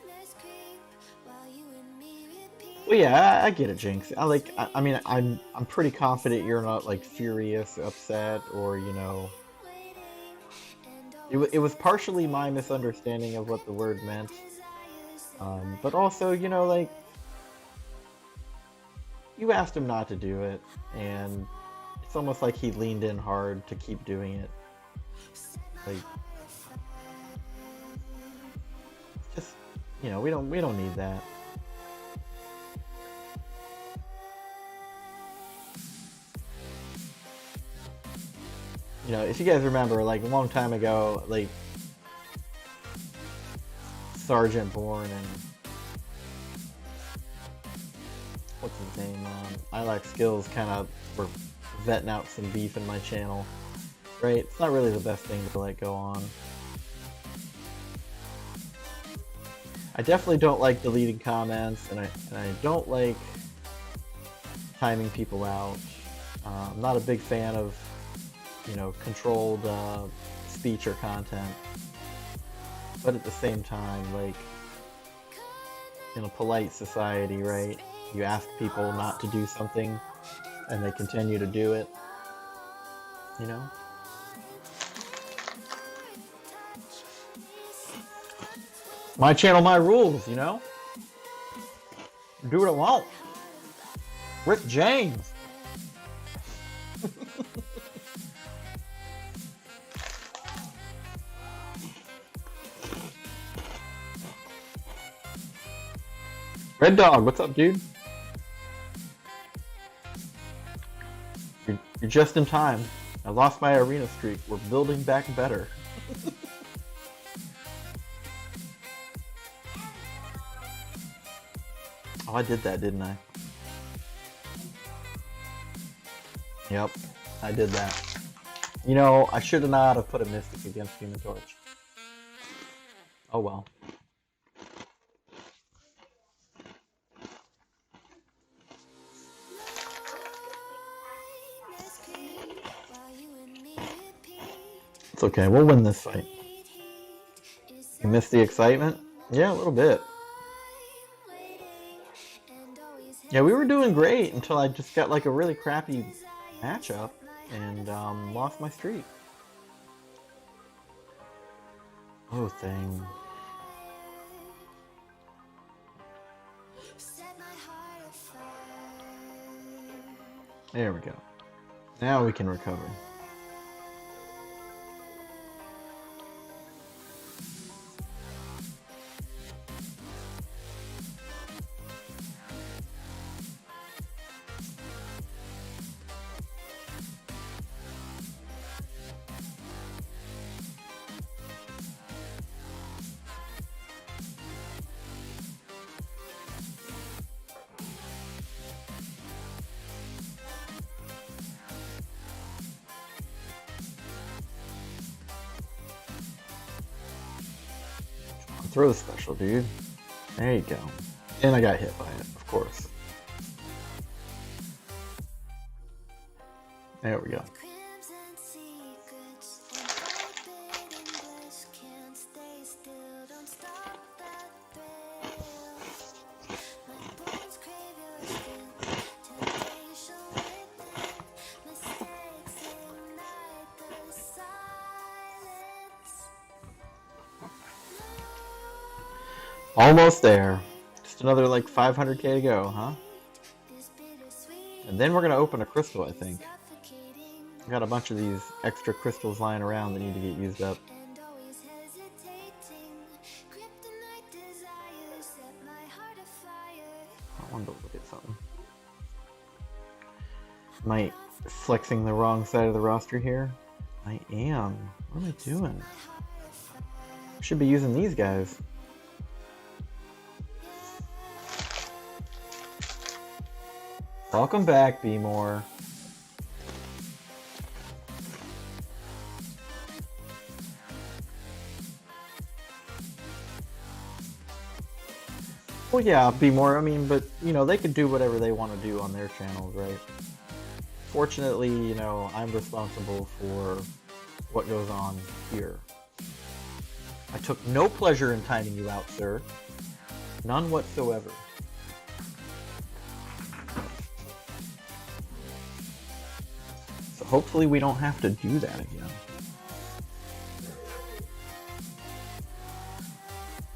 Nightmares creep while you and me repeat. Well, yeah, I get it, Jinx. I mean, I'm pretty confident you're not like furious, upset, or you know. Waiting and It was partially my misunderstanding of what the word meant, but also, you know, like you asked him not to do it, and it's almost like he leaned in hard to keep doing it. Like, just, you know, we don't need that. You know, if you guys remember, like a long time ago, like Sergeant Bourne and what's his name? I Like Skills kind of were vetting out some beef in my channel, right? It's not really the best thing to let go on. I definitely don't like deleting comments, and I don't like timing people out. I'm not a big fan of, you know, controlled speech or content. But at the same time, like, in a polite society, right? You ask people not to do something, and they continue to do it. You know? My channel, my rules, you know? Do what I want. Rick James. Red Dog, what's up, dude? You're just in time. I lost my arena streak. We're building back better. Oh, I did that, didn't I? Yep, I did that. You know, I should have not have put a Mystic against Human Torch. Oh well. It's okay, we'll win this fight. You missed the excitement? Yeah, a little bit. Yeah, we were doing great until I just got like a really crappy matchup and lost my streak. Oh, thing. There we go. Now we can recover. Throw special, dude. There you go. And I got hit by it, of course. There we go. Almost there. Just another like 500k to go, huh? And then we're gonna open a crystal, I think. I got a bunch of these extra crystals lying around that need to get used up. I wanted to look at something. Might flexing the wrong side of the roster here. I am. What am I doing? I should be using these guys. Welcome back, B-More. Well, yeah, B-More, I mean, but, you know, they could do whatever they want to do on their channels, right? Fortunately, you know, I'm responsible for what goes on here. I took no pleasure in timing you out, sir. None whatsoever. So hopefully we don't have to do that again.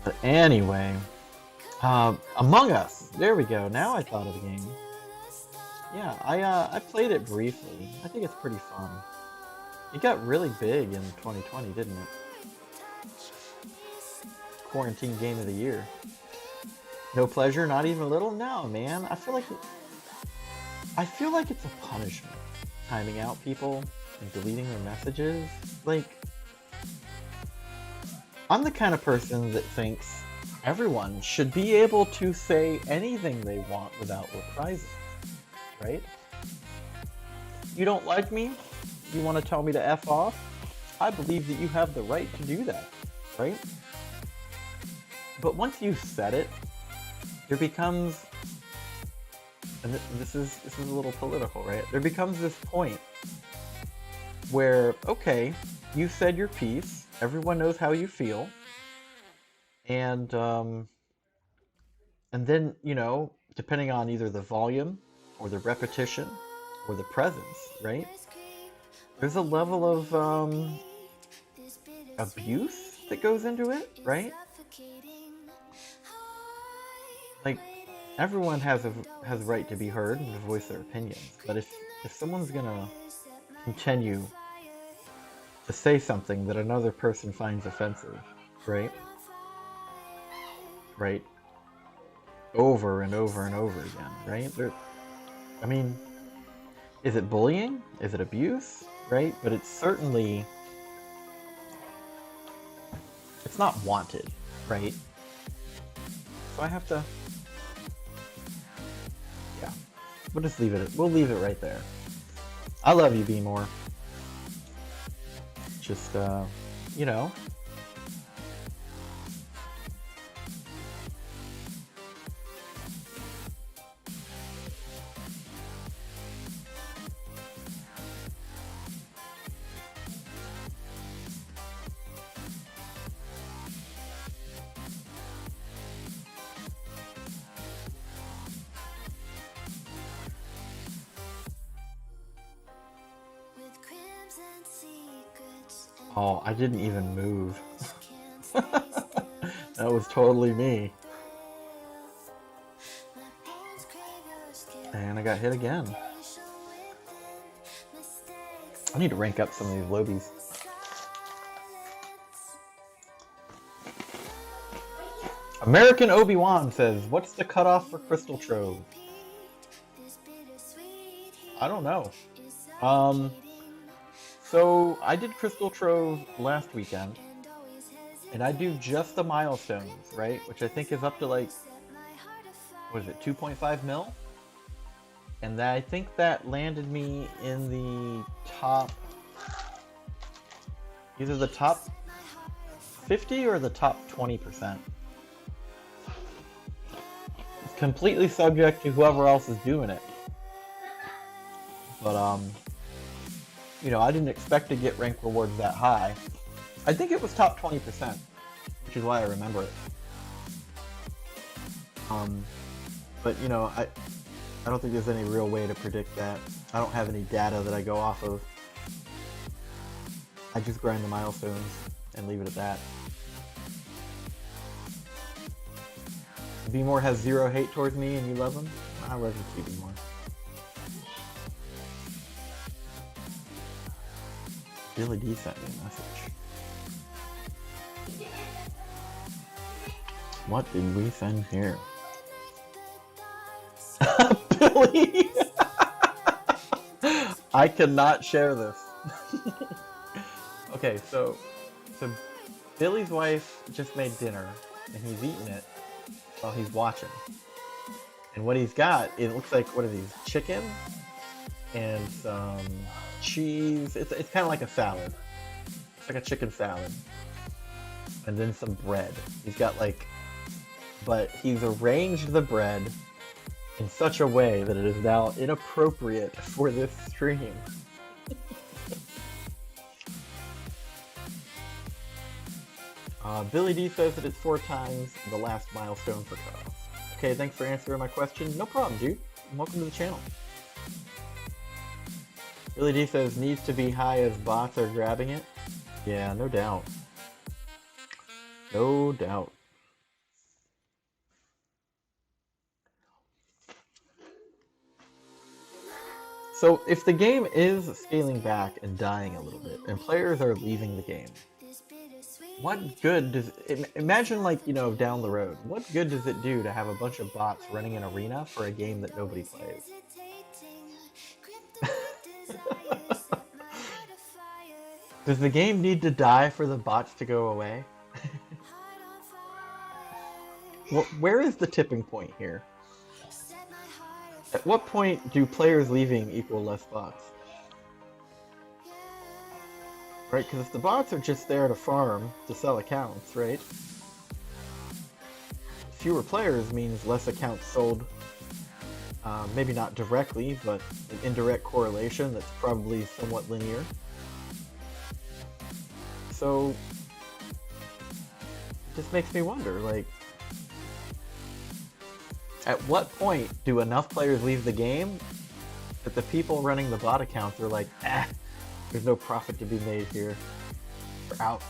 But anyway, Among Us. There we go. Now I thought of the game. Yeah, I played it briefly. I think it's pretty fun. It got really big in 2020, didn't it? Quarantine game of the year. No pleasure, not even a little? No, man. I feel like it's a punishment. Timing out people and deleting their messages. Like, I'm the kind of person that thinks everyone should be able to say anything they want without reprisals, right? You don't like me? You want to tell me to F off? I believe that you have the right to do that, right? But once you've said it, there becomes, and this is a little political, right? There becomes this point where, okay, you said your piece, everyone knows how you feel, and then, you know, depending on either the volume or the repetition or the presence, right? There's a level of abuse that goes into it, right? Like, everyone has a right to be heard and to voice their opinions, but if someone's gonna continue to say something that another person finds offensive, right? Right? Over and over and over again, right? I mean, is it bullying? Is it abuse? Right? But it's certainly, it's not wanted, right? So I have to, yeah, we'll just leave it, we'll leave it right there. I love you, B-More. Just, you know. Oh, I didn't even move. That was totally me. And I got hit again. I need to rank up some of these lobies. American Obi-Wan says, what's the cutoff for Crystal Trove? I don't know. So I did Crystal Trove last weekend, and I do just the milestones, right? Which I think is up to like, what is it, 2.5 mil? And I think that landed me in the top, either the top 50 or the top 20%. It's completely subject to whoever else is doing it. But, you know, I didn't expect to get rank rewards that high. I think it was top 20%, which is why I remember it. But, you know, I don't think there's any real way to predict that. I don't have any data that I go off of. I just grind the milestones and leave it at that. B-More has zero hate towards me and you love him? I love you too, B-More. Billy D sent me a message. What did we send here? Billy! I cannot share this. Okay, so Billy's wife just made dinner, and he's eating it while he's watching. And what he's got, it looks like, what are these? Chicken and some cheese. It's kind of like a salad. It's like a chicken salad. And then some bread. He's got like, but he's arranged the bread in such a way that it is now inappropriate for this stream. Billy D says that it's 4 times the last milestone for cutoff. Okay, thanks for answering my question. No problem, dude. Welcome to the channel. Billy D says needs to be high as bots are grabbing it. Yeah, no doubt. No doubt. So if the game is scaling back and dying a little bit, and players are leaving the game, what good does it, imagine, like, you know, down the road, what good does it do to have a bunch of bots running an arena for a game that nobody plays? Does the game need to die for the bots to go away? Well, where is the tipping point here? At what point do players leaving equal less bots? Right, because if the bots are just there to farm, to sell accounts, right? Fewer players means less accounts sold. Maybe not directly, but an indirect correlation that's probably somewhat linear. So, it just makes me wonder, like, at what point do enough players leave the game that the people running the bot accounts are like, there's no profit to be made here. We're out.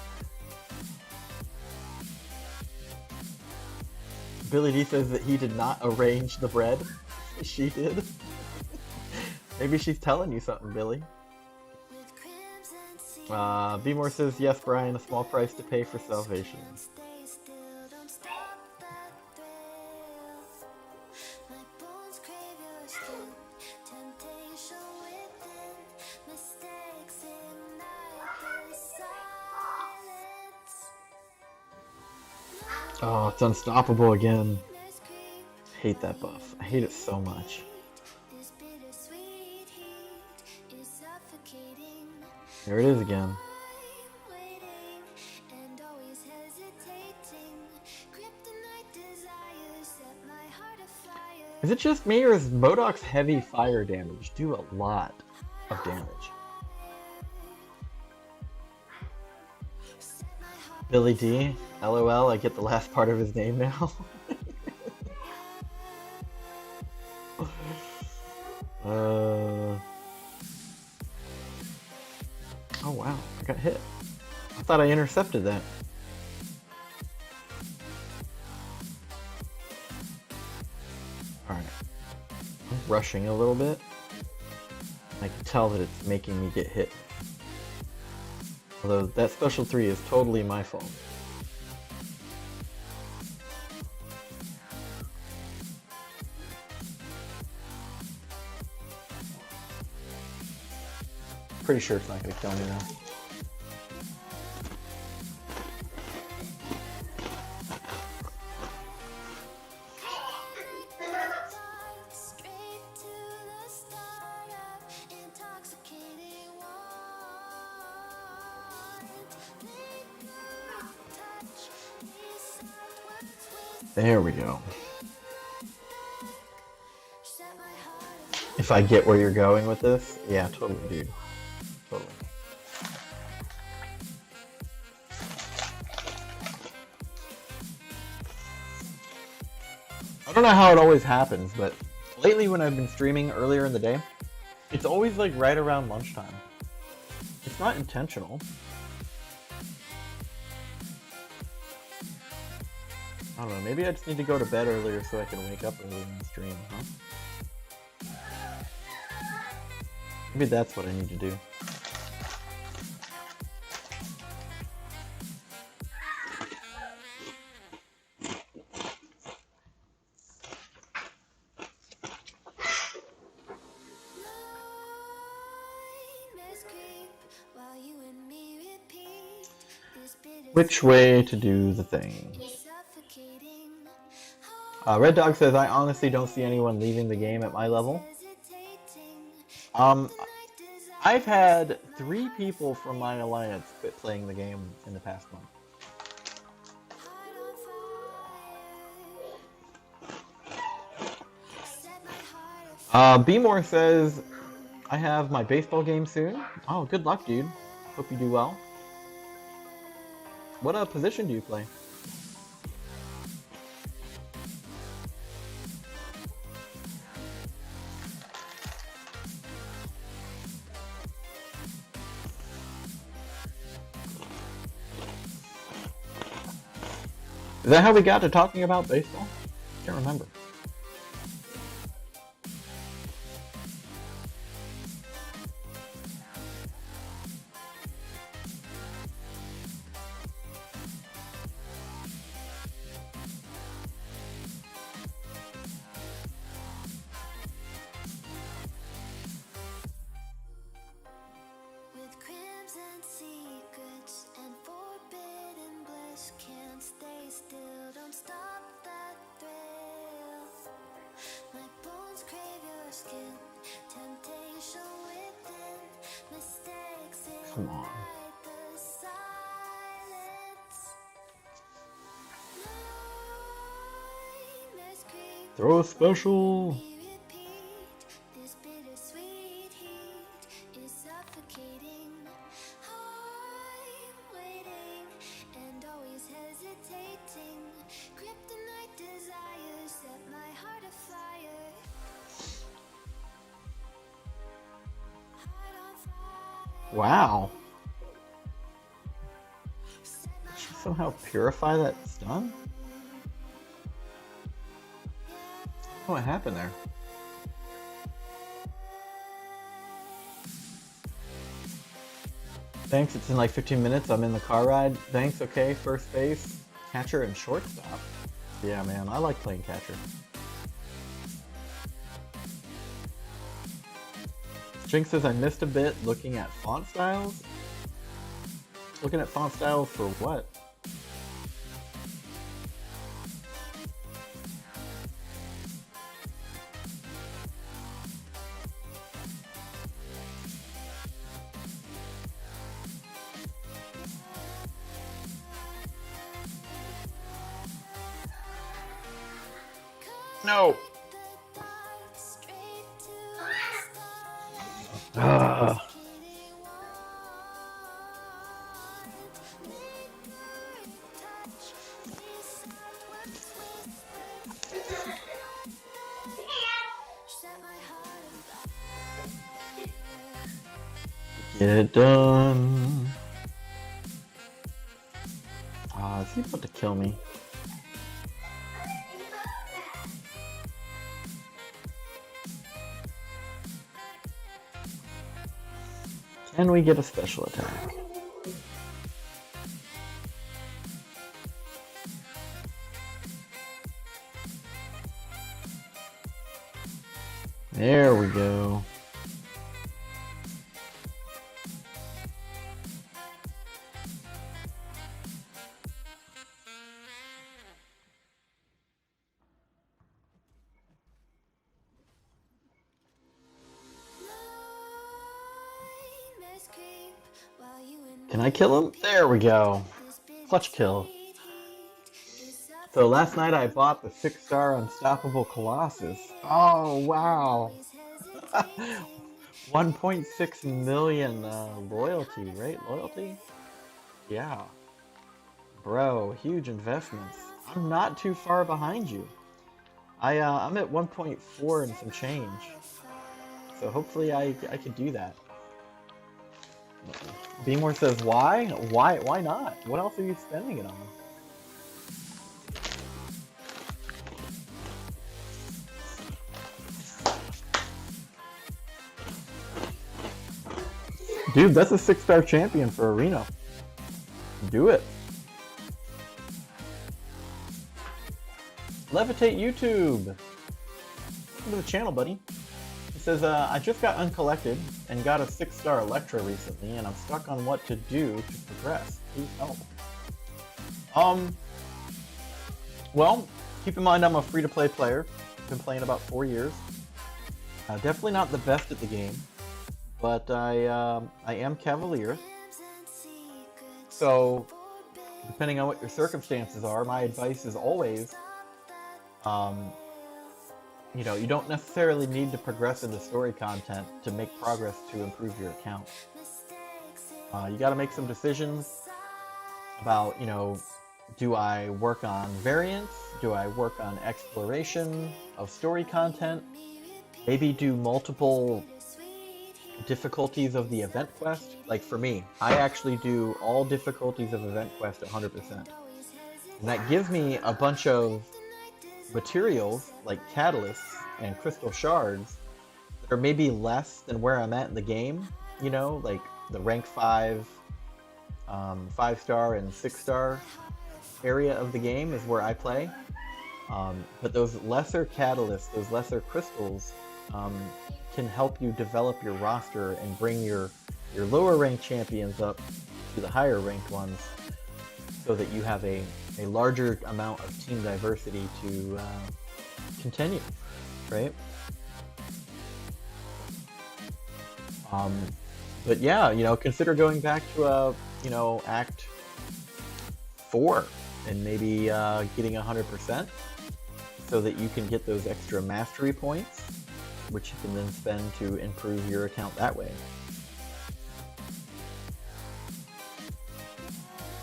Billy D says that he did not arrange the bread. She did. Maybe she's telling you something, Billy. B-More says, yes, Brian, a small price to pay for salvation. Oh, it's unstoppable again. I hate that buff. I hate it so much. There it is again. Is it just me, or is MCoC's heavy fire damage do a lot of damage? Billy D, LOL, I get the last part of his name now. Oh wow, I got hit. I thought I intercepted that. Alright. I'm rushing a little bit. I can tell that it's making me get hit. Although that special 3 is totally my fault. Pretty sure it's not going to kill me now. There we go. If I get where you're going with this, yeah, totally, dude. Totally. I don't know how it always happens, but lately when I've been streaming earlier in the day, it's always like right around lunchtime. It's not intentional. I don't know, maybe I just need to go to bed earlier so I can wake up earlier and stream, huh? Maybe that's what I need to do. Which way to do the thing? Red Dog says, I honestly don't see anyone leaving the game at my level. Um, I've had 3 people from my alliance quit playing the game in the past month. B-More says, I have my baseball game soon. Oh, good luck, dude. Hope you do well. What position do you play? Is that how we got to talking about baseball? Can't remember. Come on. Throw a special. Wow. Did she somehow purify that stun? Oh, what happened there? Thanks, it's in like 15 minutes. I'm in the car ride. Thanks, okay. First base, catcher, and shortstop. Yeah, man, I like playing catcher. Jinx says I missed a bit looking at font styles. Looking at font styles for what? No. Get it done. Is he about to kill me? Can we get a special attack? There we go. Can I kill him? There we go. Clutch kill. So last night I bought the 6-star Unstoppable Colossus. Oh, wow. 1.6 million loyalty, right? Loyalty? Yeah. Bro, huge investments. I'm not too far behind you. I'm at 1.4 and some change. So hopefully I could do that. B-More says, why? Why not? What else are you spending it on? Dude, that's a 6-star champion for Arena. Do it. Levitate YouTube. Welcome to the channel, buddy. It says, I just got uncollected and got a 6-star Electra recently, and I'm stuck on what to do to progress. Please help. Well, keep in mind I'm a free-to-play player. Been playing about 4 years. Definitely not the best at the game, but I am cavalier. So, depending on what your circumstances are, my advice is always, you know, you don't necessarily need to progress in the story content to make progress to improve your account. You got to make some decisions about, you know, do I work on variants? Do I work on exploration of story content? Maybe do multiple difficulties of the event quest? Like for me, I actually do all difficulties of event quest 100%. And that gives me a bunch of materials like catalysts and crystal shards that are maybe less than where I'm at in the game, you know, like the rank 5, 5-star and 6-star area of the game is where I play. But those lesser catalysts, those lesser crystals, can help you develop your roster and bring your lower ranked champions up to the higher ranked ones so that you have a larger amount of team diversity to continue, right? But yeah, you know, consider going back to you know, Act 4 and maybe getting 100% so that you can get those extra mastery points, which you can then spend to improve your account that way.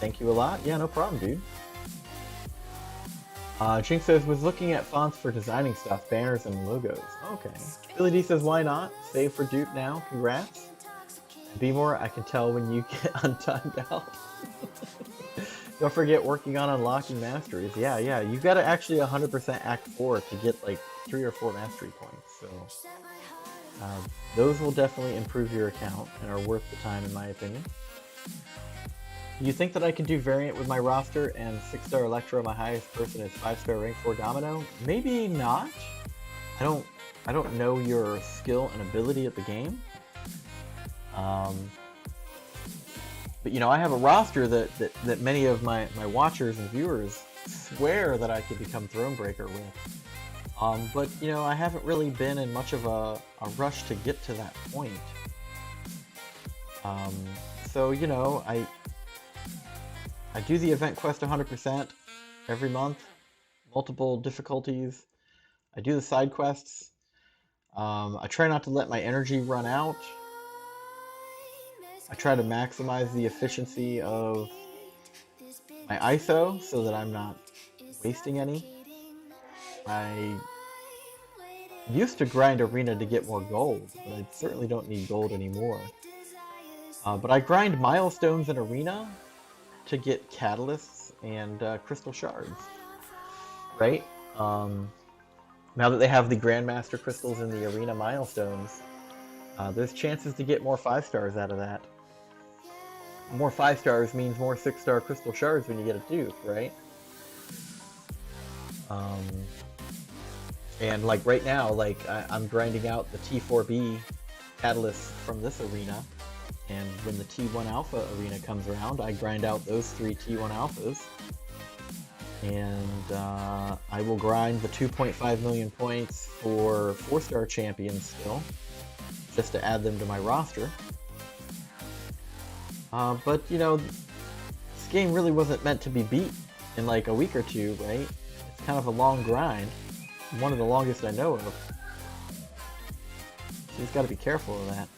Thank you a lot. Yeah, no problem, dude. Jinx says, was looking at fonts for designing stuff, banners and logos. Okay. Billy D says, why not? Save for Dupe now. Congrats. Be more, I can tell when you get untimed out. Don't forget working on unlocking masteries. Yeah, you've got to actually 100% Act 4 to get like 3 or 4 mastery points. So those will definitely improve your account and are worth the time in my opinion. Do you think that I can do variant with my roster and 6-star Electro, my highest person is 5-star rank 4 Domino? Maybe not. I don't know your skill and ability at the game. But you know, I have a roster that many of my watchers and viewers swear that I could become Thronebreaker with. But you know, I haven't really been in much of a rush to get to that point. So you know, I do the event quest 100% every month, multiple difficulties. I do the side quests. I try not to let my energy run out. I try to maximize the efficiency of my ISO so that I'm not wasting any. I used to grind Arena to get more gold, but I certainly don't need gold anymore. But I grind milestones in Arena to get catalysts and crystal shards, right? Now that they have the Grandmaster crystals in the Arena milestones, there's chances to get more 5-stars out of that. More 5-stars means more 6-star crystal shards when you get a dupe, right? And like right now, like I'm grinding out the T4B catalysts from this arena, and when the T1 Alpha arena comes around, I grind out those 3 T1 Alphas, and I will grind the 2.5 million points for 4-star champions still, just to add them to my roster. But you know, this game really wasn't meant to be beat in like a week or two, right? It's kind of a long grind, one of the longest I know of. So you've got to be careful of that,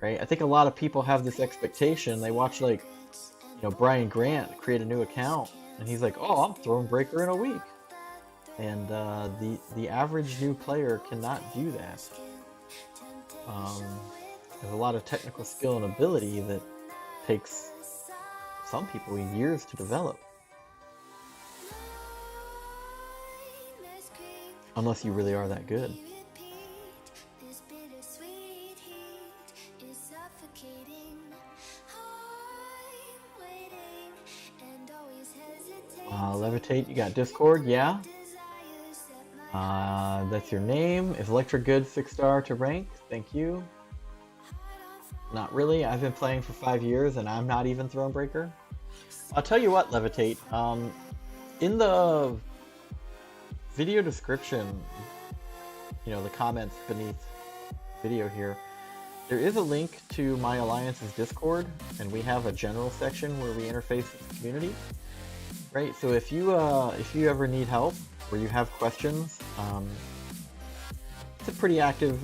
right? I think a lot of people have this expectation. They watch like, you know, Brian Grant create a new account, and he's like, "Oh, I'm Thronebreaker in a week," and the average new player cannot do that. There's a lot of technical skill and ability that takes some people years to develop. Unless you really are that good. Levitate, you got Discord, yeah. That's your name. Is Electra good 6-star to rank? Thank you. Not really. I've been playing for 5 years and I'm not even Thronebreaker. I'll tell you what, Levitate. In the video description, you know, the comments beneath video here, there is a link to my Alliance's Discord, and we have a general section where we interface with the community. Right, so if you ever need help or you have questions, it's a pretty active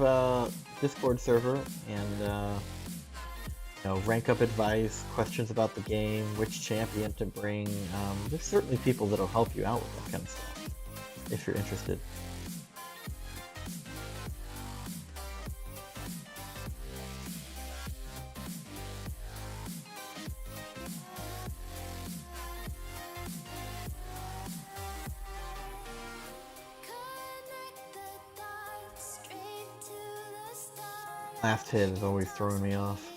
Discord server, and you know, rank up advice, questions about the game, which champion to bring. There's certainly people that'll help you out with that kind of stuff if you're interested. Last hit is always throwing me off.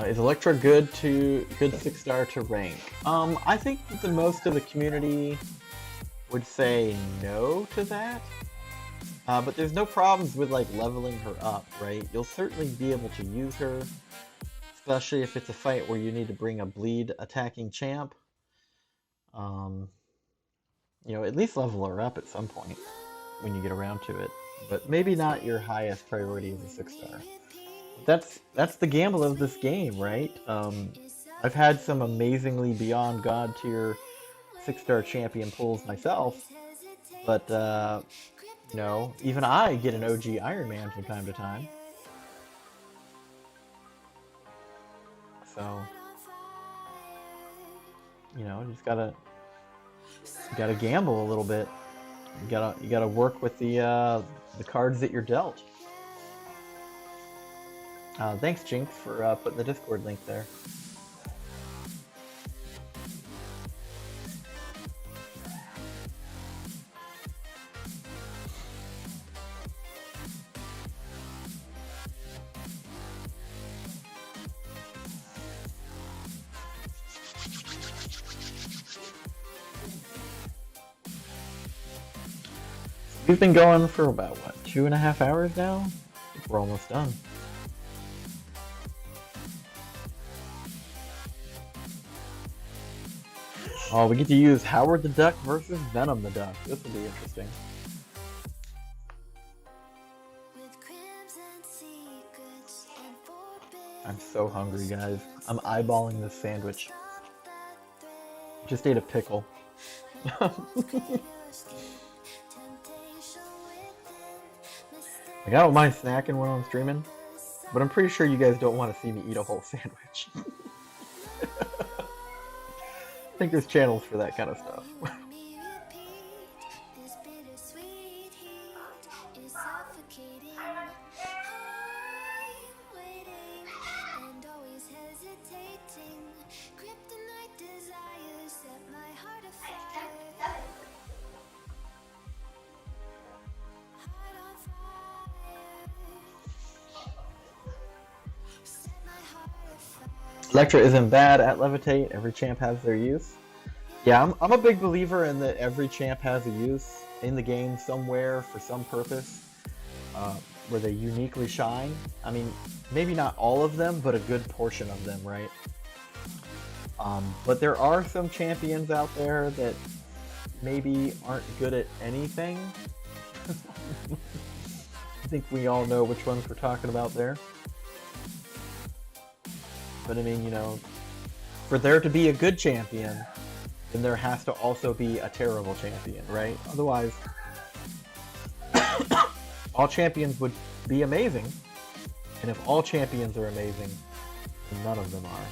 Is Electra good 6-star to rank? I think that the most of the community would say no to that. But there's no problems with like leveling her up, right? You'll certainly be able to use her, especially if it's a fight where you need to bring a bleed attacking champ. You know, at least level her up at some point when you get around to it, but maybe not your highest priority as a 6-star. That's the gamble of this game, right? I've had some amazingly beyond god tier 6-star champion pulls myself, but you know, even I get an OG Iron Man from time to time. So, you know, you just gotta gamble a little bit. You gotta work with the cards that you're dealt. Thanks, Jinx, for putting the Discord link there. We've been going for about, what, 2.5 hours now? I think we're almost done. Oh, we get to use Howard the Duck versus Venom the Duck. This will be interesting. I'm so hungry, guys. I'm eyeballing this sandwich. Just ate a pickle. I don't mind snacking when I'm streaming, but I'm pretty sure you guys don't want to see me eat a whole sandwich. I think there's channels for that kind of stuff. Electra isn't bad at Levitate. Every champ has their use. Yeah, I'm a big believer in that every champ has a use in the game somewhere for some purpose where they uniquely shine. I mean, maybe not all of them, but a good portion of them, right? But there are some champions out there that maybe aren't good at anything. I think we all know which ones we're talking about there. But I mean, you know, for there to be a good champion, then there has to also be a terrible champion, right? Otherwise, all champions would be amazing. And if all champions are amazing, then none of them are.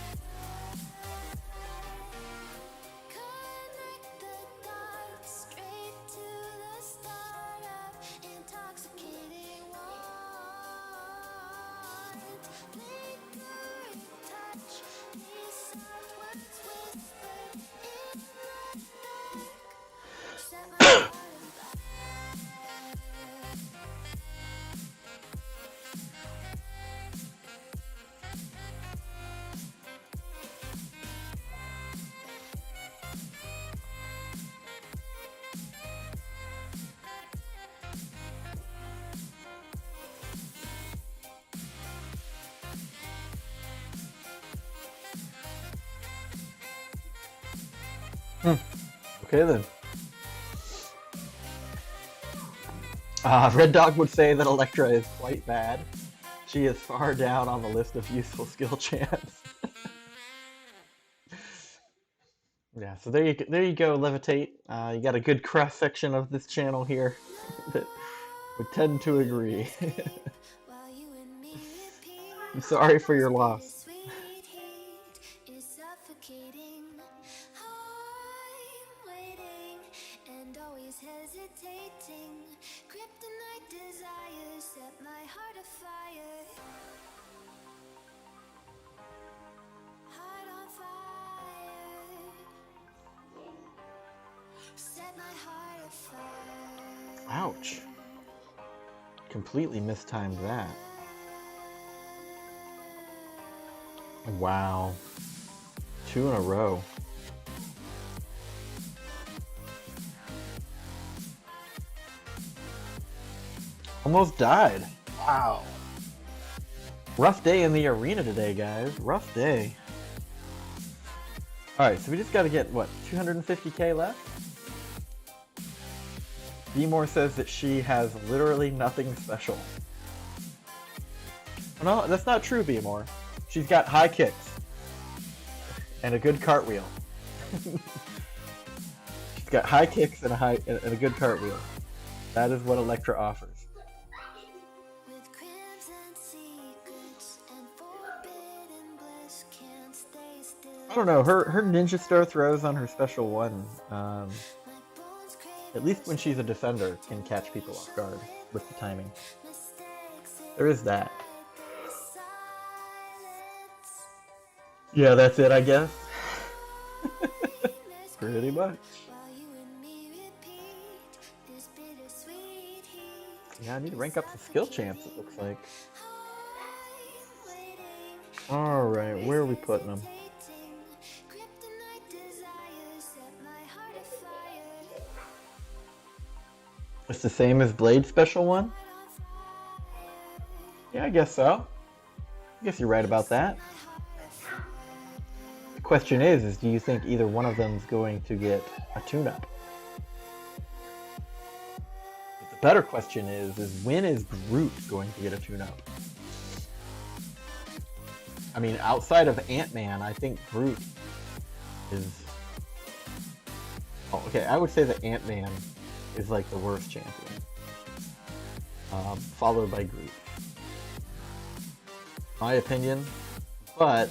Okay then. Red Dog would say that Electra is quite bad. She is far down on the list of useful skill champs. Yeah, so there you go, Levitate. You got a good cross section of this channel here that would tend to agree. while you and me repeat. I'm sorry for your loss. Sweet heat is suffocating. I'm waiting and always hesitating. Kryptonite desires set my heart afire. Heart on fire. Set my heart afire. Ouch. Completely mistimed that. Wow. 2 in a row. Almost died. Wow. Rough day in the arena today, guys. Rough day. Alright, so we just gotta get, what, 250k left? Bmore says that she has literally nothing special. No, that's not true, Bmore. She's got high kicks. And a good cartwheel. She's got high kicks and a good cartwheel. That is what Electra offers. With crimson secrets and forbidden bliss, can't stay still. I don't know, her ninja star throws on her special one, My bones crave at least when she's a defender, can catch people off guard with the timing. mistakes in There is that. silence. Yeah, that's it, I guess. Let's Pretty much. while you and me repeat this bittersweet heat. Yeah, I need to rank up the skill champs, it looks like. I'm waiting, Alright, where are we putting them? hesitating. Kryptonite desires set my heart afire. It's the same as Blade special one? Yeah, I guess so. I guess you're right about that. The question is do you think either one of them is going to get a tune-up? But the better question is when is Groot going to get a tune-up? I mean, outside of Ant-Man, I think Groot is... Oh, okay, I would say that Ant-Man is like the worst champion. Followed by Groot. My opinion, but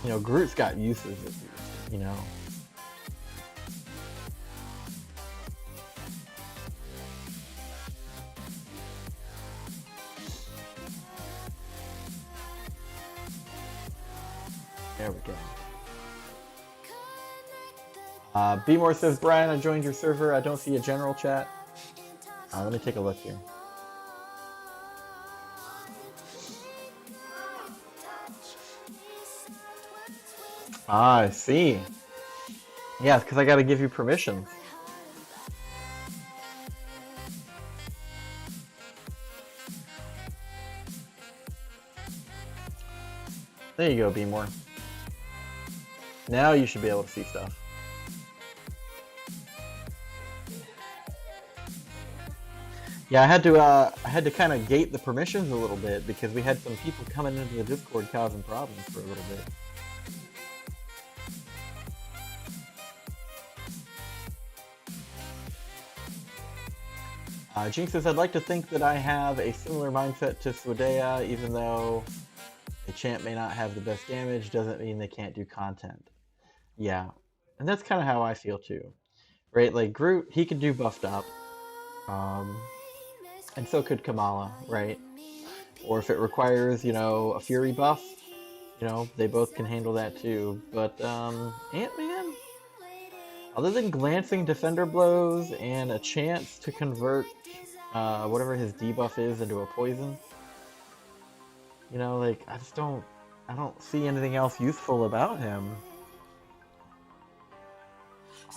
you know, Groot's got uses at least, you know. There we go. B-More says, Brian, I joined your server. I don't see a general chat. Let me take a look here. Ah, I see. Yeah, because I got to give you permissions. There you go, B-More. Now you should be able to see stuff. Yeah, I had to kind of gate the permissions a little bit because we had some people coming into the Discord causing problems for a little bit. Jinx says, I'd like to think that I have a similar mindset to Swedea, even though a champ may not have the best damage, doesn't mean they can't do content. Yeah, and that's kind of how I feel too, right? Like Groot, he could do buffed up, and so could Kamala, right? Or if it requires, you know, a Fury buff, you know, they both can handle that too. But Ant-Man, other than glancing defender blows and a chance to convert whatever his debuff is into a poison, you know, like I don't see anything else useful about him.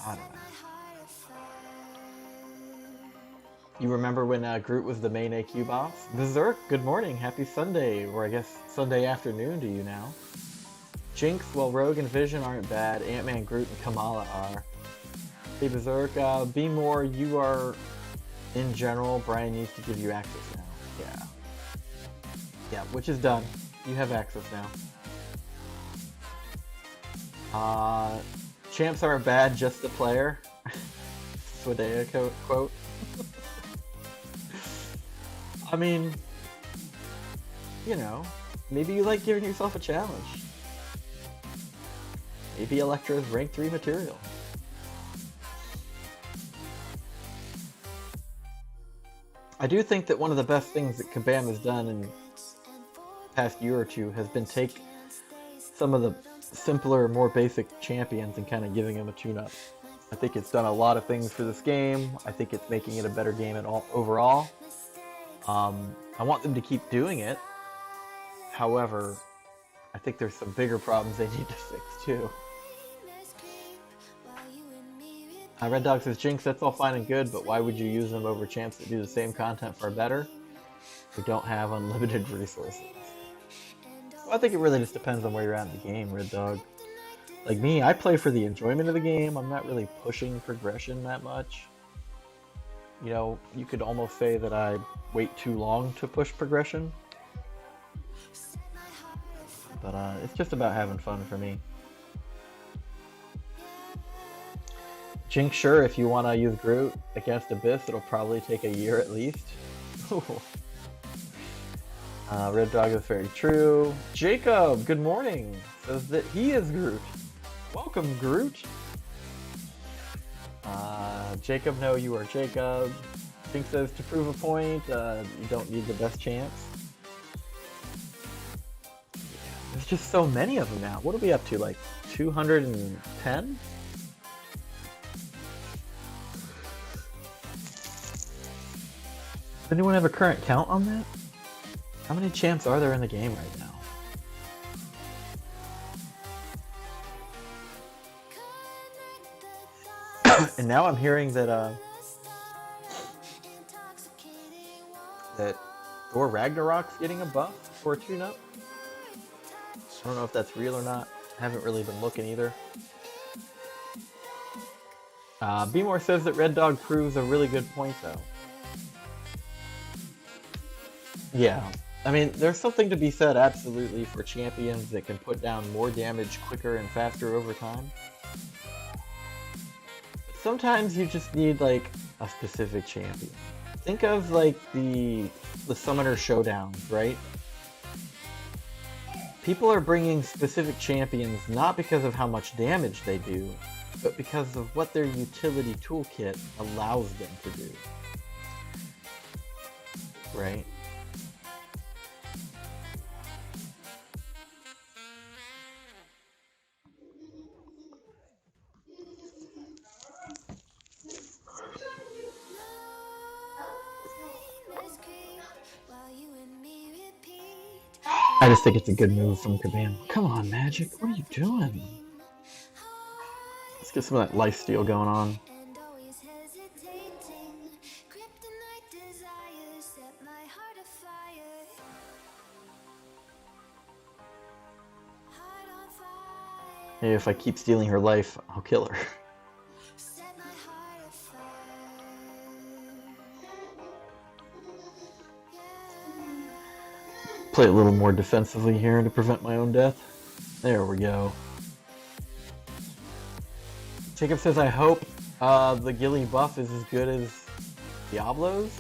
I don't know. You remember when Groot was the main AQ boss? Berserk, good morning, happy Sunday, or I guess Sunday afternoon to you now. Jinx, well, Rogue and Vision aren't bad. Ant-Man, Groot, and Kamala are. Hey, Berserk, be more, you are, in general, Brian needs to give you access now. Yeah. Yeah, which is done. You have access now. Champs aren't bad, just the player. Swedea quote. I mean, you know, maybe you like giving yourself a challenge. Maybe Electra is rank 3 material. I do think that one of the best things that Kabam has done in the past year or two has been take some of the simpler, more basic champions and kind of giving them a tune-up. I think it's done a lot of things for this game. I think it's making it a better game overall. I want them to keep doing it. However, I think there's some bigger problems they need to fix too. Red Dog says, Jinx, that's all fine and good, but why would you use them over champs that do the same content far better? We don't have unlimited resources. Well, I think it really just depends on where you're at in the game, Red Dog. Like me, I play for the enjoyment of the game. I'm not really pushing progression that much. You know, you could almost say that I wait too long to push progression. But it's just about having fun for me. Jinx, sure, if you want to use Groot against Abyss, it'll probably take a year at least. Red Dog is very true. Jacob, good morning, says that he is Groot. Welcome, Groot. Jacob, no, you are Jacob. Jinx says, to prove a point, you don't need the best chance. There's just so many of them now. What are we up to, like 210? Does anyone have a current count on that? How many champs are there in the game right now? And now I'm hearing that Thor Ragnarok's getting a buff for a tune-up. I don't know if that's real or not. I haven't really been looking either. B-More says that Red Dog proves a really good point though. Yeah, I mean, there's something to be said absolutely for champions that can put down more damage quicker and faster over time. Sometimes you just need like a specific champion. Think of like the Summoner Showdowns, right? People are bringing specific champions not because of how much damage they do, but because of what their utility toolkit allows them to do. Right? I just think it's a good move from Kabam. Come on, Magic, what are you doing? Let's get some of that lifesteal going on. Hey, if I keep stealing her life, I'll kill her. Play a little more defensively here to prevent my own death. There we go. Jacob says, I hope the Gilly buff is as good as Diablo's.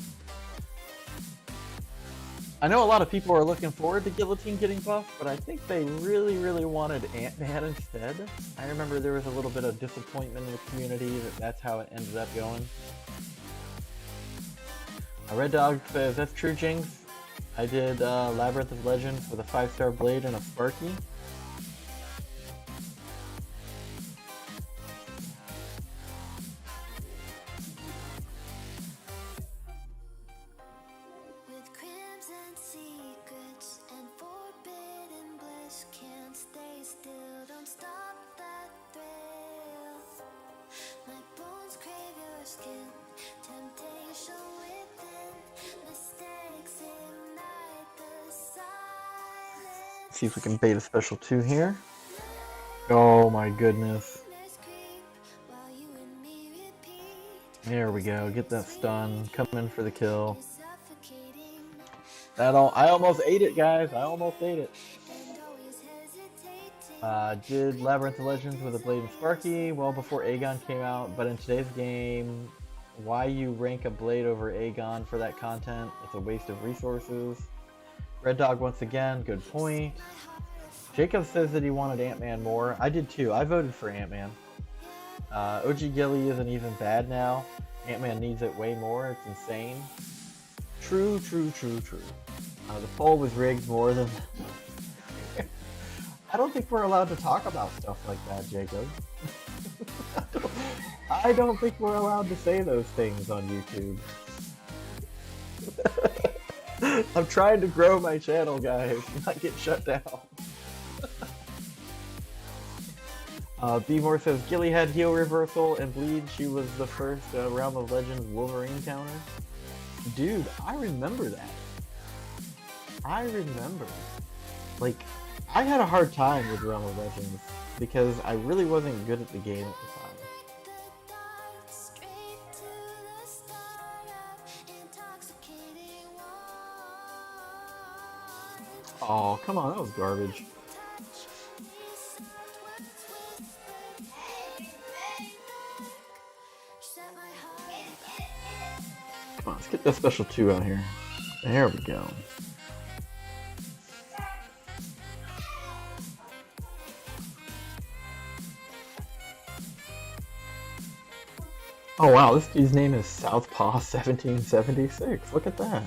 I know a lot of people are looking forward to Guillotine getting buffed, but I think they really, really wanted Ant-Man instead. I remember there was a little bit of disappointment in the community that that's how it ended up going. Red Dog says, that's true, Jinx. I did Labyrinth of Legends with a 5-star blade and a Sparky. With crimson secrets and forbidden bliss, can't stay still, don't stop that thrill. My bones crave your skin, temptation within, mistakes ignite the silence. See if we can bait a special 2 here. Oh my goodness. There we go. Get that stun. Come in for the kill. I almost ate it, guys. I almost ate it. Did Labyrinth of Legends with a Blade and Sparky well before Aegon came out, but in today's game, why you rank a Blade over Aegon for that content? It's a waste of resources. Red Dog once again, good point. Jacob says that he wanted Ant-Man more. I did too. I voted for Ant-Man. OG Gilly isn't even bad now. Ant-Man needs it way more. It's insane. True, true, true, true. The poll was rigged more than... I don't think we're allowed to talk about stuff like that, Jacob. I don't think we're allowed to say those things on YouTube. I'm trying to grow my channel, guys, not get shut down. B-More says, Gilly had heal reversal and bleed. She was the first Realm of Legends Wolverine counter. Dude, I remember that. I remember. Like, I had a hard time with Realm of Legends because I really wasn't good at the game at the time. Oh, come on, that was garbage. Come on, let's get that special 2 out here. There we go. Oh wow, this dude's name is Southpaw 1776. Look at that.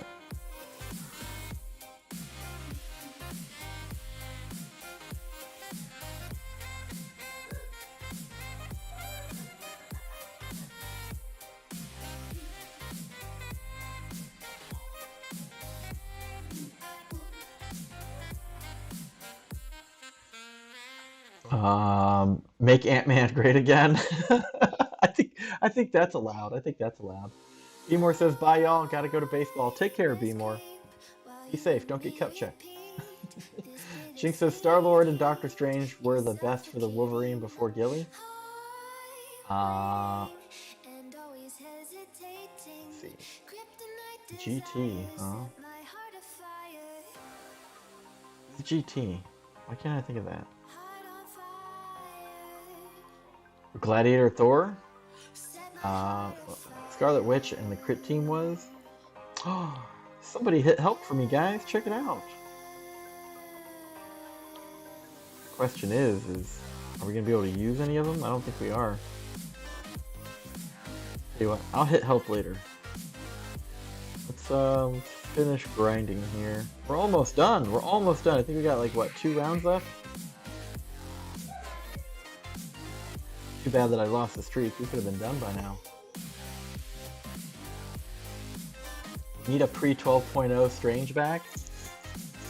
Make Ant-Man great again. I think that's allowed. I think that's allowed. B-More says, bye y'all, gotta go to baseball. Take care, B-More. Be safe, don't get cup checked. Jinx says, Star-Lord and Doctor Strange were the best for the Wolverine before Gilly. Let's see. GT, huh? GT. Why can't I think of that? Gladiator Thor, Scarlet Witch, and the crit team was. Oh, somebody hit help for me, guys. Check it out. Question is are we gonna be able to use any of them? I don't think we are. Tell you what, I'll hit help later. Let's finish grinding here. We're almost done. We're almost done. I think we got like what, 2 rounds left. Too bad that I lost the streak. We could have been done by now. Need a pre-12.0 Strange back?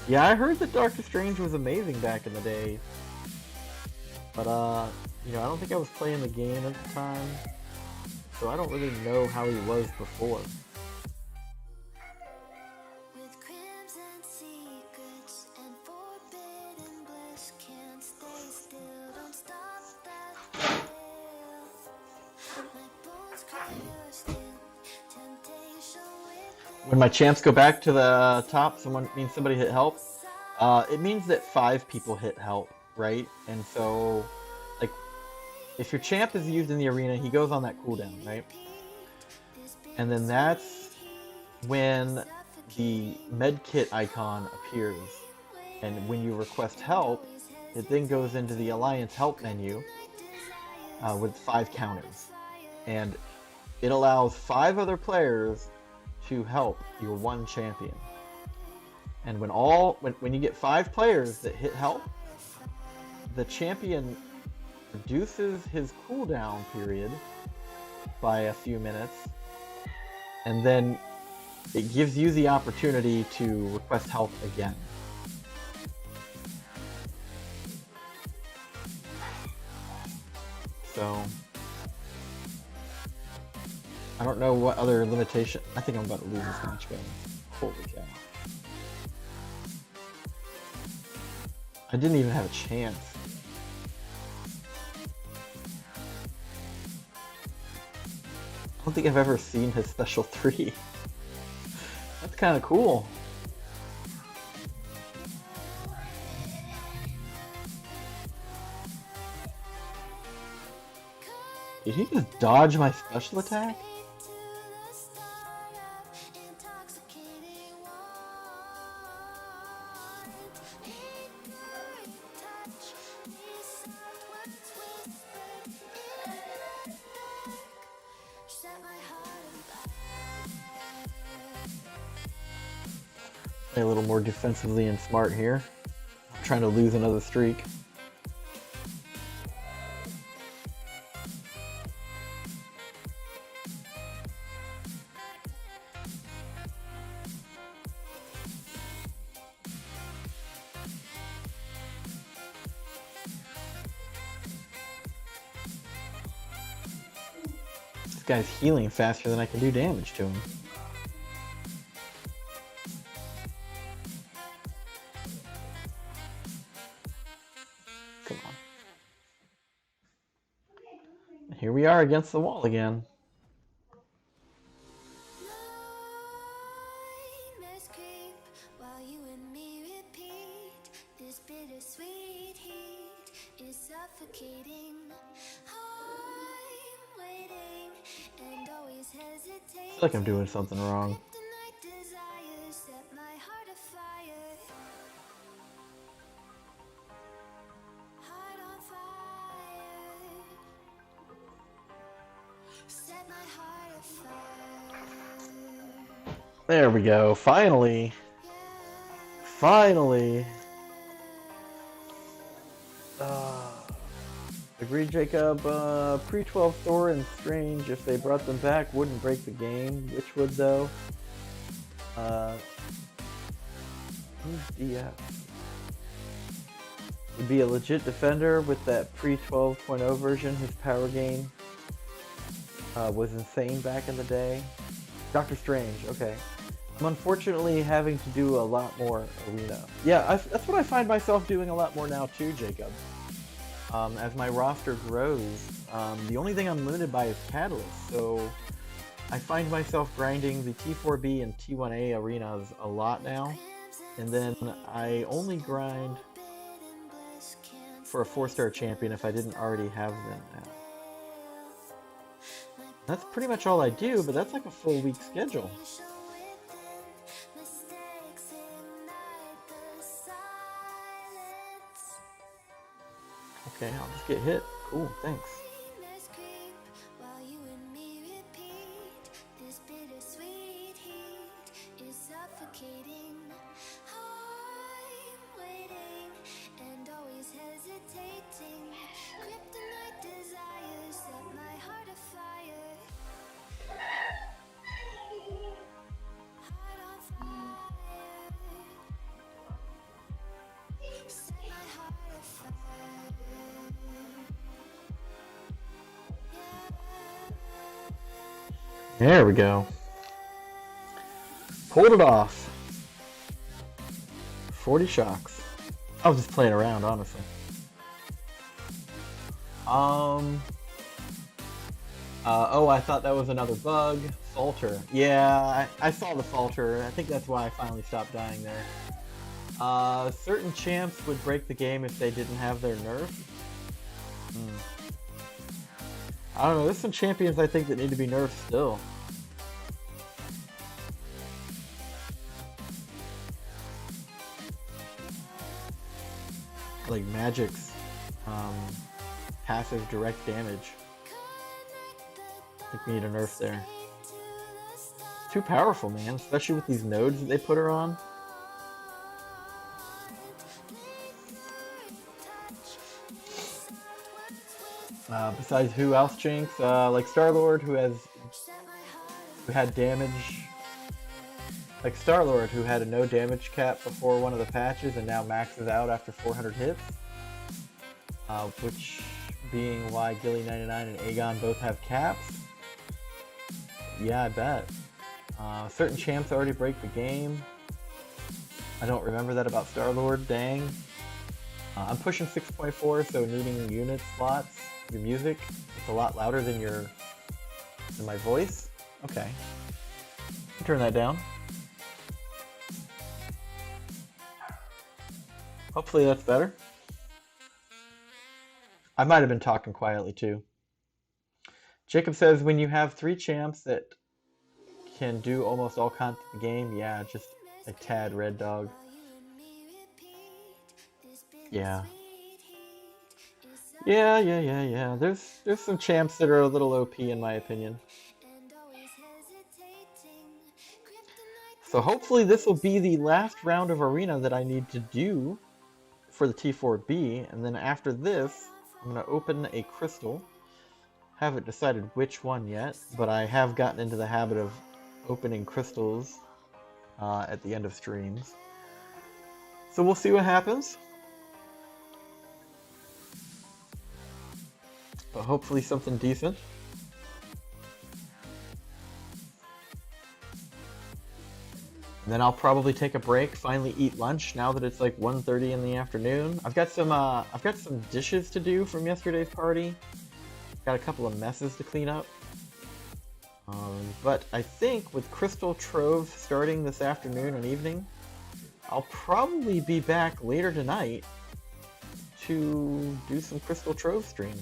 Yeah, I heard that Doctor Strange was amazing back in the day. But, you know, I don't think I was playing the game at the time. So I don't really know how he was before. When my champs go back to the top, means somebody hit help. It means that 5 people hit help, right? And so, like, if your champ is used in the arena, he goes on that cooldown, right? And then that's when the medkit icon appears. And when you request help, it then goes into the Alliance help menu with 5 counters. And it allows 5 other players to help your one champion. And when you get 5 players that hit help, the champion reduces his cooldown period by a few minutes, and then it gives you the opportunity to request help again. So I don't know what other limitation. I think I'm about to lose this match, guys. Holy cow. I didn't even have a chance. don't think I've ever seen his special 3. That's kind of cool. Did he just dodge my special attack? Play a little more defensively and smart here. I'm trying to lose another streak. This guy's healing faster than I can do damage to him. Come on. And here we are against the wall again. Nightmares creep while you and me repeat. This bittersweet heat is suffocating. I'm waiting and always hesitating. I feel like I'm doing something wrong. Kryptonite desires set my heart afire. Heart on fire. Set my heart afire. There we go. Finally. Finally. Agreed, Jacob. Pre-12 Thor and Strange, if they brought them back, wouldn't break the game. Which would, though? Who's DF? Would be a legit defender with that pre-12.0 version. His power gain was insane back in the day. Doctor Strange, okay. I'm unfortunately having to do a lot more arena. Yeah, that's what I find myself doing a lot more now too, Jacob. As my roster grows, the only thing I'm limited by is Catalyst, so I find myself grinding the T4B and T1A arenas a lot now, and then I only grind for a 4-star champion if I didn't already have them now. That's pretty much all I do, but that's like a full week schedule. Okay, I'll just get hit. Cool, thanks. Nightmares creep while you and me repeat. This bittersweet heat is suffocating. I'm waiting and always hesitating. Kryptonite desires set my heart afire. Heart on fire. Set my heart afire. There we go. Pulled it off. 40 shocks. I was just playing around, honestly. Oh, I thought that was another bug. Falter. Yeah, I saw the falter. I think that's why I finally stopped dying there. Certain champs would break the game if they didn't have their nerf. I don't know, there's some champions I think that need to be nerfed still. Like Magic's passive direct damage. I think we need a nerf there. Too powerful, man, especially with these nodes that they put her on. Besides who else, Jinx? Like Star-Lord, who had damage. Like Star-Lord, who had a no damage cap before one of the patches and now maxes out after 400 hits. Which being why Gilly99 and Aegon both have caps. Yeah, I bet. Certain champs already break the game. I don't remember that about Star-Lord, dang. I'm pushing 6.4, so needing unit slots, your music, it's a lot louder than your And my voice? Okay. Turn that down. Hopefully that's better. I might have been talking quietly too. Jacob says when you have 3 champs that can do almost all kinds of the game, yeah, just a tad red dog. Yeah. Yeah. There's some champs that are a little OP in my opinion. So hopefully this will be the last round of Arena that I need to do for the T4B, and then after this, I'm going to open a crystal. Haven't decided which one yet, but I have gotten into the habit of opening crystals at the end of streams. So we'll see what happens. But hopefully something decent. And then I'll probably take a break, finally eat lunch now that it's like 1:30 in the afternoon. I've got some dishes to do from yesterday's party. Got a couple of messes to clean up. But I think with Crystal Trove starting this afternoon and evening, I'll probably be back later tonight to do some Crystal Trove stream.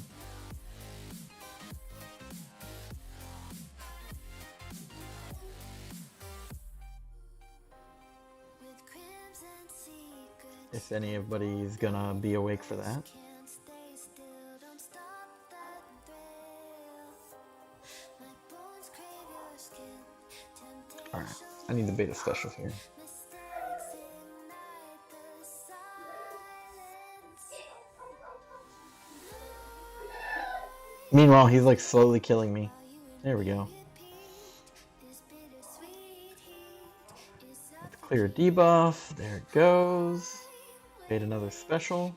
If anybody's gonna be awake for that. Alright, I need the beta special here. Meanwhile, he's like slowly killing me. There we go. Let's clear a debuff. There it goes. Made another special.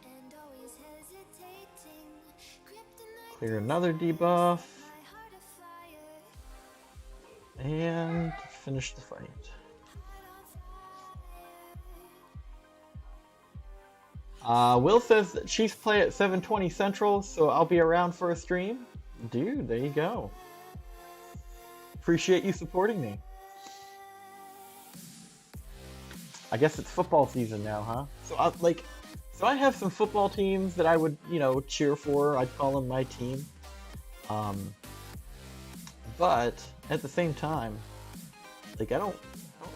Clear another debuff. And finish the fight. Will says that Chiefs play at 7:20 Central, so I'll be around for a stream. Dude, there you go. Appreciate you supporting me. I guess it's football season now, huh? So I have some football teams that I would, cheer for. I'd call them my team. But at the same time, I don't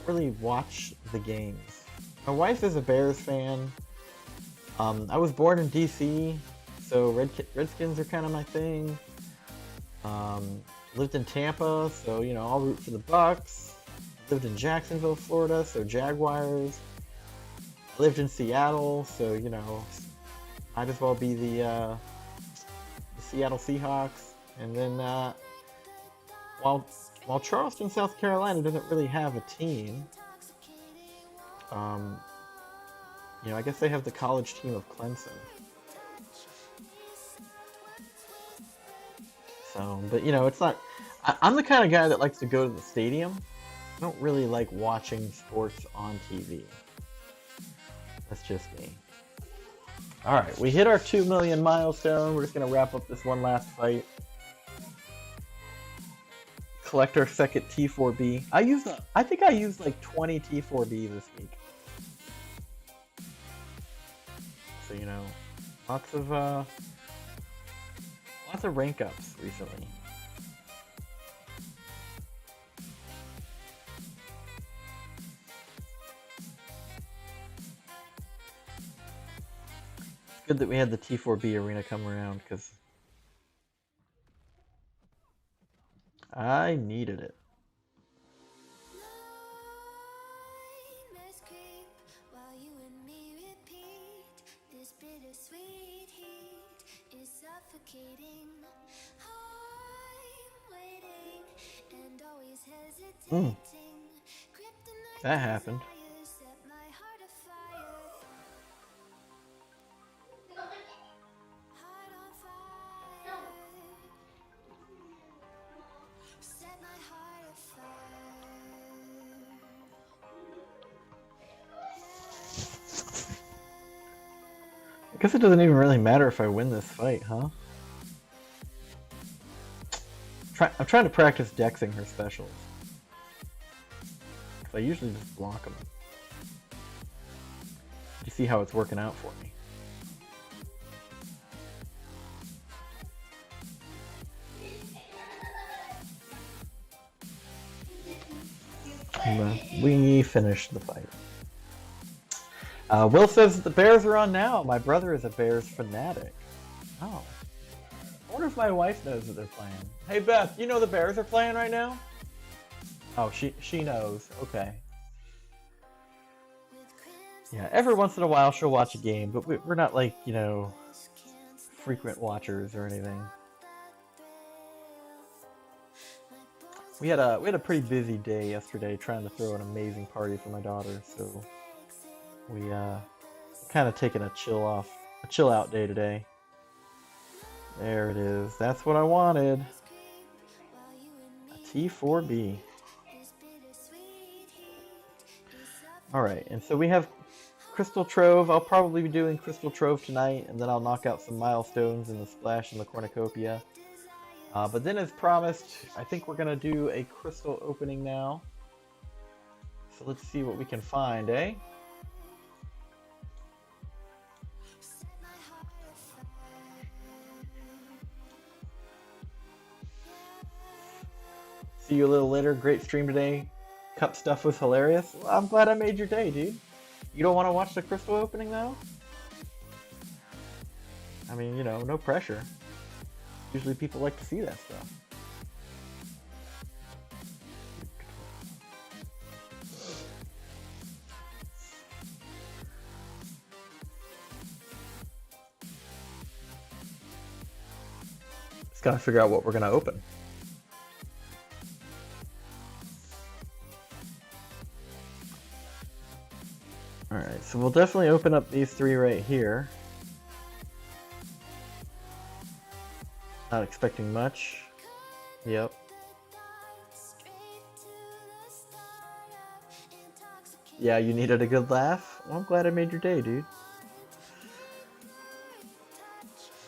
really watch the games. My wife is a Bears fan. I was born in DC, so Redskins are kind of my thing. Lived in Tampa, so I'll root for the Bucks. Lived in Jacksonville, Florida, so Jaguars. I lived in Seattle, so might as well be the Seattle Seahawks. And then while Charleston, South Carolina doesn't really have a team, I guess they have the college team of Clemson. So, but it's not. I'm the kind of guy that likes to go to the stadium. I don't really like watching sports on TV. That's just me. Alright, we hit our 2 million milestone. We're just going to wrap up this one last fight. Collect our second T4B. I think I used like 20 T4B this week. So, lots of rank ups recently. Good that we had the T4B Arena come around, because I needed it. That happened. I guess it doesn't even really matter if I win this fight, huh? I'm trying to practice dexing her specials. Because I usually just block them. You see how it's working out for me. We finished the fight. Will says that the Bears are on now. My brother is a Bears fanatic. Oh. I wonder if my wife knows that they're playing. Hey Beth, you know the Bears are playing right now? Oh, she knows. Okay. Yeah, every once in a while she'll watch a game, but we're not like, you know, frequent watchers or anything. We had a pretty busy day yesterday trying to throw an amazing party for my daughter, so we kind of taking a chill out day today. There it is. That's what I wanted. A T4B. Alright, and so we have Crystal Trove. I'll probably be doing Crystal Trove tonight, and then I'll knock out some milestones in the Splash and the Cornucopia. But then as promised, I think we're going to do a crystal opening now. So let's see what we can find, eh? See you a little later. Great stream today. Cup stuff was hilarious. Well, I'm glad I made your day, dude. You don't want to watch the crystal opening, though? I mean, you know, no pressure. Usually people like to see that stuff. Just gotta figure out what we're gonna open. Alright, so we'll definitely open up these three right here. Not expecting much. Yep. Yeah, you needed a good laugh? Well, I'm glad I made your day, dude.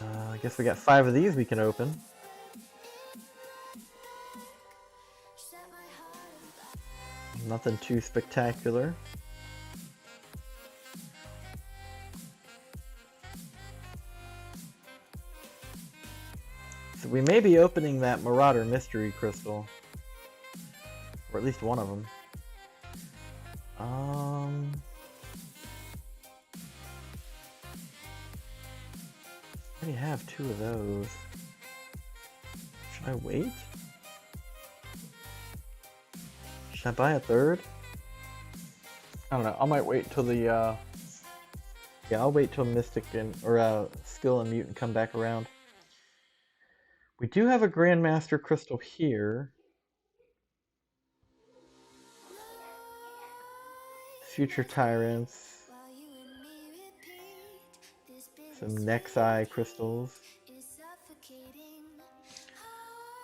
I guess we got 5 of these we can open. Nothing too spectacular. So we may be opening that Marauder Mystery Crystal. Or at least one of them. I already have 2 of those. Should I wait? Should I buy a third? I don't know. I might wait till the yeah, I'll wait till Mystic and or Skill and Mutant come back around. We do have a Grandmaster Crystal here. Future Tyrants. Some Nexi crystals.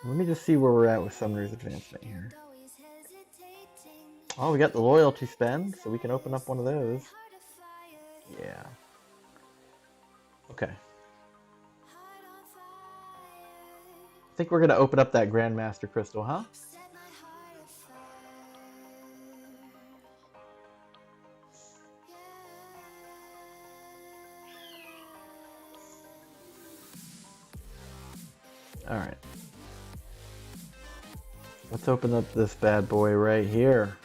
Let me just see where we're at with Summoner's Advancement here. Oh, we got the loyalty spend, so we can open up one of those. Yeah. Okay. I think we're going to open up that Grandmaster Crystal, huh? Alright. Let's open up this bad boy right here.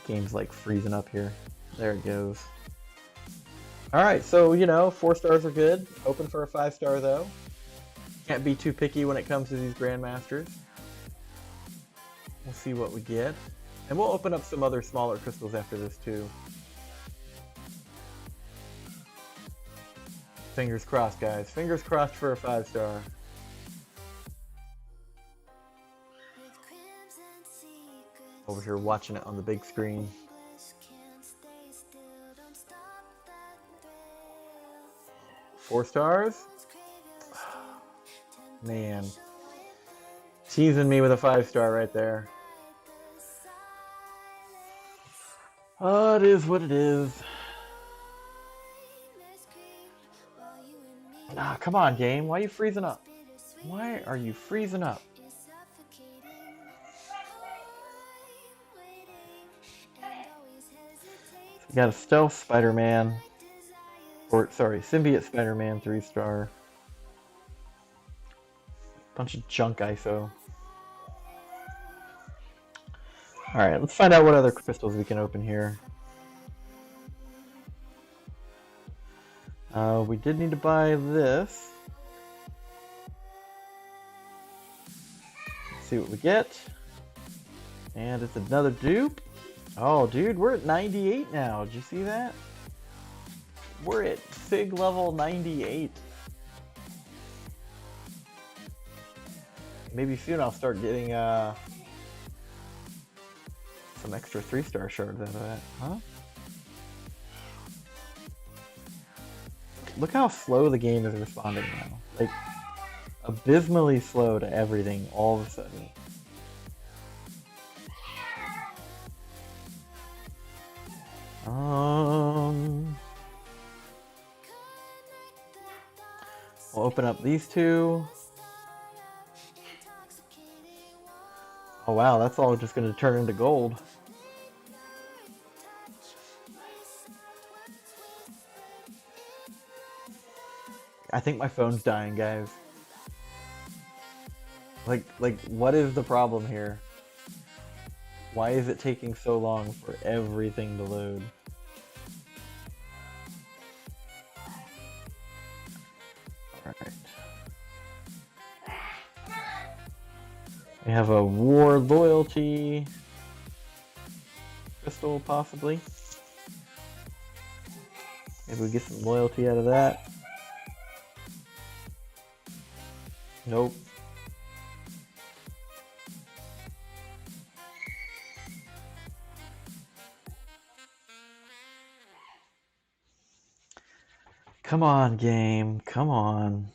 Game's like freezing up here. There it goes. Alright, so, you know, 4 stars are good. Hoping for a 5-star, though. Can't be too picky when it comes to these Grandmasters. We'll see what we get. And we'll open up some other smaller crystals after this, too. Fingers crossed, guys. Fingers crossed for a 5-star. Over here watching it on the big screen. Four stars? Man. Teasing me with a 5-star right there. Oh, it is what it is. Ah, come on, game. Why are you freezing up? Why are you freezing up? We got a stealth Spider-Man. Or, sorry, symbiote Spider-Man 3-star. Bunch of junk ISO. Alright, let's find out what other crystals we can open here. We did need to buy this. Let's see what we get. And it's another dupe. Oh, dude, we're at 98 now. Did you see that? We're at Fig level 98. Maybe soon I'll start getting some extra 3-star shards out of that, huh? Look how slow the game is responding now. Like, abysmally slow to everything all of a sudden. We'll open up these two. Oh wow, that's all just going to turn into gold. I think my phone's dying, guys. Like, what is the problem here? Why is it taking so long for everything to load? Alright. We have a war loyalty crystal, possibly. Maybe we get some loyalty out of that. Nope. Come on, game. Come on.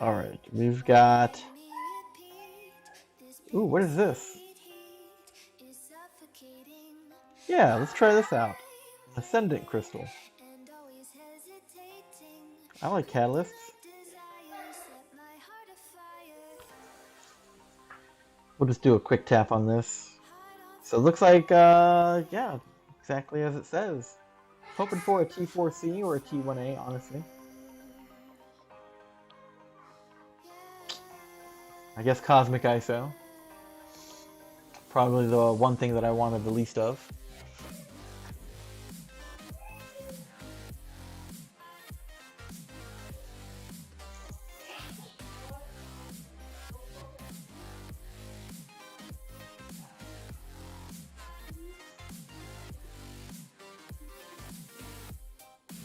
Alright, we've got... Ooh, what is this? Yeah, let's try this out. Ascendant crystal. I like catalysts. We'll just do a quick tap on this. So it looks like, yeah, exactly as it says. Hoping for a T4C or a T1A, honestly. I guess Cosmic ISO. Probably the one thing that I wanted the least of.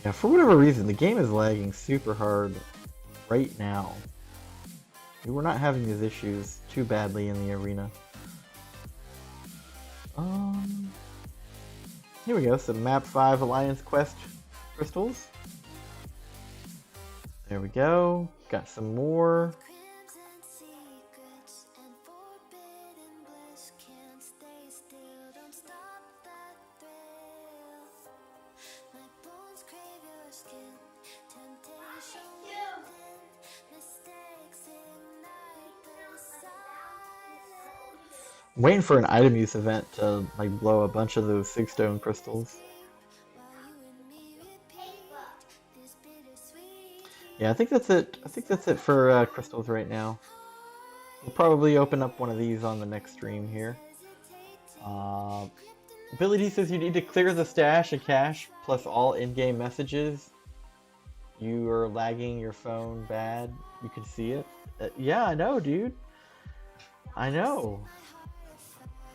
Yeah, for whatever reason, the game is lagging super hard right now. We're not having these issues too badly in the arena. Here we go, some Map 5 Alliance Quest crystals. There we go. Got some more. I'm waiting for an item use event to like blow a bunch of those Sigstone crystals. Yeah, I think that's it. I think that's it for crystals right now. We'll probably open up one of these on the next stream here. Billy D says you need to clear the stash of cash plus all in-game messages. You are lagging your phone bad. You can see it. Yeah, I know, dude. I know.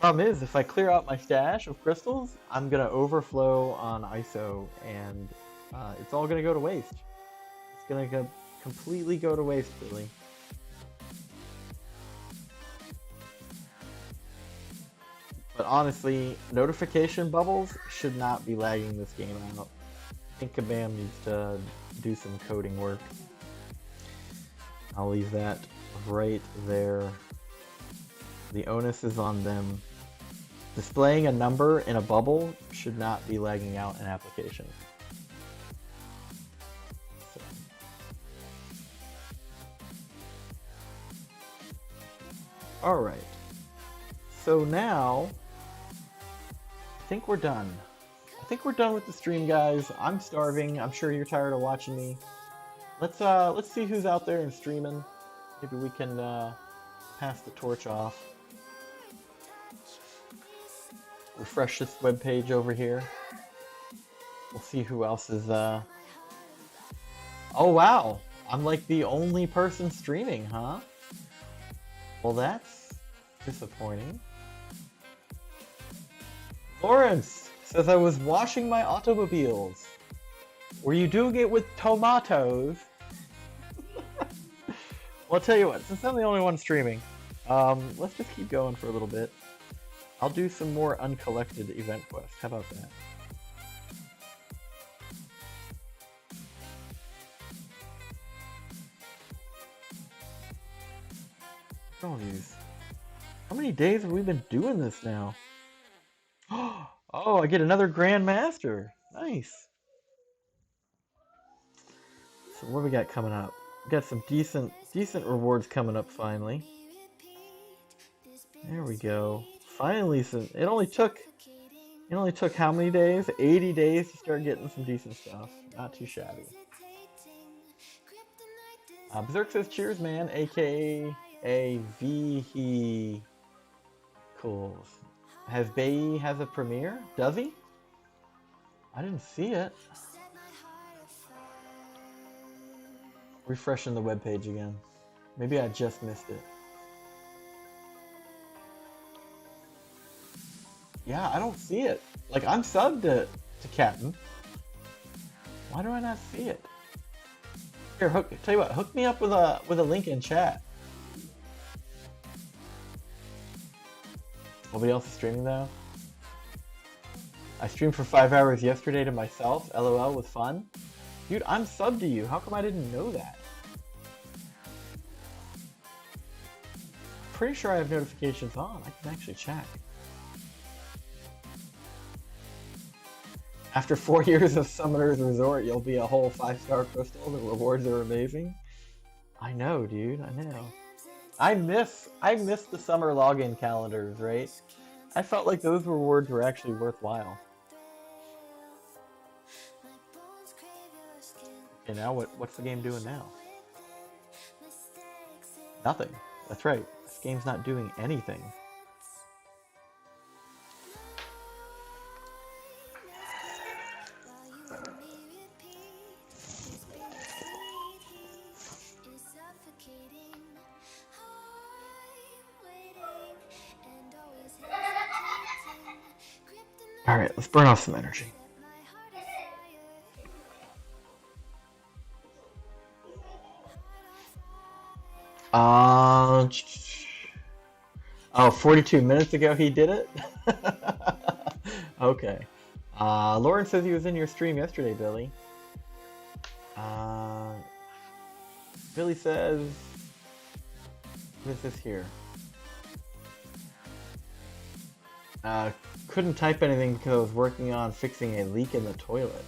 Problem is, if I clear out my stash of crystals, I'm gonna overflow on ISO, and it's all gonna go to waste. It's gonna completely go to waste, Billy. But honestly, notification bubbles should not be lagging this game out. I think Kabam needs to do some coding work. I'll leave that right there. The onus is on them. Displaying a number in a bubble should not be lagging out an application. Alright. So now, I think we're done. I think we're done with the stream, guys. I'm starving. I'm sure you're tired of watching me. Let's see who's out there and streaming. Maybe we can pass the torch off. Refresh this webpage over here. We'll see who else is Oh wow! I'm like the only person streaming, huh? Well, that's disappointing. Lawrence says I was washing my automobiles. Were you doing it with tomatoes? Well, I'll tell you what, since I'm the only one streaming, let's just keep going for a little bit. I'll do some more uncollected event quests. How about that? Look at all these. How many days have we been doing this now? Oh, I get another Grandmaster. Nice. So what we got coming up? We got some decent rewards coming up finally. There we go. Finally, it only took how many days? 80 days to start getting some decent stuff. Not too shabby. Berserk says cheers, man. AKA V. Cool. Has Bay has a premiere? Does he? I didn't see it. Refreshing the webpage again. Maybe I just missed it. Yeah, I don't see it. Like, I'm subbed to Captain. Why do I not see it? Here, tell you what, hook me up with a link in chat. Nobody else is streaming though? I streamed for 5 hours yesterday to myself. LOL, was fun. Dude, I'm subbed to you. How come I didn't know that? Pretty sure I have notifications on. I can actually check. After 4 years of Summoner's Resort, you'll be a whole 5-star crystal. The rewards are amazing. I know, dude. I know. I miss the summer login calendars, right? I felt like those rewards were actually worthwhile. Okay, now what's the game doing now? Nothing. That's right. This game's not doing anything. Alright, let's burn off some energy. Oh, 42 minutes ago he did it? Okay. Lauren says he was in your stream yesterday, Billy. Billy says... What is this here? Couldn't type anything because I was working on fixing a leak in the toilet.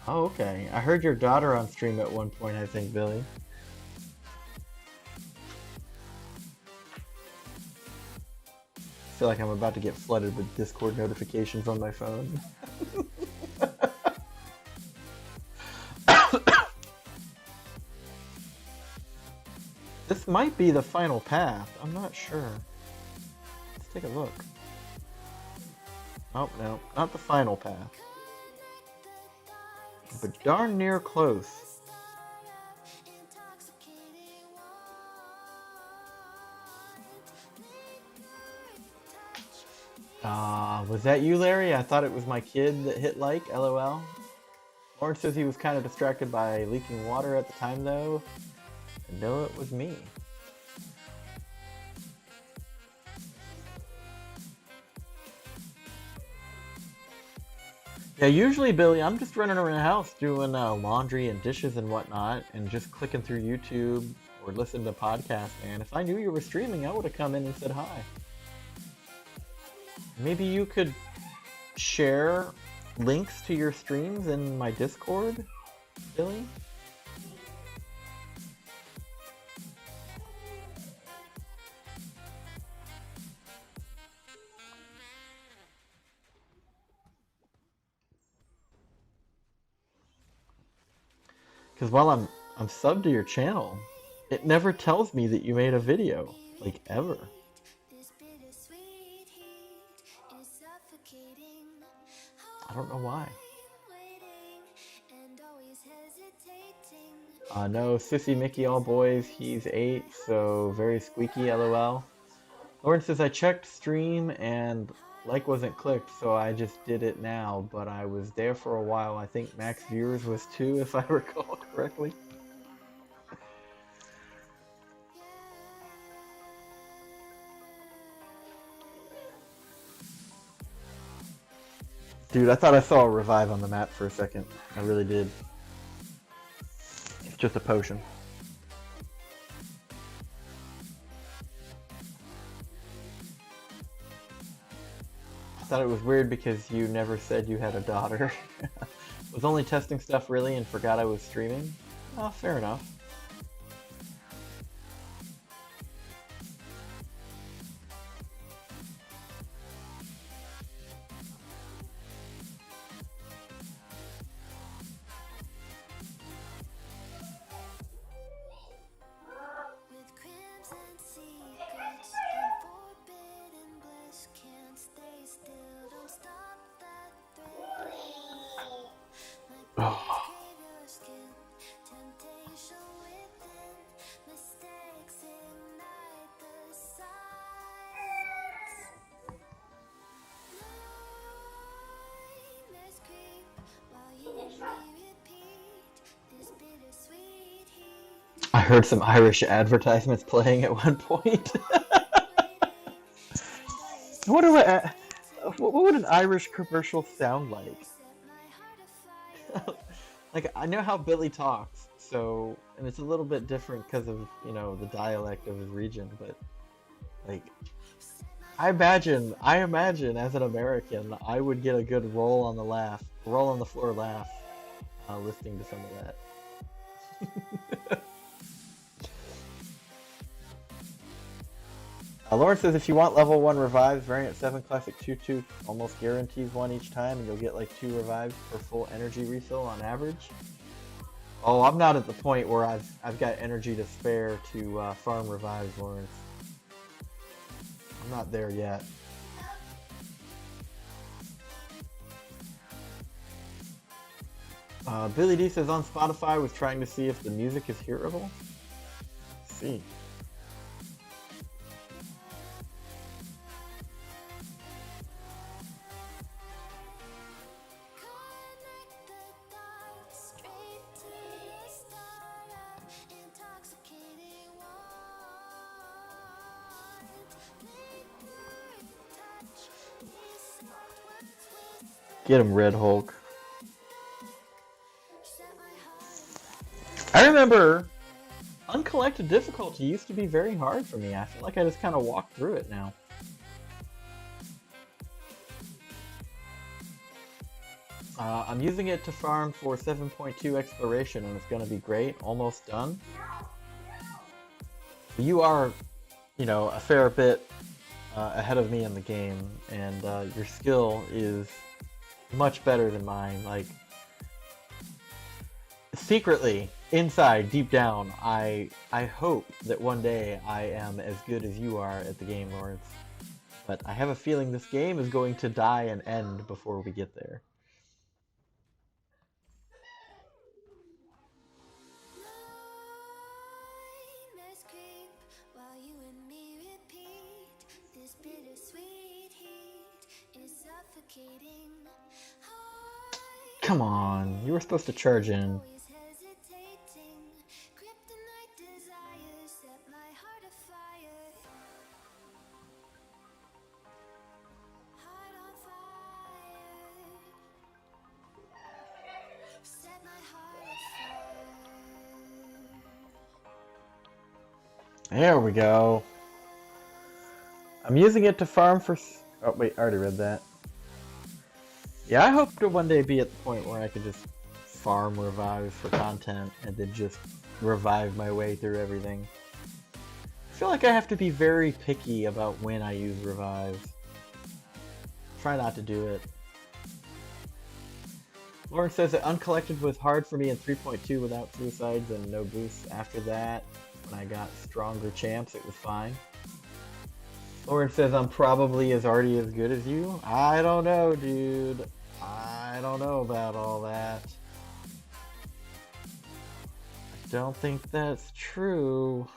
Oh, okay. I heard your daughter on stream at one point, I think, Billy. I feel like I'm about to get flooded with Discord notifications on my phone. This might be the final path. I'm not sure. Let's take a look. Oh, no, not the final path. But darn near close. Was that you, Larry? I thought it was my kid that hit like, LOL. Lawrence says he was kind of distracted by leaking water at the time, though. And no, it was me. Yeah, usually, Billy, I'm just running around the house doing laundry and dishes and whatnot, and just clicking through YouTube or listening to podcasts, man. If I knew you were streaming, I would have come in and said hi. Maybe you could share links to your streams in my Discord, Billy? Because while I'm subbed to your channel, it never tells me that you made a video, like ever. This bittersweet heat is suffocating. I don't know why. Waiting and always hesitating. No, Sissy Mickey all boys, he's 8, so very squeaky, lol. Lauren says, I checked stream and like wasn't clicked, so I just did it now, but I was there for a while. I think max viewers was 2, if I recall correctly. Dude, I thought I saw a revive on the map for a second. I really did. It's just a potion. I thought it was weird because you never said you had a daughter. Was only testing stuff really and forgot I was streaming? Oh, fair enough. With crimson secrets and forbidden bliss, can't stay still, don't stop that thrill. My thoughts crave your skin, temptation within, mistakes ignite the silence. Nightmares creep while you and me repeat this bittersweet heat. I heard some Irish advertisements playing at one point. I wonder what would an Irish commercial sound like? Like, I know how Billy talks, so, and it's a little bit different because of, you know, the dialect of his region, but, like, I imagine as an American, I would get a good roll on the floor laugh, listening to some of that. Lauren says if you want level 1 revives, Variant 7 Classic 2-2 almost guarantees one each time, and you'll get like 2 revives per full energy refill on average. Oh, I'm not at the point where I've got energy to spare to farm revives, Lawrence. I'm not there yet. Billy D says on Spotify was trying to see if the music is hearable. Let's see. Get him, Red Hulk. I remember uncollected difficulty used to be very hard for me. I feel like I just kind of walked through it now. I'm using it to farm for 7.2 exploration, and it's going to be great. Almost done. You are, you know, a fair bit ahead of me in the game, and your skill is much better than mine. Like, secretly, inside, deep down, I hope that one day I am as good as you are at the game, Lawrence. But I have a feeling this game is going to die and end before we get there. Nightmares creep while you and me repeat. This bittersweet heat is suffocating. Come on, you were supposed to charge in. Always hesitating. Kryptonite desires set my heart afire. Heart on fire. Set my heart afire. There we go. I'm using it to farm for... Oh, wait, I already read that. Yeah, I hope to one day be at the point where I can just farm revives for content and then just revive my way through everything. I feel like I have to be very picky about when I use revives. Try not to do it. Lauren says that Uncollected was hard for me in 3.2 without suicides and no boosts. After that, when I got stronger champs, it was fine. Lauren says I'm probably already as good as you. I don't know, dude. I don't know about all that. I don't think that's true.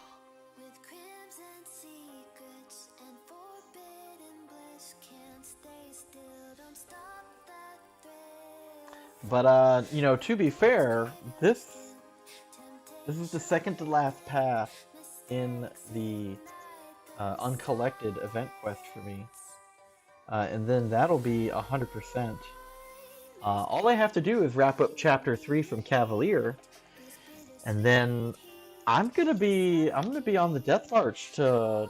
With crimson secrets and forbidden bliss, can't stay still, don't stop that thrill. But you know, to be fair, this is the second to last path in the uncollected event quest for me. And then that'll be 100%. All I have to do is wrap up chapter 3 from Cavalier, and then I'm gonna be on the death march to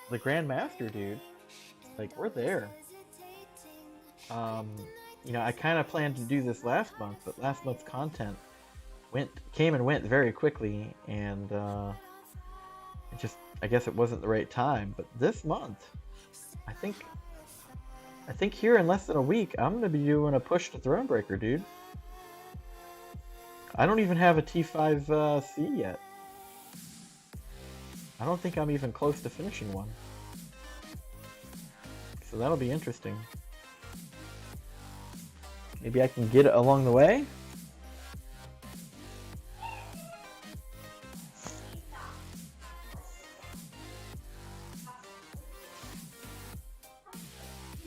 the Grand Master, dude. Like, we're there. You know, I kind of planned to do this last month, but last month's content came and went very quickly, and I guess it wasn't the right time. But this month, I think here in less than a week, I'm gonna be doing a push to Thronebreaker, dude. I don't even have a T5C yet. I don't think I'm even close to finishing one. So that'll be interesting. Maybe I can get it along the way.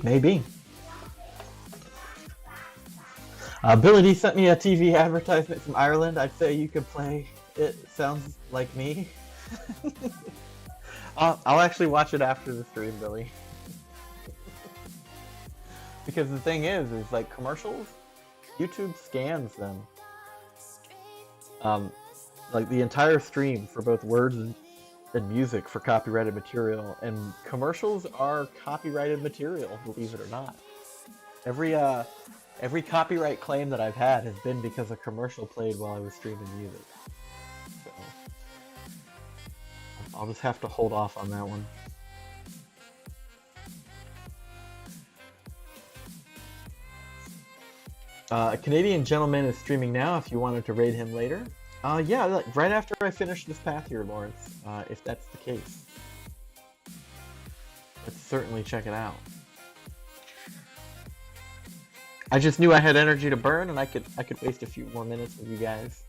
Maybe. Billy D sent me a TV advertisement from Ireland. I'd say you could play it. Sounds like me. I'll actually watch it after the stream, Billy. Because the thing is like commercials, YouTube scans them. Like the entire stream for both words and music for copyrighted material, and commercials are copyrighted material, believe it or not. Every copyright claim that I've had has been because a commercial played while I was streaming music. So I'll just have to hold off on that one. A Canadian gentleman is streaming now if you wanted to raid him later. Yeah, right after I finish this path here, Lawrence, if that's the case. Let's certainly check it out. I just knew I had energy to burn, and I could waste a few more minutes with you guys.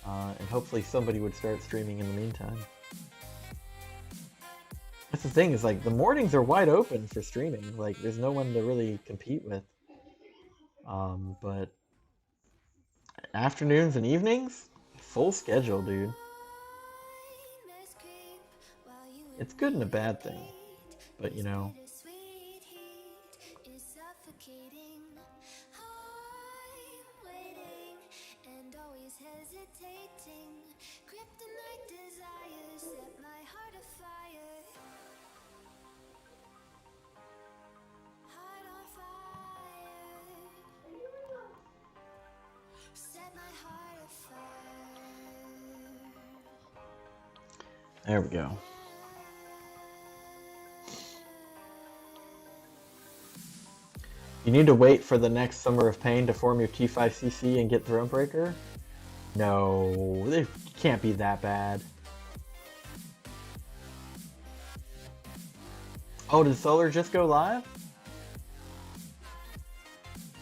And hopefully somebody would start streaming in the meantime. That's the thing, is like the mornings are wide open for streaming. Like there's no one to really compete with. But afternoons and evenings, full schedule, dude. It's good and a bad thing, but you know. There we go. You need to wait for the next Summer of Pain to form your T5CC and get Thronebreaker? No, it can't be that bad. Oh, did Solar just go live?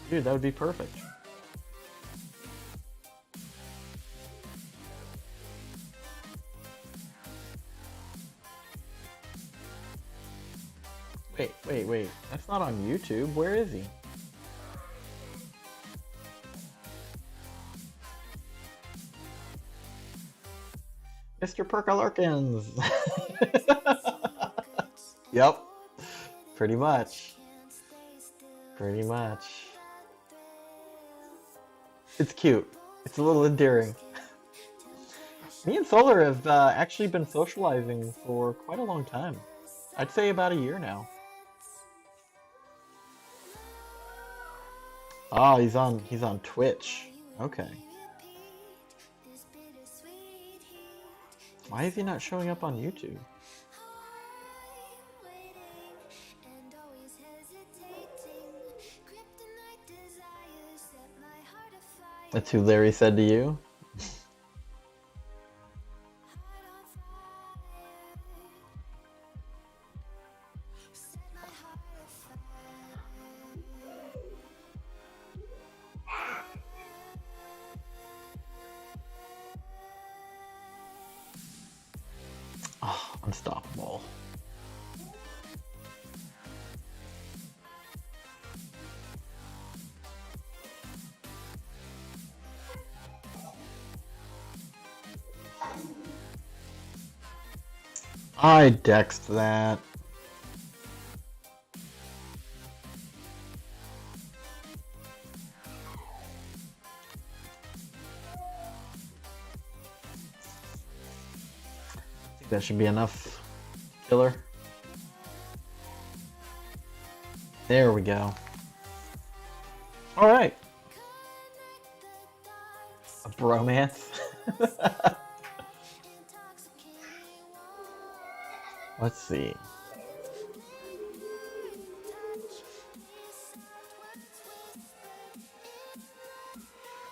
Dude, that would be perfect. Wait. That's not on YouTube. Where is he? Mr. Perkins. Yep. Pretty much. It's cute. It's a little endearing. Me and Solar have actually been socializing for quite a long time. I'd say about a year now. Oh, he's on Twitch. Okay. Why is he not showing up on YouTube? That's who Larry said to you? Oh, unstoppable. I dexed that. I think that should be enough, killer. There we go. Alright. A bromance. Let's see.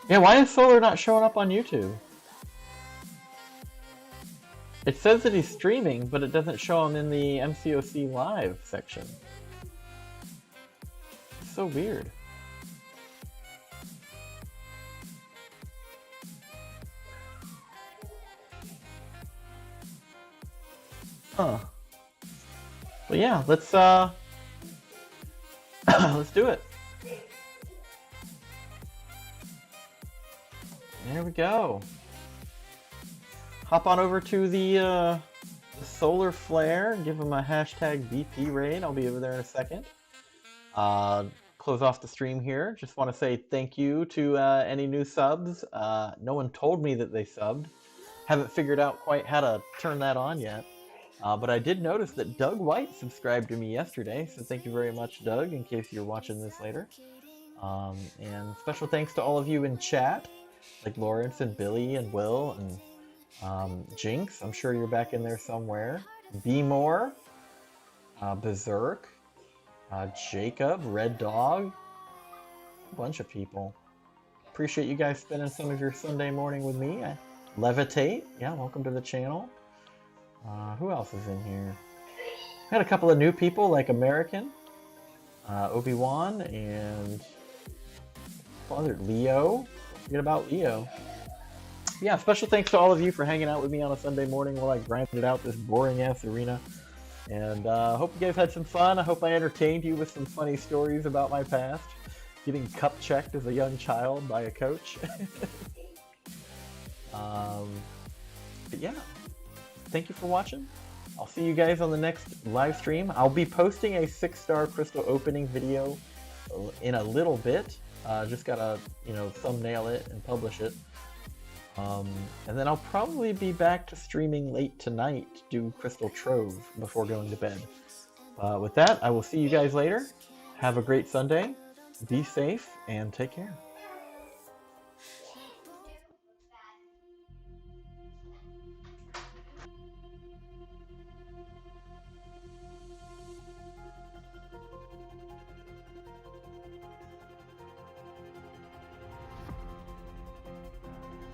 Yeah, why is Solar not showing up on YouTube? It says that he's streaming, but it doesn't show him in the MCoC live section. It's so weird. Huh. But yeah, let's let's do it. There we go. Hop on over to the Solar Flare, give them a hashtag BP raid. I'll be over there in a second. Close off the stream here. Just want to say thank you to any new subs. No one told me that they subbed. Haven't figured out quite how to turn that on yet. But I did notice that Doug White subscribed to me yesterday, so thank you very much, Doug, in case you're watching this later. And special thanks to all of you in chat, like Lawrence and Billy and Will and Jinx. I'm sure you're back in there somewhere. Be More, Berserk, Jacob, Red Dog, a bunch of people. Appreciate you guys spending some of your Sunday morning with me. Levitate, yeah, welcome to the channel. Who else is in here? Had a couple of new people like American, Obi-Wan, and Father Leo. Don't forget about Leo. Yeah, special thanks to all of you for hanging out with me on a Sunday morning while I grinded out this boring ass arena. And hope you guys had some fun. I hope I entertained you with some funny stories about my past. Getting cup checked as a young child by a coach. But yeah. Thank you for watching. I'll see you guys on the next live stream. I'll be posting a 6-star crystal opening video in a little bit. Just gotta, thumbnail it and publish it. And then I'll probably be back to streaming late tonight to do Crystal Trove before going to bed. With that, I will see you guys later. Have a great Sunday. Be safe and take care.